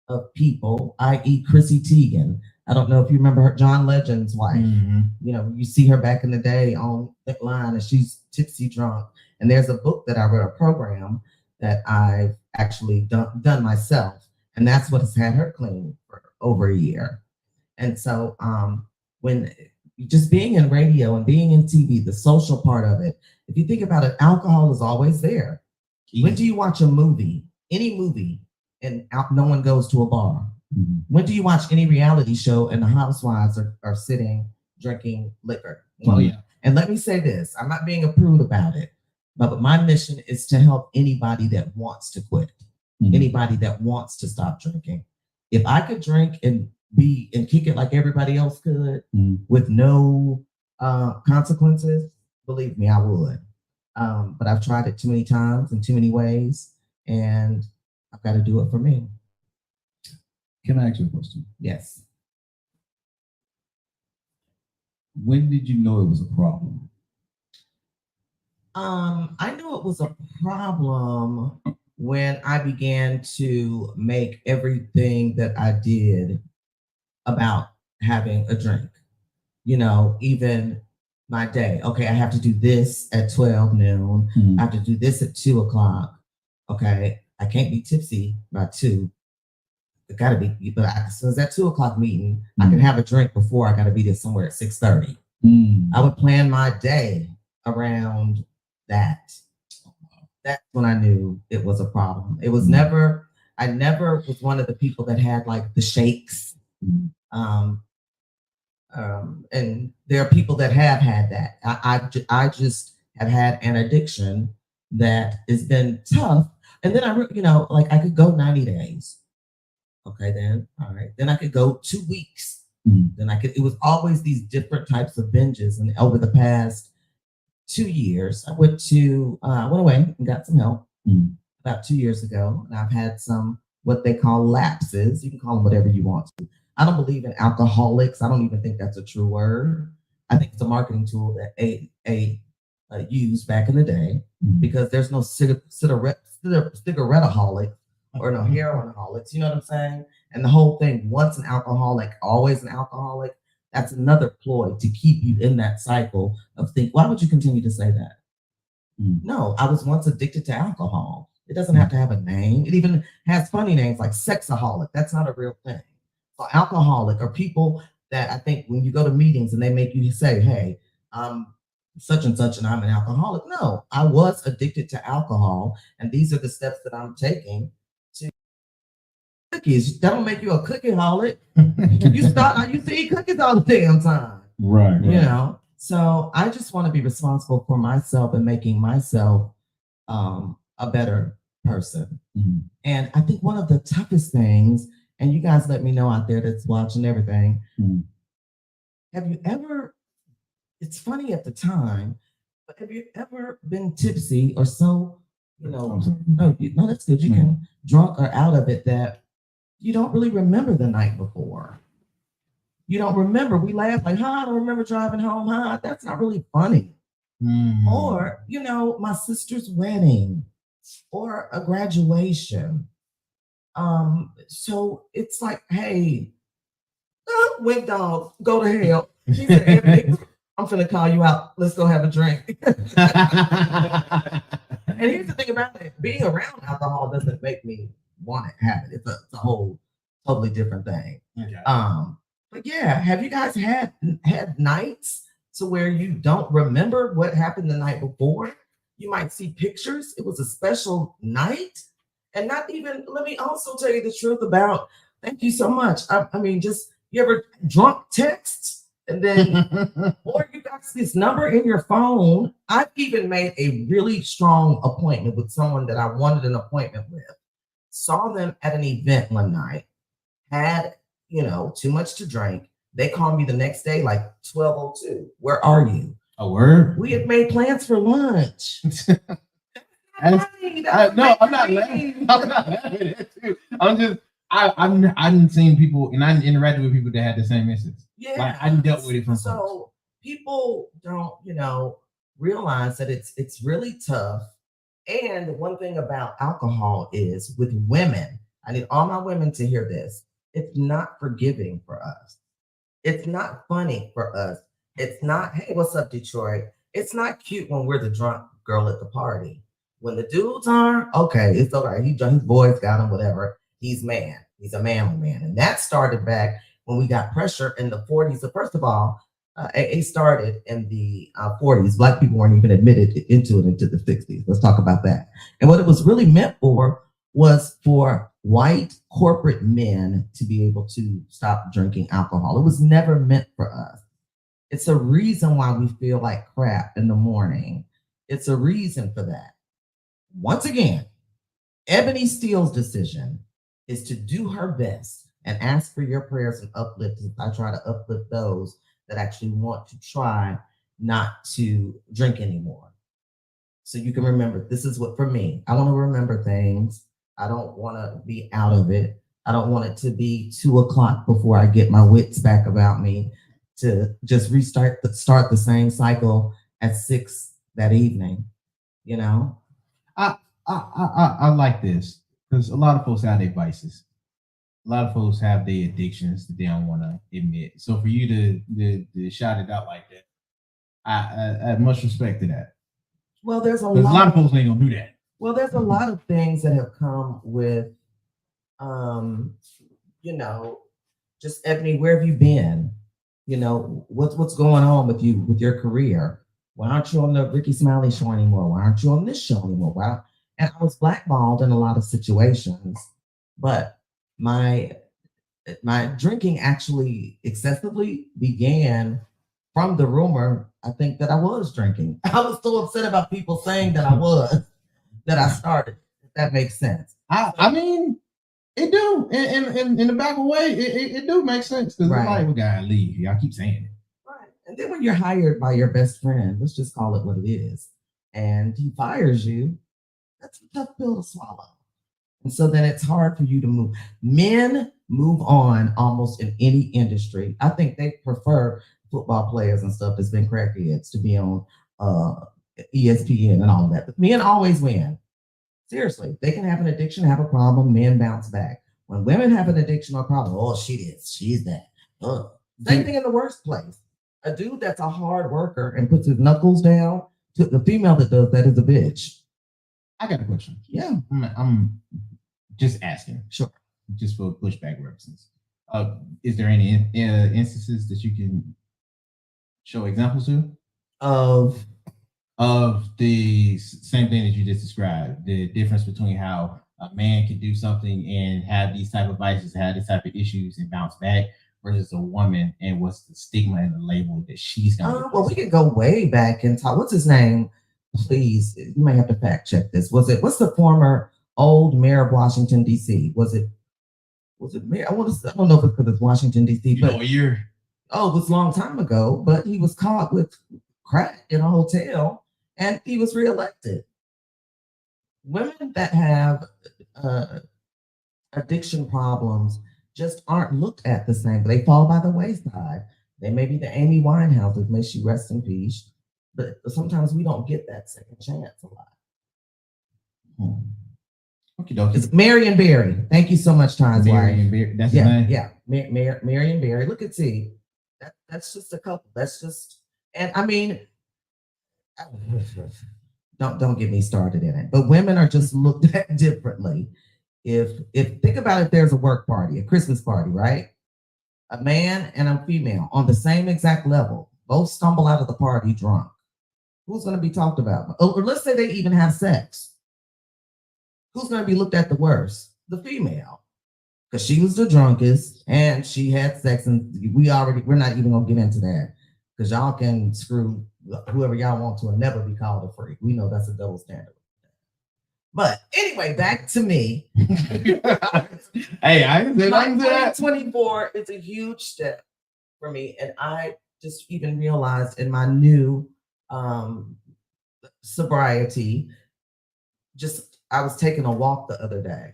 of people, i.e. Chrissy Teigen. I don't know if you remember her, John Legend's wife. Mm-hmm. You see her back in the day on that line, and she's tipsy drunk. And there's a book that I read, a program that I've actually done myself. And that's what has had her clean for over a year. And so when just being in radio and being in TV, the social part of it, if you think about it, alcohol is always there. Easy. When do you watch a movie, any movie, and no one goes to a bar? Mhm. When do you watch any reality show and the housewives are sitting drinking liquor? Oh yeah. And let me say this, I'm not being a prude about it, but my mission is to help anybody that wants to quit, anybody that wants to stop drinking. If I could drink and kick it like everybody else could with no consequences, believe me, I would. But I've tried it too many times in too many ways, and I've got to do it for me. Can I ask you a question? Yes. When did you know it was a problem? I knew it was a problem when I began to make everything that I did about having a drink. Even my day. Okay, I have to do this at 12 noon. I have to do this at 2 o'clock. Okay, I can't be tipsy by 2. It gotta be, but as soon as that 2 o'clock meeting, I can have a drink before I gotta be there somewhere at 6:30. I would plan my day around that. That's when I knew it was a problem. It was I never was one of the people that had like the shakes. And there are people that have had that. I just have had an addiction that has been tough. And then I could go 90 days. Okay, then all right. Then I could go 2 weeks. Then it was always these different types of binges. And over the past 2 years, I went away and got some help about 2 years ago. And I've had some, what they call lapses. You can call them whatever you want to. I don't believe in alcoholics. I don't even think that's a true word. I think it's a marketing tool that a used back in the day, because there's no cigaretteaholic or no heroinaholics. You know what I'm saying? And the whole thing, once an alcoholic, always an alcoholic, that's another ploy to keep you in that cycle of why would you continue to say that? No, I was once addicted to alcohol. It doesn't have to have a name. It even has funny names like sexaholic. That's not a real thing. So alcoholic are people that I think when you go to meetings and they make you say, hey, such and such and I'm an alcoholic. No, I was addicted to alcohol. And these are the steps that I'm taking to cookies. That don't make you a cookie-holic. I used to eat cookies all the damn time. Right. You know? So I just want to be responsible for myself and making myself a better person. And I think one of the toughest things, and you guys let me know out there that's watching everything, have you ever, it's funny at the time, but have you ever been tipsy or so, no, that's good. You can drunk or out of it that you don't really remember the night before. You don't remember. We laugh like, I don't remember driving home. That's not really funny. Or, my sister's wedding or a graduation. So it's like, hey, wig dog, go to hell. She said, Ebony, I'm finna call you out. Let's go have a drink. And here's the thing about it. Being around alcohol doesn't make me want to have it. It's a whole totally different thing. Okay. But yeah, have you guys had nights to where you don't remember what happened the night before? You might see pictures. It was a special night. And not even, let me also tell you the truth about, thank you so much. I mean, just, you ever drunk texts? And then, or you got this number in your phone. I've even made a really strong appointment with someone that I wanted an appointment with. Saw them at an event one night, had, too much to drink. They called me the next day, like 12:02. Where are you? A word? We had made plans for lunch. I'm not laughing. I'm not laughing at it too. I didn't seen people, and I interacted with people that had the same instance. Yeah. Like I dealt with it from so people don't, realize that it's really tough. And one thing about alcohol is with women, I need all my women to hear this. It's not forgiving for us. It's not funny for us. It's not, hey, what's up, Detroit? It's not cute when we're the drunk girl at the party. When the dudes are, okay, it's all right. His boys got him, whatever. He's man. He's a manly man. And that started back when we got pressure in the 40s. So first of all, it started in the 40s. Black people weren't even admitted into it into the 60s. Let's talk about that. And what it was really meant for was for white corporate men to be able to stop drinking alcohol. It was never meant for us. It's a reason why we feel like crap in the morning. It's a reason for that. Once again, Ebony Steele's decision is to do her best and ask for your prayers and uplift. I try to uplift those that actually want to try not to drink anymore. So you can remember, this is what, for me, I want to remember things. I don't want to be out of it. I don't want it to be 2:00 before I get my wits back about me to just start the same cycle at 6 that evening, I like this because a lot of folks have their vices. A lot of folks have their addictions that they don't want to admit. So for you to shout it out like that, I have much respect to that. Well, there's a lot of folks ain't gonna do that. Well, there's a lot of things that have come with, just Ebony, where have you been? What's going on with you, with your career? Why aren't you on the Ricky Smiley show anymore? Why aren't you on this show anymore? And I was blackballed in a lot of situations, but my drinking actually excessively began from the rumor, I think, that I was drinking. I was so upset about people saying that I was, that I started, if that makes sense. I mean, It do, in the back of a way, it do make sense because Right. like we gotta leave. Y'all keep saying it. Right. And then when you're hired by your best friend, let's just call it what it is, and he fires you, that's a tough pill to swallow. And so then it's hard for you to move. Men move on almost in any industry. I think they prefer football players and stuff that's been crackheads to be on ESPN and all of that. But men always win. Seriously, they can have an addiction, have a problem, men bounce back. When women have an addiction or problem, oh, she's that. Ugh. Same thing in the workplace. A dude that's a hard worker and puts his knuckles down, to the female that does that is a bitch. I got a question. Yeah. I'm just asking. Sure. Just for pushback reasons. Is there any instances that you can show examples of the same thing that you just described, the difference between how a man can do something and have these type of vices, have these type of issues and bounce back versus a woman, and what's the stigma and the label that she's gonna well, we could go way back and talk. What's his name? Please, you may have to fact check this. What's the former old mayor of Washington, D.C.? Was it mayor? I don't know if it's because it's Washington, D.C., but a year. Oh, it was a long time ago, but he was caught with crack in a hotel and he was reelected. Women that have addiction problems just aren't looked at the same. They fall by the wayside. They may be the Amy Winehouses, may she rest in peace, but sometimes we don't get that second chance a lot. Okay, dokie. It's Marion Barry. Thank you so much, Ty's wife. Marion Barry. That's his name? Yeah. Marion Barry. Look at see. That's just a couple. That's just, and I mean, don't get me started in it. But women are just looked at differently. If think about if there's a work party, a Christmas party, right? A man and a female on the same exact level, both stumble out of the party drunk. Who's going to be talked about? Or let's say they even have sex. Who's going to be looked at the worst? The female. Because she was the drunkest and she had sex, and we're not even gonna get into that. Because y'all can screw whoever y'all want to and never be called a freak. We know that's a double standard. But anyway, back to me. Hey, I can say that. 2024 is a huge step for me. And I just even realized in my new sobriety, I was taking a walk the other day.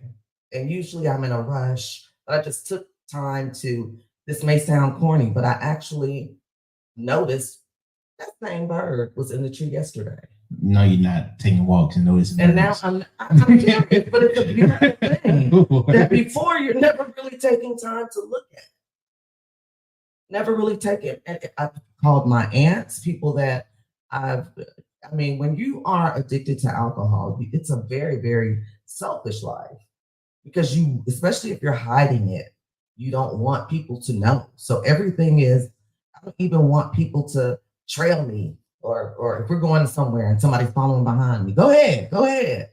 And usually I'm in a rush, but I just took time to, this may sound corny, but I actually noticed that same bird was in the tree yesterday. No, you're not taking walks and noticing. And now I'm curious, but it's a beautiful thing that before you're never really taking time to look at. Never really taken. And I've called my aunts, people that when you are addicted to alcohol, it's a very, very selfish life. Because especially if you're hiding it, you don't want people to know. So everything is, I don't even want people to trail me, or if we're going somewhere and somebody's following behind me, go ahead.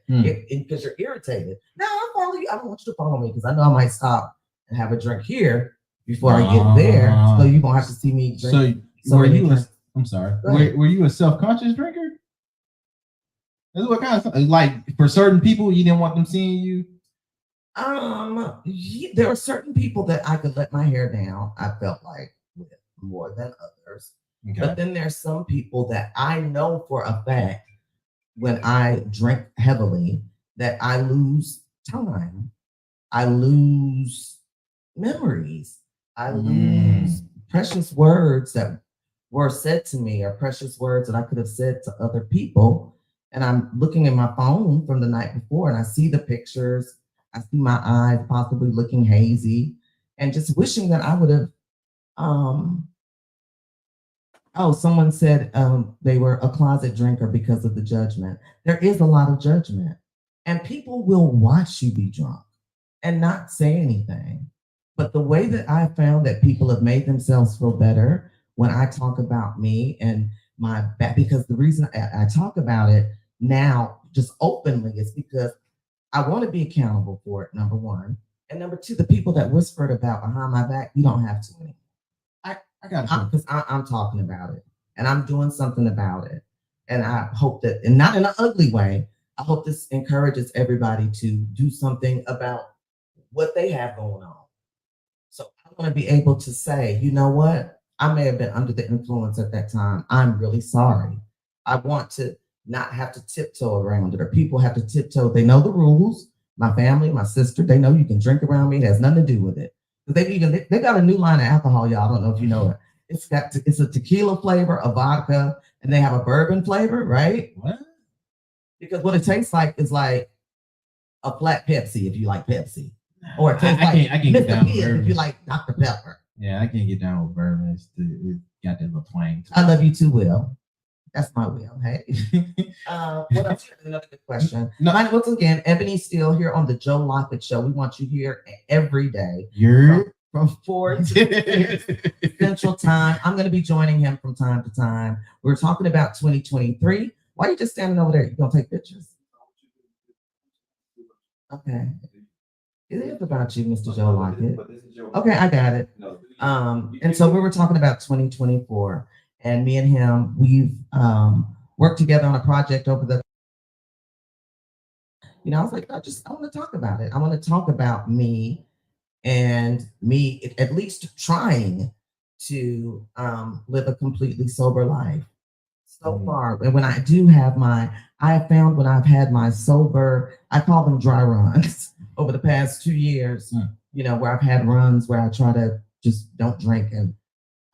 Because you're irritated. No, I'll follow you. I don't want you to follow me because I know I might stop and have a drink here before I get there. So you won't have to see me drink. So were you a self-conscious drinker? That's what kind of, like, for certain people, you didn't want them seeing you? There are certain people that I could let my hair down, I felt like, with more than others. Okay. But then there's some people that I know for a fact when I drink heavily that I lose time. I lose memories. I lose precious words that were said to me, or precious words that I could have said to other people. And I'm looking at my phone from the night before and I see the pictures. I see my eyes possibly looking hazy and just wishing that I would have, someone said they were a closet drinker because of the judgment. There is a lot of judgment and people will watch you be drunk and not say anything. But the way that I found that people have made themselves feel better when I talk about me and my back, because the reason I talk about it now just openly is because I want to be accountable for it, number one. And number two, the people that whispered about behind my back, you don't have to anymore. I got it. Because I'm talking about it and I'm doing something about it. And I hope that, and not in an ugly way, I hope this encourages everybody to do something about what they have going on. So I want to be able to say, you know what? I may have been under the influence at that time. I'm really sorry. I want to not have to tiptoe around it, or people have to tiptoe. They know the rules. My family, my sister, they know you can drink around me. It has nothing to do with it. They got a new line of alcohol, y'all. I don't know if you know it. It's a tequila flavor, a vodka, and they have a bourbon flavor, right? What? Because what it tastes like is like a flat Pepsi if you like Pepsi, or it tastes like I can't get down Mr. with Pibb if bourbon. you like Dr. Pepper. Yeah, I can't get down with bourbon. It got that little twang. I love you too, Will. That's my Will. Hey. What else? Another good question. No. Once again, Ebony's still here on the Joe Lockett Show. We want you here every day You're from 4 to 6 Central Time. I'm going to be joining him from time to time. We're talking about 2023. Why are you just standing over there? You going to take pictures? Okay. It is about you, Mr. Joe Lockett. Okay, I got it. And so we were talking about 2024, and me and him, we've worked together on a project over the. I was like, I want to talk about it. I want to talk about me and me at least trying to live a completely sober life so far. And when I do have I have found when I've had my sober, I call them dry runs over the past 2 years, where I've had runs where I try to just don't drink, and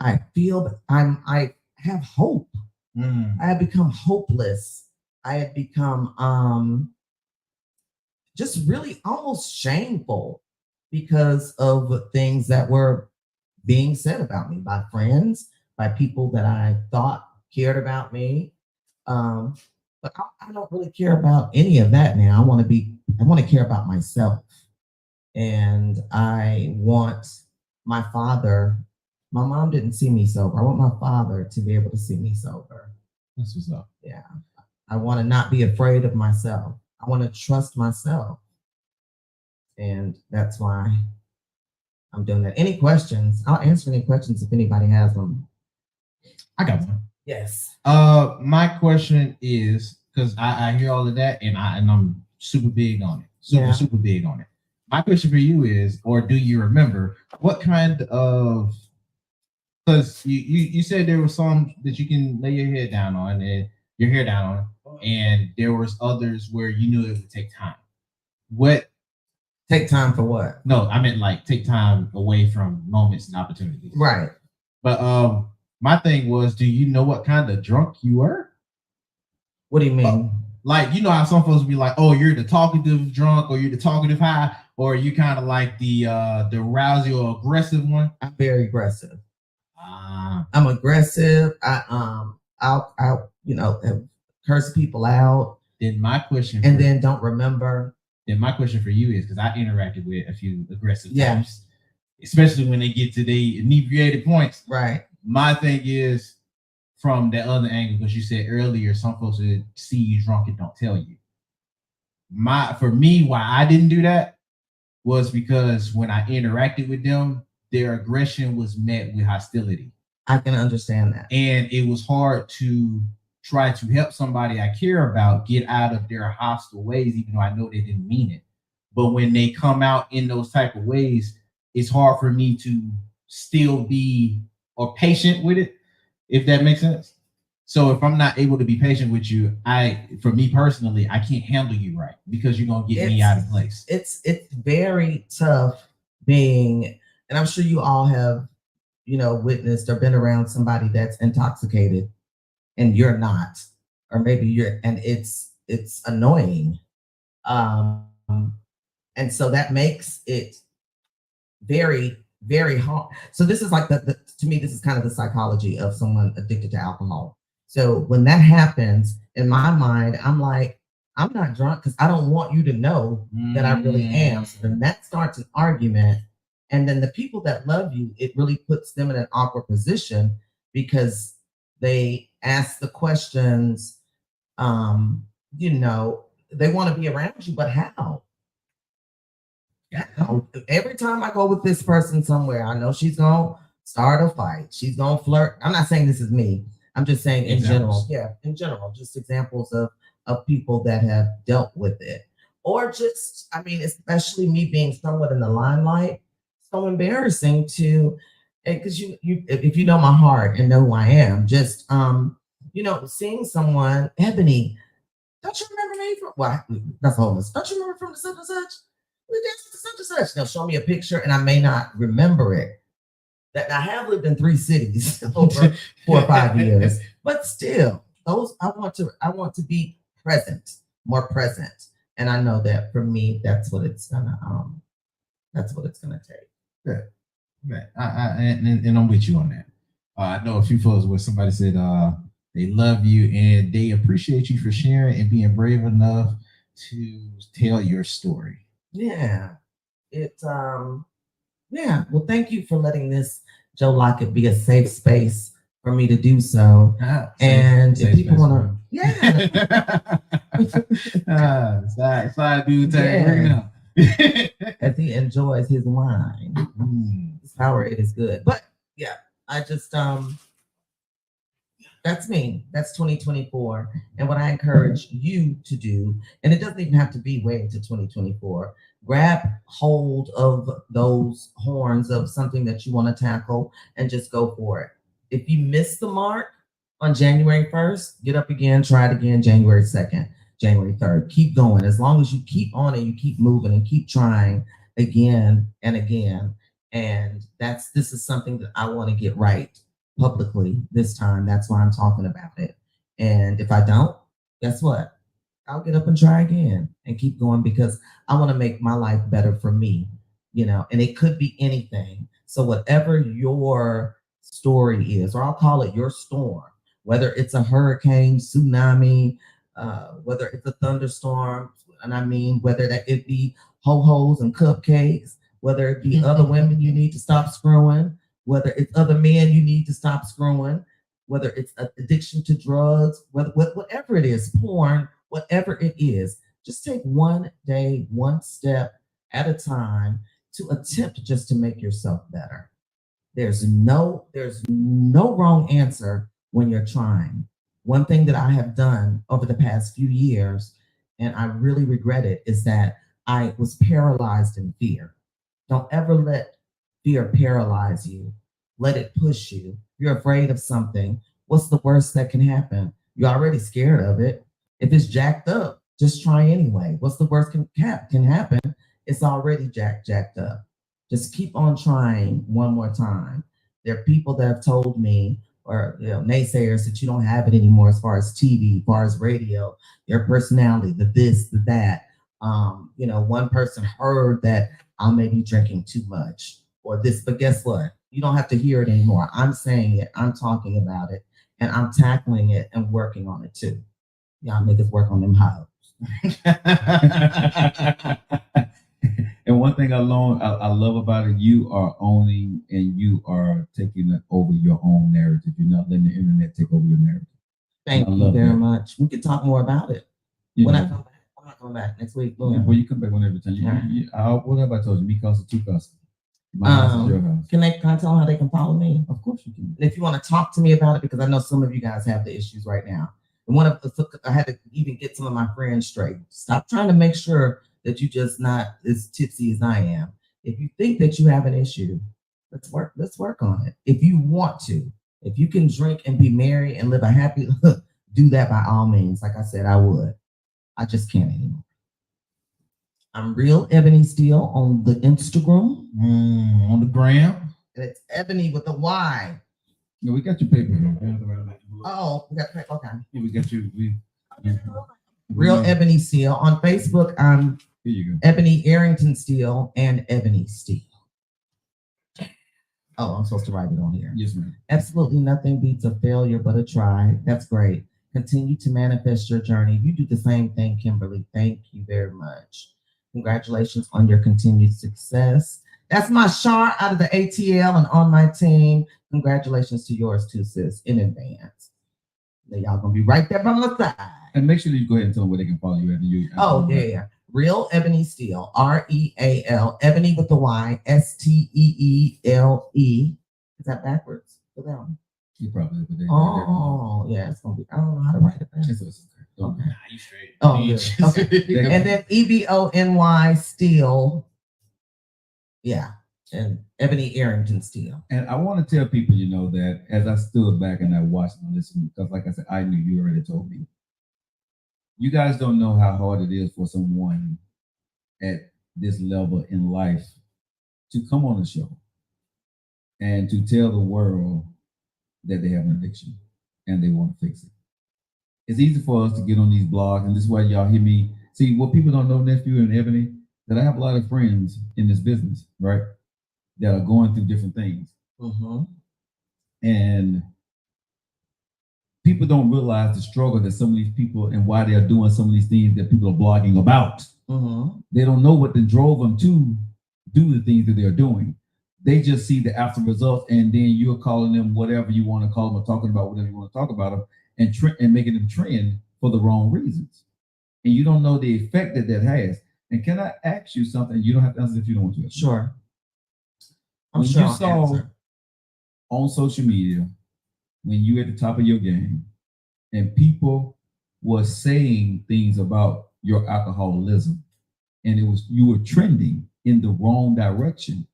I feel that I have hope. I have become hopeless. I had become just really almost shameful because of things that were being said about me by friends, by people that I thought cared about me. But I don't really care about any of that now. I want to care about myself. And I want my mom didn't see me sober. I want my father to be able to see me sober. That's what's up. Yeah. I want to not be afraid of myself. I want to trust myself. And that's why I'm doing that. Any questions? I'll answer any questions if anybody has them. I got one. Yes. My question is, because I hear all of that, and I'm super big on it. Super big on it. My question for you is, or do you remember what kind of, because you said there was some that you can lay your head down on and your hair down on, and there was others where you knew it would take time. What? Take time for what? No, I meant like take time away from moments and opportunities. Right. But my thing was, do you know what kind of drunk you were? What do you mean? Like, you know how some folks be like, oh, you're the talkative drunk, or you're the talkative high, or you kind of like the rousy or aggressive one? I'm very aggressive. I'm aggressive. I'll curse people out. Then my question, then don't remember. Then my question for you is, because I interacted with a few aggressive types, especially when they get to the inebriated points. Right. My thing is from the other angle, because you said earlier, some folks would see you drunk and don't tell you. For me, why I didn't do that was because when I interacted with them, their aggression was met with hostility. I can understand that. And it was hard to try to help somebody I care about get out of their hostile ways, even though I know they didn't mean it. But when they come out in those type of ways, it's hard for me to still be or patient with it, if that makes sense. So if I'm not able to be patient with you, for me personally, I can't handle you right, because you're gonna get me out of place. It's very tough being, and I'm sure you all have, witnessed or been around somebody that's intoxicated and you're not, or maybe you're, and it's annoying. And so that makes it very, very hard. So this is like to me, this is kind of the psychology of someone addicted to alcohol. So when that happens, in my mind, I'm like, I'm not drunk because I don't want you to know that I really am. So then that starts an argument. And then the people that love you, it really puts them in an awkward position because they ask the questions, they want to be around you, but how? Every time I go with this person somewhere, I know she's going to start a fight. She's going to flirt. I'm not saying this is me. I'm just saying in general. Yeah, in general, just examples of people that have dealt with it. or just, I mean, especially me being somewhat in the limelight, so embarrassing to, because if you know my heart and know who I am, just seeing someone, Ebony, don't you remember me from? Well, that's homeless. Don't you remember from the such and such? We danced to such and such. They'll show me a picture, and I may not remember it. That I have lived in 3 cities over 4 or 5 years, but still, those I want to be present, more present, and I know that for me, that's what it's gonna take. Yeah. And I'm with you on that. I know a few folks where somebody said they love you and they appreciate you for sharing and being brave enough to tell your story. Yeah, yeah. Well, thank you for letting this Joe Lockett be a safe space for me to do so. And if people want to, side dude tag right now. As he enjoys his wine, his Powerade is good. But yeah, I just that's me. That's 2024. And what I encourage you to do, and it doesn't even have to be way into 2024, grab hold of those horns of something that you want to tackle and just go for it. If you miss the mark on January 1st, get up again, try it again January 2nd, January 3rd. Keep going. As long as you keep on and you keep moving and keep trying again and again. And this is something that I want to get right publicly this time. That's why I'm talking about it. And if I don't, guess what? I'll get up and try again and keep going, because I want to make my life better for me, and it could be anything. So whatever your story is, or I'll call it your storm, whether it's a hurricane, tsunami, whether it's a thunderstorm, and I mean, whether that it be ho-hos and cupcakes, whether it be other women you need to stop screwing, whether it's other men you need to stop screwing, whether it's addiction to drugs, whatever it is, porn, whatever it is, just take one day, one step at a time to attempt just to make yourself better. There's no wrong answer when you're trying. One thing that I have done over the past few years, and I really regret it, is that I was paralyzed in fear. Don't ever let fear paralyze you. Let it push you. You're afraid of something. What's the worst that can happen? You're already scared of it. If it's jacked up, just try anyway. What's the worst can happen? It's already jacked up. Just keep on trying one more time. There are people that have told me, or naysayers, that you don't have it anymore as far as TV, as far as radio, your personality, the this, the that. One person heard that I may be drinking too much or this, but guess what? You don't have to hear it anymore. I'm saying it, I'm talking about it, and I'm tackling it and working on it too. Y'all niggas work on them hoes. And one thing I love about it, you are owning and you are taking over your own narrative. You're not letting the internet take over your narrative. Thank you very much. We can talk more about it. When I come back, I'm not coming back next week. Yeah, well, you come back whenever time. What have I told you? Me cost of 2 costs. My house is your house. Can I tell them how they can follow me? Of course you can. And if you want to talk to me about it, because I know some of you guys have the issues right now. And I had to even get some of my friends straight. Stop trying to make sure that you're just not as tipsy as I am. If you think that you have an issue, let's work on it. If you want to, if you can drink and be merry and live a happy, do that by all means. Like I said, I would. I just can't anymore. I'm Real Ebony Steele on the Instagram. On the gram. And it's Ebony with a Y. No, we got your paper. Oh, we got paper. Okay. Yeah, we got you. Real Ebony Steele. On Facebook, I'm Here you go. Ebony Arrington Steele and Ebony Steele. Oh, I'm supposed to write it on here. Yes, ma'am. Absolutely nothing beats a failure but a try. That's great. Continue to manifest your journey. You do the same thing, Kimberly. Thank you very much. Congratulations on your continued success. That's my shot out of the ATL and on my team. Congratulations to yours too, sis, in advance. Now, y'all gonna be right there by my side. And make sure that you go ahead and tell them where they can follow you at. Yeah. Real Ebony Steele, REAL, Ebony with the Y, STEELE. Is that backwards? Go down. You probably. Oh, yeah, it's gonna be. I don't know how to write it. Okay. Nah, you straight. Oh, good. Okay. And then EBONY Steel. Yeah. And Ebony Arrington Steel. And I want to tell people, that as I stood back and I watched and listened, because like I said, I knew you already told me. You guys don't know how hard it is for someone at this level in life to come on the show and to tell the world that they have an addiction and they want to fix it. It's easy for us to get on these blogs, and this is why y'all hear me. See, what people don't know, Nephew and Ebony, that I have a lot of friends in this business, right? That are going through different things. Mm-hmm. And people don't realize the struggle that some of these people and why they're doing some of these things that people are blogging about. Mm-hmm. They don't know what drove them to do the things that they're doing. They just see the after results, and then you're calling them whatever you want to call them or talking about whatever you want to talk about them and making them trend for the wrong reasons. And you don't know the effect that has. And can I ask you something? You don't have to answer if you don't want to. Sure. When you saw on social media, when you at the top of your game, and people were saying things about your alcoholism, and you were trending in the wrong direction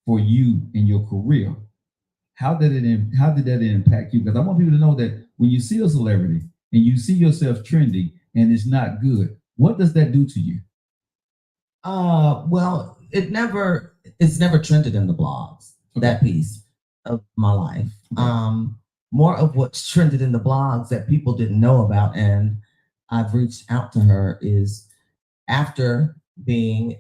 for you in your career, how did that impact you? Because I want people to know that when you see a celebrity and you see yourself trending and it's not good, what does that do to you? Well, it's never trended in the blogs, that piece of my life. Okay. More of what's trended in the blogs that people didn't know about, and I've reached out to her, is after being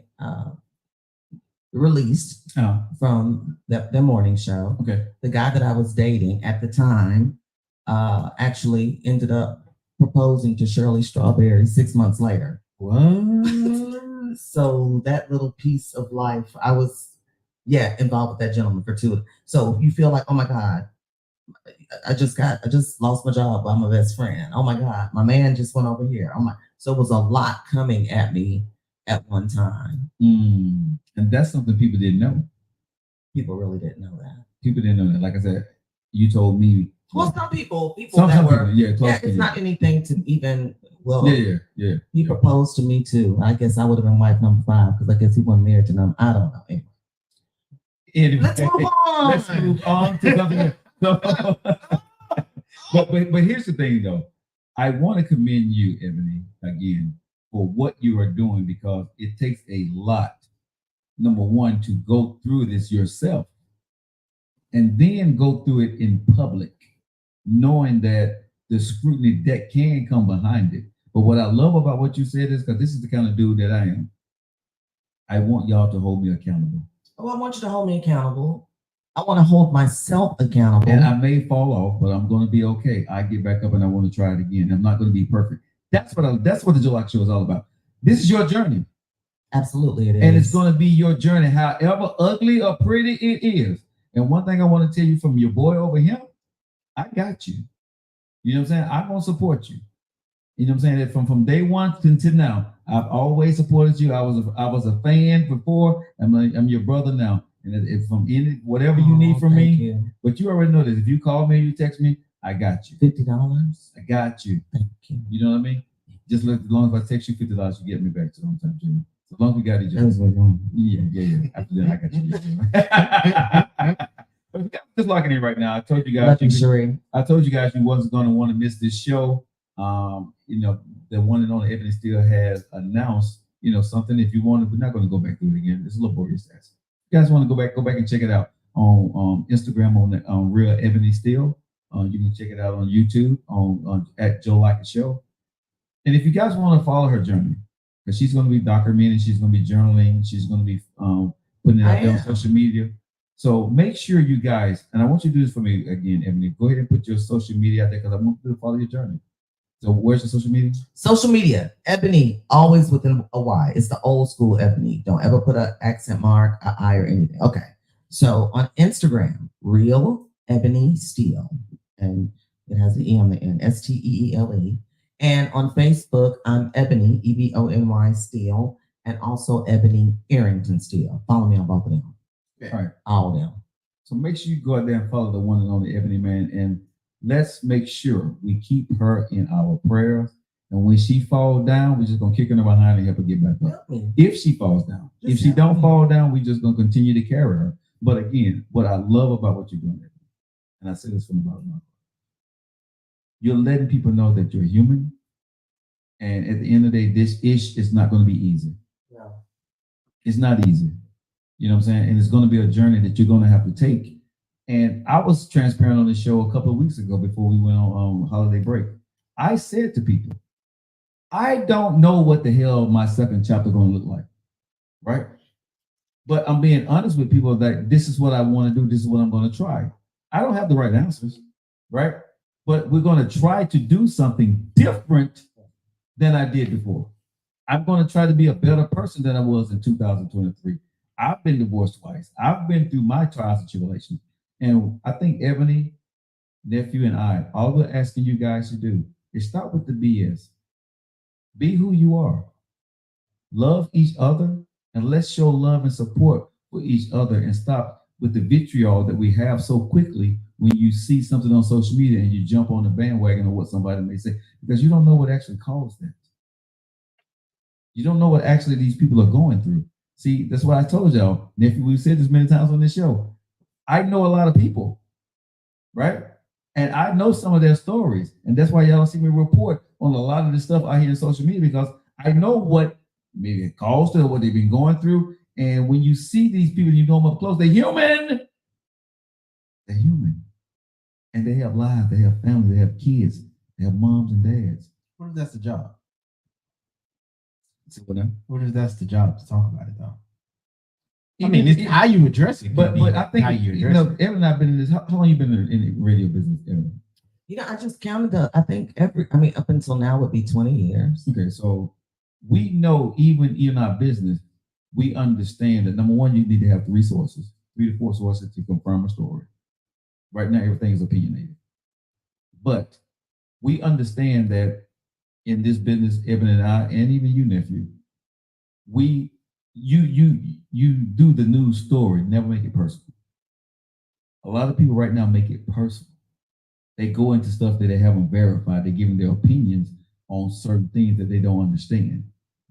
released from the morning show. Okay. The guy that I was dating at the time actually ended up proposing to Shirley Strawberry 6 months later. What? So that little piece of life, I was, involved with that gentleman for 2. So you feel like, oh my God, I just lost my job by my best friend. Oh my God, my man just went over here. So it was a lot coming at me at one time. And that's something people didn't know. People really didn't know that. People didn't know that. Like I said, you told me. Well, some people it's not anything to even. Well, yeah. He proposed to me too. I guess I would have been wife number 5 because I guess he wasn't married to them. I don't know. Anyway, let's move on. Let's move on to something. But here's the thing, though. I want to commend you, Ebony, again, for what you are doing, because it takes a lot. Number one, to go through this yourself, and then go through it in public, knowing that the scrutiny that can come behind it. But what I love about what you said is, because this is the kind of dude that I am, I want y'all to hold me accountable. Oh, I want you to hold me accountable. I want to hold myself accountable. And I may fall off, but I'm going to be okay. I get back up and I want to try it again. I'm not going to be perfect. That's what the Joe Lockett Show is all about. This is your journey. Absolutely, it is. And it's going to be your journey, however ugly or pretty it is. And one thing I want to tell you from your boy over here, I got you. You know what I'm saying? I'm going to support you. You know what I'm saying? That from day one until now, I've always supported you. I was a fan before. I'm your brother now. And if from whatever you need from me, but you already know this. If you call me, you text me, I got you. $50. I got you. Thank you. You know what I mean? Just as long as I text you $50, you get me back to on time, Jimmy. So long as we got each other. Yeah. After that, I got you. Just locking in right now. I told you guys. I told you guys you wasn't going to want to miss this show. The one and only Ebony still has announced, something. If you want to, we're not going to go back through it again. It's a little boring stats. If you guys want to go back and check it out on Instagram on Real Ebony Still. You can check it out on YouTube on at Joe Lockett Show. And if you guys want to follow her journey, because she's going to be documenting, she's going to be journaling, she's going to be putting it out there on social media. So make sure you guys, and I want you to do this for me again, Ebony. Go ahead and put your social media out there, because I want you to follow your journey. So where's your social media? Social media, Ebony, always within a Y. It's the old school Ebony. Don't ever put an accent mark, an I, or anything. Okay. So on Instagram, Real Ebony Steel, and it has the E on the end, STEELE. And on Facebook, I'm Ebony, EBONY Steel, and also Ebony Arrington Steel. Follow me on both of them. Okay. All right. All of them. So make sure you go out there and follow the one and only Ebony, man. And let's make sure we keep her in our prayers. And when she falls down, we're just gonna kick her behind and help her get back up. If she falls down. If she don't fall down, we just gonna continue to carry her. But again, what I love about what you're doing, and I say this from the bottom of my heart, you're letting people know that you're human. And at the end of the day, this ish is not going to be easy. No. It's not easy. You know what I'm saying? And it's going to be a journey that you're going to have to take. And I was transparent on the show a couple of weeks ago before we went on holiday break. I said to people, I don't know what the hell my second chapter going to look like, right? But I'm being honest with people that this is what I want to do. This is what I'm going to try. I don't have the right answers, right? But we're going to try to do something different than I did before. I'm going to try to be a better person than I was in 2023. I've been divorced twice. I've been through my trials and tribulations. And I think Ebony, nephew, and I, all we're asking you guys to do is stop with the BS. Be who you are. Love each other, and let's show love and support for each other and stop with the vitriol that we have so quickly when you see something on social media and you jump on the bandwagon of what somebody may say, because you don't know what actually caused that. You don't know what actually these people are going through. See, that's why I told y'all, nephew, we've said this many times on this show. I know a lot of people, right? And I know some of their stories. And that's why y'all don't see me report on a lot of this stuff out here in social media, because I know what maybe it caused or what they've been going through. And when you see these people, you know them up close, they're human. They're human. And they have lives, they have families, they have kids, they have moms and dads. What if that's the job? See what now? What if that's the job to talk about it though? I mean, it's how you address it. But I think how you address it. Evan and I've been in this. How long you been in the radio business, Evan? I just counted I think up until now would be 20 years. Okay, so we know even in our business, we understand that number one, you need to have the resources, 3 to 4 sources to confirm a story. Right now, everything is opinionated. But we understand that in this business, Evan and I, and even you, nephew, you do the news story, never make it personal. A lot of people right now make it personal. They go into stuff that they haven't verified. They're giving their opinions on certain things that they don't understand.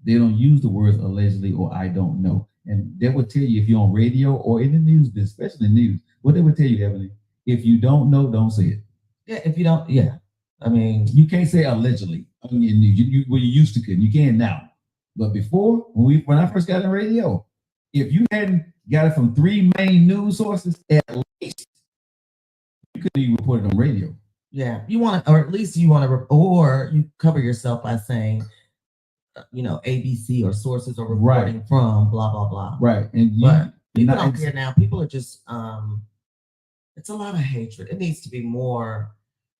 They don't use the words allegedly or I don't know. And they will tell you if you're on radio or in the news, especially the news, what they would tell you, Ebony, if you don't know, don't say it. Yeah, if you don't, yeah. I mean, you can't say allegedly on your news. You used to couldn't. You can now. But before, when I first got in radio, if you hadn't got it from 3 main news sources, at least you couldn't even report it on radio. Yeah, you want to, or at least you want to, or you cover yourself by saying, ABC or sources or reporting from blah blah blah. Right, and people don't care now. People are just, it's a lot of hatred. It needs to be more.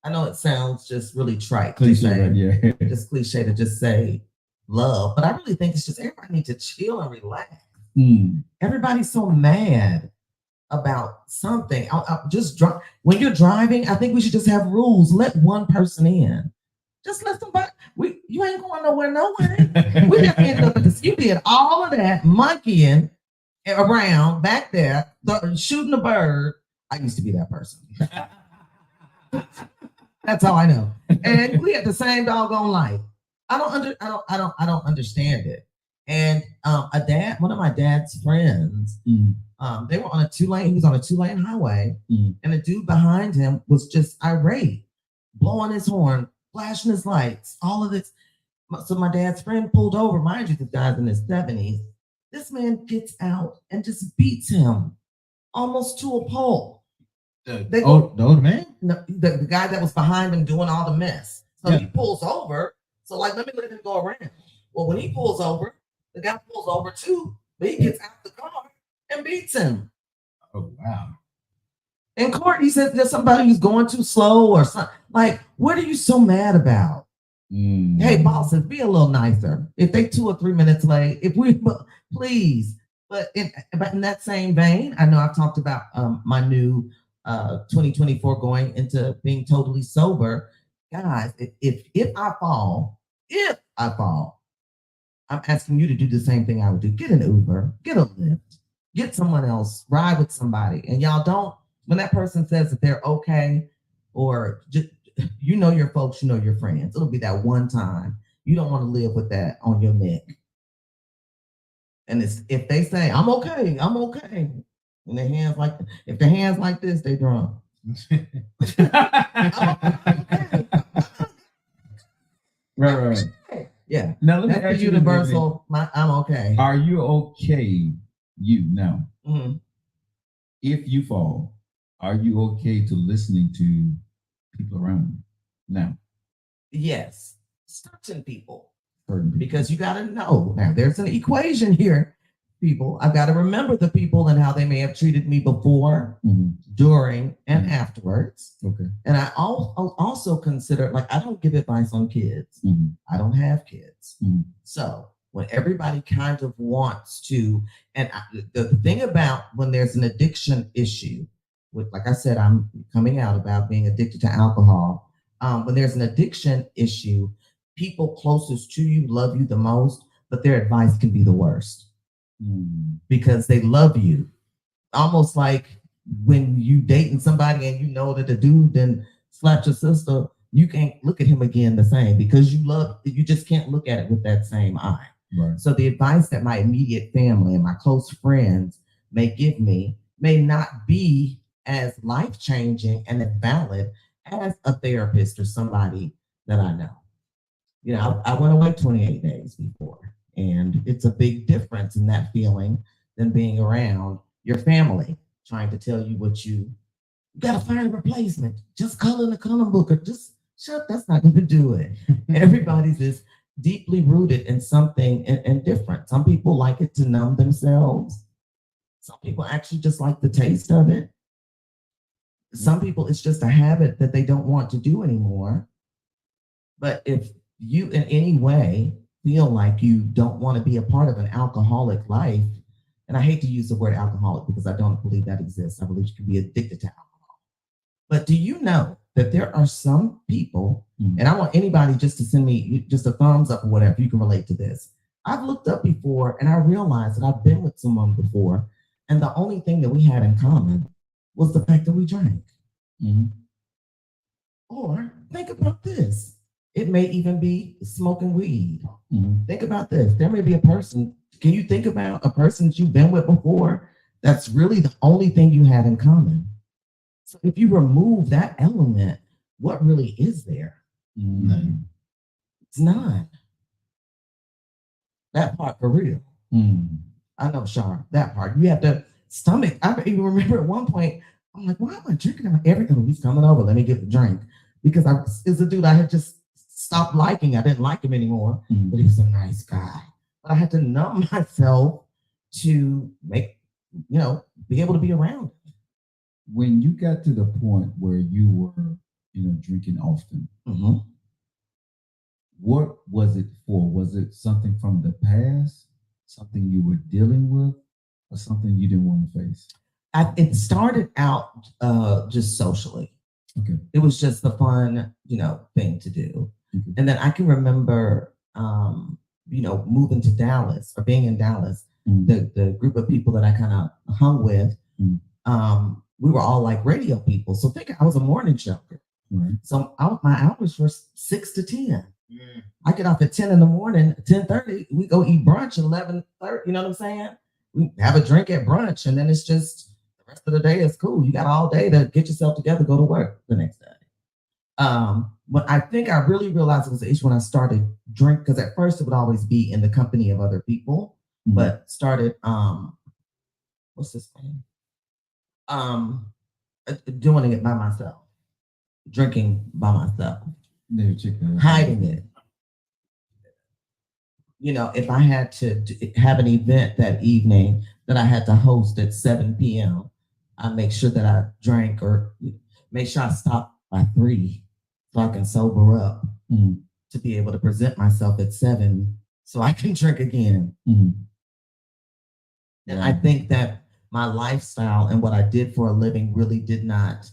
I know it sounds just really trite, cliche, right? Yeah, just cliche to just say love, but I really think it's just everybody needs to chill and relax. Everybody's so mad about something. When you're driving, I think we should just have rules. Let one person in. Just let somebody. You ain't going nowhere. We just ended up at this. You did all of that monkeying around back there, shooting a bird. I used to be that person. That's all I know. And we had the same doggone life. I don't understand it. And one of my dad's friends, they were on a 2-lane. He was on a 2-lane highway, and the dude behind him was just irate, blowing his horn, flashing his lights, all of this. So my dad's friend pulled over. Mind you, this guy's in his 70s. This man gets out and just beats him almost to a pulp. The older man? No, the guy that was behind him doing all the mess. So he pulls over. So let me let him go around. Well, when he pulls over, the guy pulls over too, but he gets out the car and beats him. Oh, wow. In court, he said there's somebody who's going too slow or something. Like, what are you so mad about? Hey, bosses, be a little nicer. If they 2 or 3 minutes late, please. But in that same vein, I know I've talked about my new 2024 going into being totally sober. Guys, if I fall, I'm asking you to do the same thing I would do. Get an Uber, get a Lyft, get someone else, ride with somebody. And y'all don't, when that person says that they're okay, or just, your folks, your friends, it'll be that one time. You don't want to live with that on your neck. And it's if they say, I'm okay, and their hands like if their hands like this, they drunk. Right. Yeah. Now let me That's ask the you universal. I'm okay. Are you okay? You now, Mhm. if you fall, are you okay to listening to people around you now? Yes, certain people. Certain people. Because you got to know now there's an equation here, people. I've got to remember the people and how they may have treated me before, during, and afterwards. Okay. And I also consider, like, I don't give advice on kids. I don't have kids. So when everybody kind of wants to, and the thing about when there's an addiction issue, with, like I said, I'm coming out about being addicted to alcohol. When there's an addiction issue, people closest to you love you the most, but their advice can be the worst because they love you. Almost like when you dating somebody and you know that the dude then slapped your sister, you can't look at him again the same because you just can't look at it with that same eye. Right. So the advice that my immediate family and my close friends may give me may not be as life-changing and as valid as a therapist or somebody that I know. You know, I went away 28 days before, and it's a big difference in that feeling than being around your family trying to tell you what you got to find a replacement. Just color in the color book or just shut. That's not going to do it. Everybody's is deeply rooted in something and different. Some people like it to numb themselves. Some people actually just like the taste of it. Some people, it's just a habit that they don't want to do anymore. But if you in any way feel like you don't want to be a part of an alcoholic life, and I hate to use the word alcoholic because I don't believe that exists. I believe you can be addicted to alcohol. But do you know that there are some people, and I want anybody just to send me just a thumbs up or whatever, if you can relate to this. I've looked up before and I realized that I've been with someone before, and the only thing that we had in common was the fact that we drank. Or think about this. It may even be smoking weed. Think about this. There may be a person. Can you think about a person that you've been with before that's really the only thing you had in common? So if you remove that element, what really is there? None. It's none. That part for real. I know, Shar, that part. You have to stomach. I even remember at one point, I'm like, why am I drinking everything? He's coming over. Let me get the drink. Because it's a dude I had just stopped liking. I didn't like him anymore, but he was a nice guy. But I had to numb myself to make, be able to be around him. When you got to the point where you were, drinking often, what was it for? Was it something from the past, something you were dealing with, or something you didn't want to face? It started out just socially. Okay. It was just the fun, thing to do. And then I can remember, moving to Dallas or being in Dallas, the group of people that I kind of hung with, we were all like radio people. So think I was a morning show. So my hours were 6 to 10. I get off at 10 in the morning, 10:30, we go eat brunch at 11:30, you know what I'm saying? We have a drink at brunch, and then it's just the rest of the day is cool. You got all day to get yourself together, go to work the next day. But I think I really realized it was an issue when I started drink, because at first it would always be in the company of other people, but started what's this thing? Doing it by myself, drinking by myself, hiding it. If I had to have an event that evening that I had to host at 7 p.m., I make sure that I drank or make sure I stop by 3 so I can sober up to be able to present myself at 7 so I can drink again. And I think that my lifestyle and what I did for a living really did not,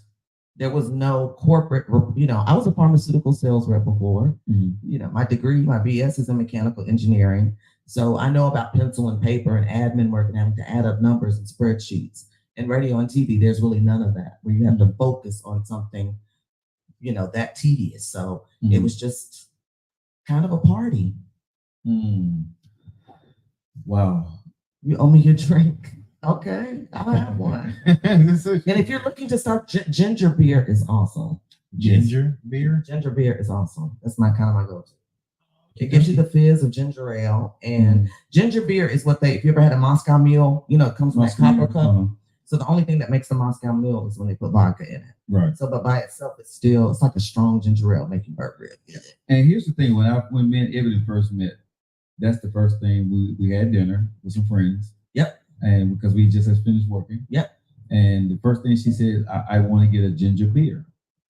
there was no corporate, I was a pharmaceutical sales rep before. My degree, my BS is in mechanical engineering. So I know about pencil and paper and admin work and having to add up numbers and spreadsheets. In radio and TV, there's really none of that, where you have to focus on something, that tedious. So it was just, kind of a party. Wow. You owe me your drink. Okay, I'll have one. And if you're looking to start, ginger beer is awesome. Ginger beer? Ginger beer is awesome. That's my go-to. It gives you the fizz of ginger ale, and ginger beer is what if you ever had a Moscow Mule, it comes in that copper cup. So the only thing that makes the Moscow Mule is when they put vodka in it. Right. So, but by itself, it's like a strong ginger ale making burger. Yeah. And here's the thing: when me and Ebony first met, that's the first thing we had dinner with some friends. Yep. And because we just had finished working. Yep. And the first thing she said, I want to get a ginger beer.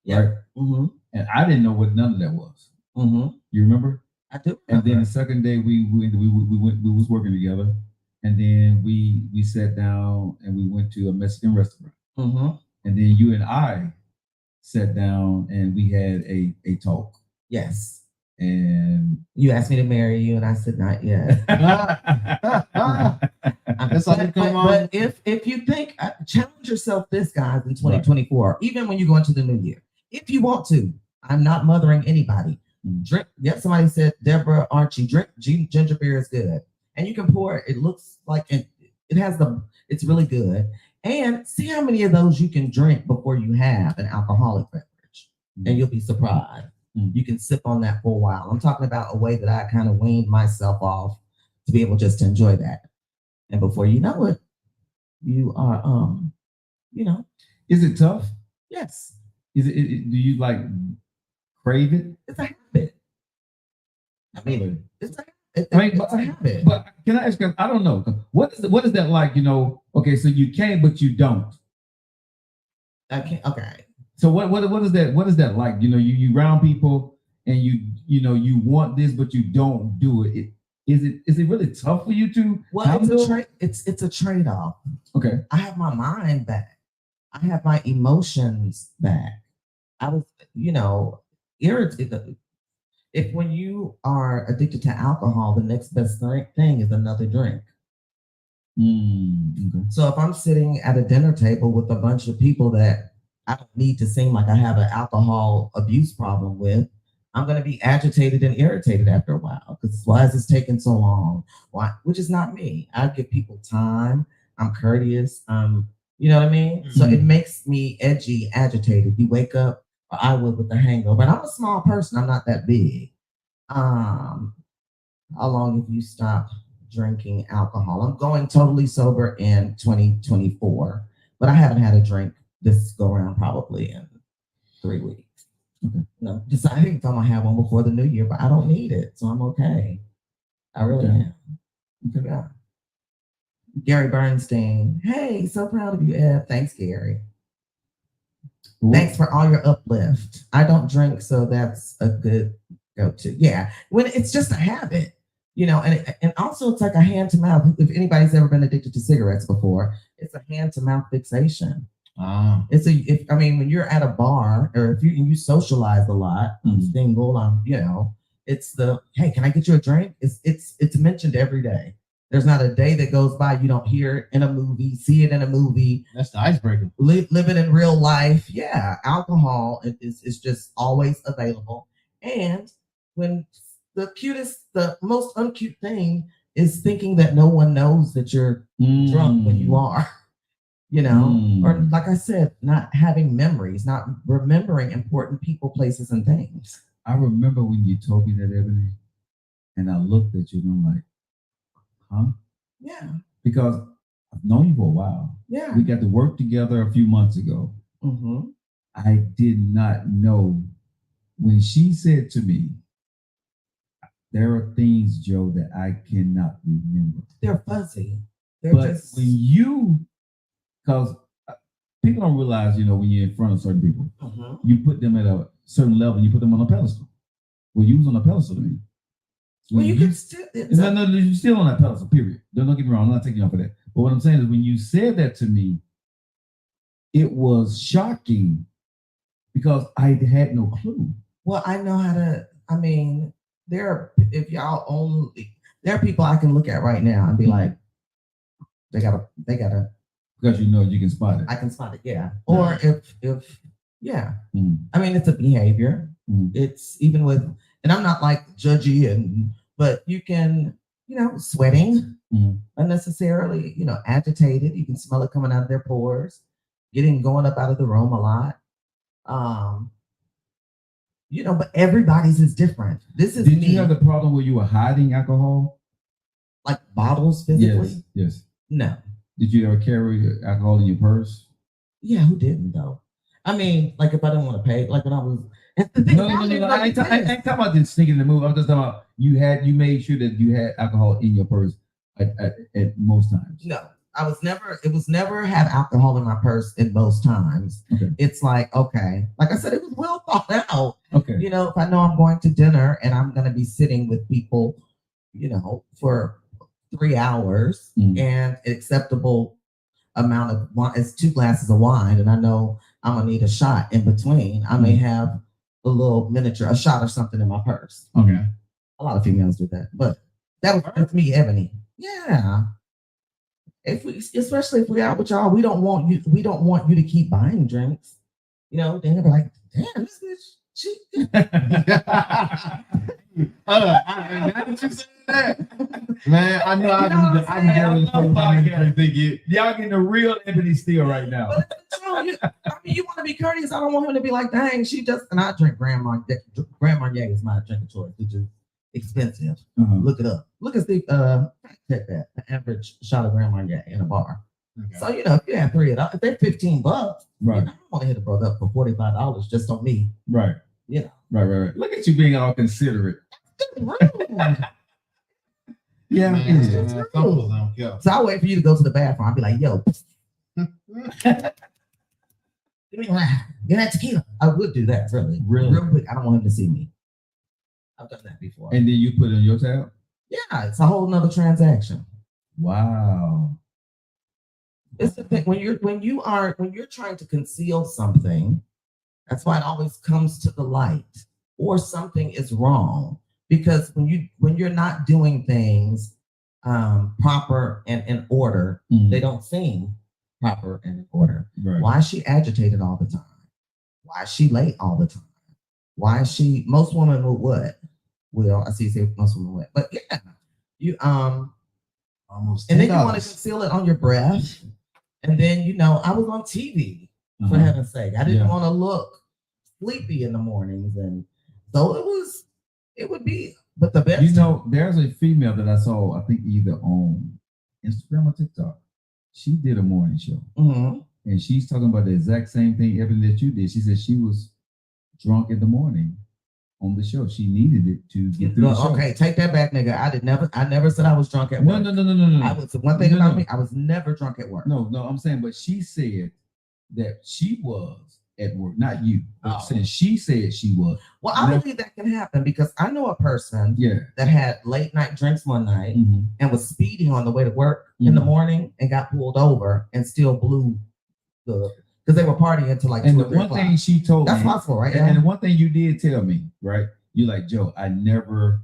Yep. Right. Mm-hmm. And I didn't know what none of that was. Mm-hmm. You remember? I do. And then the second day we was working together, and then we sat down and we went to a Mexican restaurant. Mm-hmm. And then you and I sat down and we had a talk. Yes. And you asked me to marry you, and I said not yet. That's all you come on. But if you think, challenge yourself, this guys in 2024, right. Even when you go into the new year, if you want to. I'm not mothering anybody. Drink. Yep. Somebody said, Deborah Archie, drink ginger beer is good, and you can pour it. It looks like it has it's really good. And see how many of those you can drink before you have an alcoholic beverage, and you'll be surprised. You can sip on that for a while. I'm talking about a way that I kind of weaned myself off to be able just to enjoy that. And before you know it, you are, Is it tough? Yes. Is it? Do you like crave it? It's a habit. I mean, it's a habit. But can I ask you? I don't know. What is that like? Okay, so you can, but you don't. I can't. Okay. So what is that? What is that like? You round people and you want this, but you don't do it. Is it really tough for you to? Well, it's a trade-off. Okay. I have my mind back. I have my emotions back. I was, irritated. If when you are addicted to alcohol, the next best thing is another drink. Okay. So if I'm sitting at a dinner table with a bunch of people that I don't need to seem like I have an alcohol abuse problem with, I'm going to be agitated and irritated after a while because why is this taking so long? Why? Which is not me. I give people time. I'm courteous. You know what I mean? Mm-hmm. So it makes me edgy, agitated. You wake up, or I would with a hangover. And I'm a small person. I'm not that big. How long have you stopped drinking alcohol? I'm going totally sober in 2024, but I haven't had a drink this go around probably in 3 weeks. Okay. No, deciding if I'm gonna have one before the new year, but I don't need it, so I'm okay. I really am. Okay. Yeah. Gary Bernstein, hey, so proud of you, Ed. Thanks, Gary. Ooh. Thanks for all your uplift. I don't drink, so that's a good go-to. Yeah, when it's just a habit, and also it's like a hand to mouth. If anybody's ever been addicted to cigarettes before, it's a hand to mouth fixation. When you're at a bar or if you socialize a lot, single, it's the, hey, can I get you a drink? It's mentioned every day. There's not a day that goes by you don't hear it in a movie, see it in a movie. That's the icebreaker. Live it in real life. Yeah, alcohol is just always available. And when the most uncute thing is thinking that no one knows that you're drunk when you are. Or like I said, not having memories, not remembering important people, places, and things. I remember when you told me that, Ebony, and I looked at you and I'm like, huh? Yeah. Because I've known you for a while. Yeah. We got to work together a few months ago. Mm-hmm. I did not know when she said to me, there are things, Joe, that I cannot remember. They're fuzzy. Because people don't realize, when you're in front of certain people, you put them at a certain level, you put them on a pedestal. Well, you was on a pedestal to me. Well, you can still. No, you're still on that pedestal, period. Don't get me wrong, I'm not taking you off of that. But what I'm saying is when you said that to me, it was shocking because I had no clue. Well, I know how to, there are people I can look at right now and be like, they gotta. Because you can spot it. I can spot it, yeah. Or if yeah. It's a behavior. It's even with and I'm not like judgy, but you can, sweating unnecessarily, agitated. You can smell it coming out of their pores, going up out of the room a lot. Um, but everybody's is different. This is Did me. you have the problem where you were hiding alcohol? Like bottles physically? Yes. No. Did you ever carry alcohol in your purse? Yeah, who didn't though? I mean, like if I didn't want to pay, like when I was. No. I ain't talking about this sneaking in the move. I'm just talking about you made sure that you had alcohol in your purse at most times. No, it was never have alcohol in my purse at most times. Okay. It's like, okay, like I said, it was well thought out. Okay. If I know I'm going to dinner and I'm going to be sitting with people, for 3 hours and acceptable amount of wine, it's 2 glasses of wine, and I know I'm going to need a shot in between. I may have a little miniature, a shot or something in my purse. Okay. A lot of females do that, but that's me, Ebony. Yeah. Especially if we out with y'all, we don't want you to keep buying drinks. Then they'll be like, damn, this bitch, she. Man, I know I can y'all getting the real Ebony Steele right now. But it's true. You want to be courteous. I don't want him to be like, dang, she just. And I drink Grand Marnier. Grand Marnier is my drink of choice, which is expensive. Look it up. Look at the the average shot of Grand Marnier in a bar. Okay. So if you have 3 of them, if they're $15, right? I don't want to hit a brother up for $45 just on me, right? Right. Look at you being all considerate. Yeah, man, so I wait for you to go to the bathroom. I'll be like, yo, give that tequila. I would do that, really real quick. I don't want him to see me. I've done that before. And then you put it on your tab? Yeah, it's a whole nother transaction. Wow. It's the thing when you're trying to conceal something, that's why it always comes to the light, or something is wrong. Because when you're not doing things proper and in order, they don't seem proper and in order. Right. Why is she agitated all the time? Why is she late all the time? Why is she? Most women will what? Well, I see you say most women would, but yeah, you almost. And then you want to conceal it on your breath, and then I was on TV for heaven's sake. I didn't want to look sleepy in the mornings, and so it would be. But the best, there's a female that I saw, I think either on Instagram or TikTok. She did a morning show, and she's talking about the exact same thing, Ebony, that you did. She said she was drunk in the morning on the show. She needed it to get through the show. Okay, take that back, nigga. I never said I was drunk at work. No. I was one thing about me. I was never drunk at work. No, I'm saying, but she said that she was at work, not you. But since she said she was. Well, I believe that can happen because I know a person that had late night drinks one night and was speeding on the way to work in the morning and got pulled over and still blew because they were partying until like 2 or 3 o'clock. And the one thing she told me, that's possible, right? And the one thing you did tell me, right? You're like, Joe, I never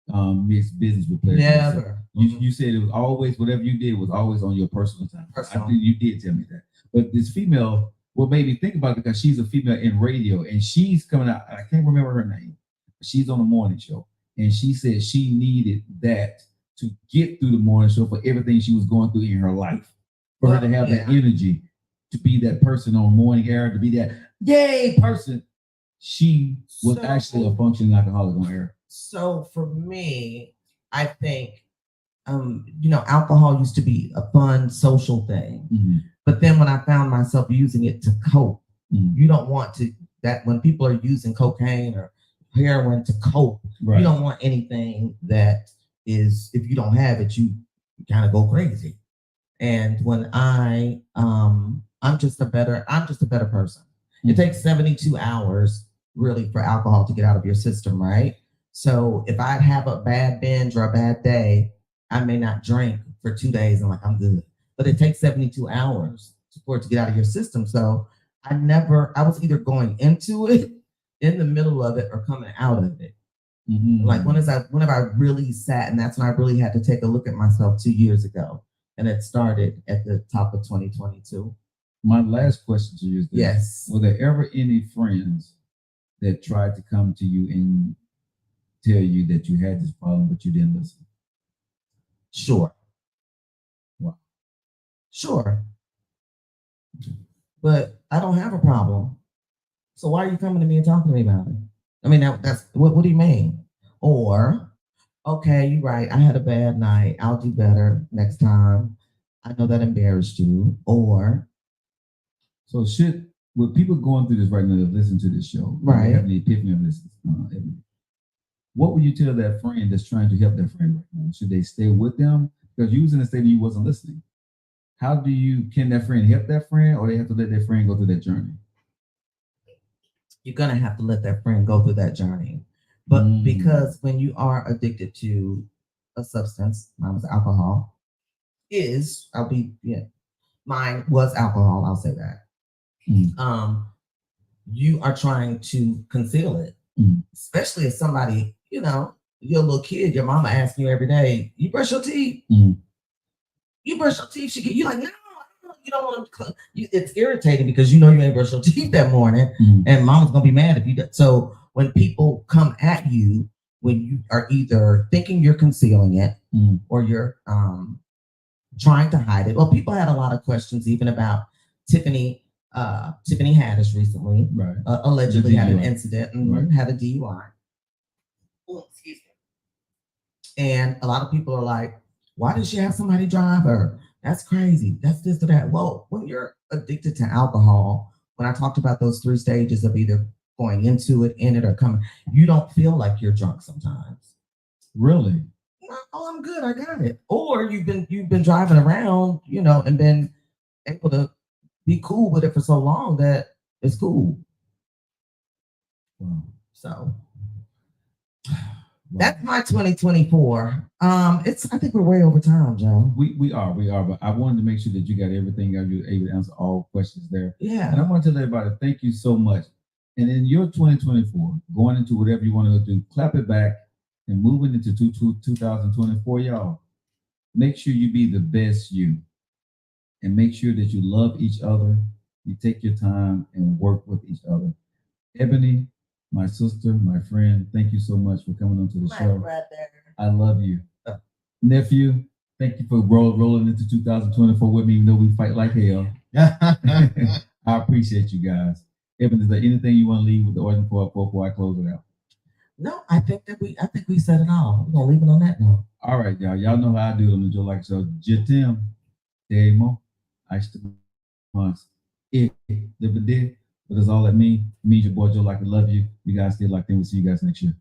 mixed business with players. Never. You said it was always, whatever you did was always on your personal time. I think you did tell me that. But this female, what made me think about it, because she's a female in radio and she's coming out, I can't remember her name. She's on the morning show. And she said she needed that to get through the morning show for everything she was going through in her life. For her to have that energy, to be that person on morning air, to be that yay person. She was actually a functioning alcoholic on air. So for me, I think, alcohol used to be a fun social thing. But then when I found myself using it to cope, you don't want to, that when people are using cocaine or heroin to cope, you don't want anything that is, if you don't have it, you kind of go crazy. And when I'm just a better person. It takes 72 hours really for alcohol to get out of your system, right? So if I have a bad binge or a bad day, I may not drink for 2 days and I'm good. But it takes 72 hours for it to get out of your system. So I was either going into it, in the middle of it, or coming out of it. Like whenever I really sat, and that's when I really had to take a look at myself 2 years ago. And it started at the top of 2022. My last question to you is this. Yes. Were there ever any friends that tried to come to you and tell you that you had this problem, but you didn't listen? Sure. Wow. Sure. But I don't have a problem. So why are you coming to me and talking to me about it? I mean, that's what do you mean? Or, okay, you're right. I had a bad night. I'll do better next time. I know that embarrassed you. Or, So with people going through this right now that listen to this show, Right. they have the epiphany of this, what would you tell that friend that's trying to help their friend right now? Should they stay with them? Because you was in a state that you wasn't listening. Can that friend help that friend, or they have to let their friend go through that journey? you're gonna have to let that friend go through that journey. But because when you are addicted to a substance, mine was alcohol, mine was alcohol, I'll say that. You are trying to conceal it, especially if somebody, you're a little kid, your mama asking you every day, you brush your teeth? You brush your teeth? You're like, no, you don't want to. It's irritating because you ain't brush your teeth that morning, and mama's gonna be mad if you do. So when people come at you, when you are either thinking you're concealing it or you're trying to hide it. Well, people had a lot of questions even about Tiffany Haddish recently, right? Allegedly had an incident and had a DUI. Oh, excuse me. And a lot of people are like, why did she have somebody drive her? That's crazy. That's this or that. Well, when you're addicted to alcohol, when I talked about those 3 stages of either going into it, in it, or coming, you don't feel like you're drunk sometimes. Really? Oh, I'm good. I got it. Or you've been driving around, and been able to be cool with it for so long that it's cool. So that's my 2024. I think we're way over time, Joe. We are, but I wanted to make sure that you got everything. You were able to answer all questions there. Yeah. And I want to tell everybody, thank you so much. And in your 2024, going into whatever you want to do, clap it back and moving into 2024, y'all. Make sure you be the best you, and make sure that you love each other. You take your time and work with each other. Ebony, my sister, my friend, thank you so much for coming onto the show. Right there. I love you. Nephew, thank you for rolling into 2024 with me, even though we fight like hell. I appreciate you guys. Ebony, is there anything you want to leave with the audience before I close it out? No, I think we said it all. We're gonna leave it on that note. All right, y'all. Y'all know how I do it on the Joe Lockett Show. Jitim, Demo, I months. If the did, but that's all that means. Me, your boy Joe Lockett, love you. You guys stay locked in. We'll see you guys next year.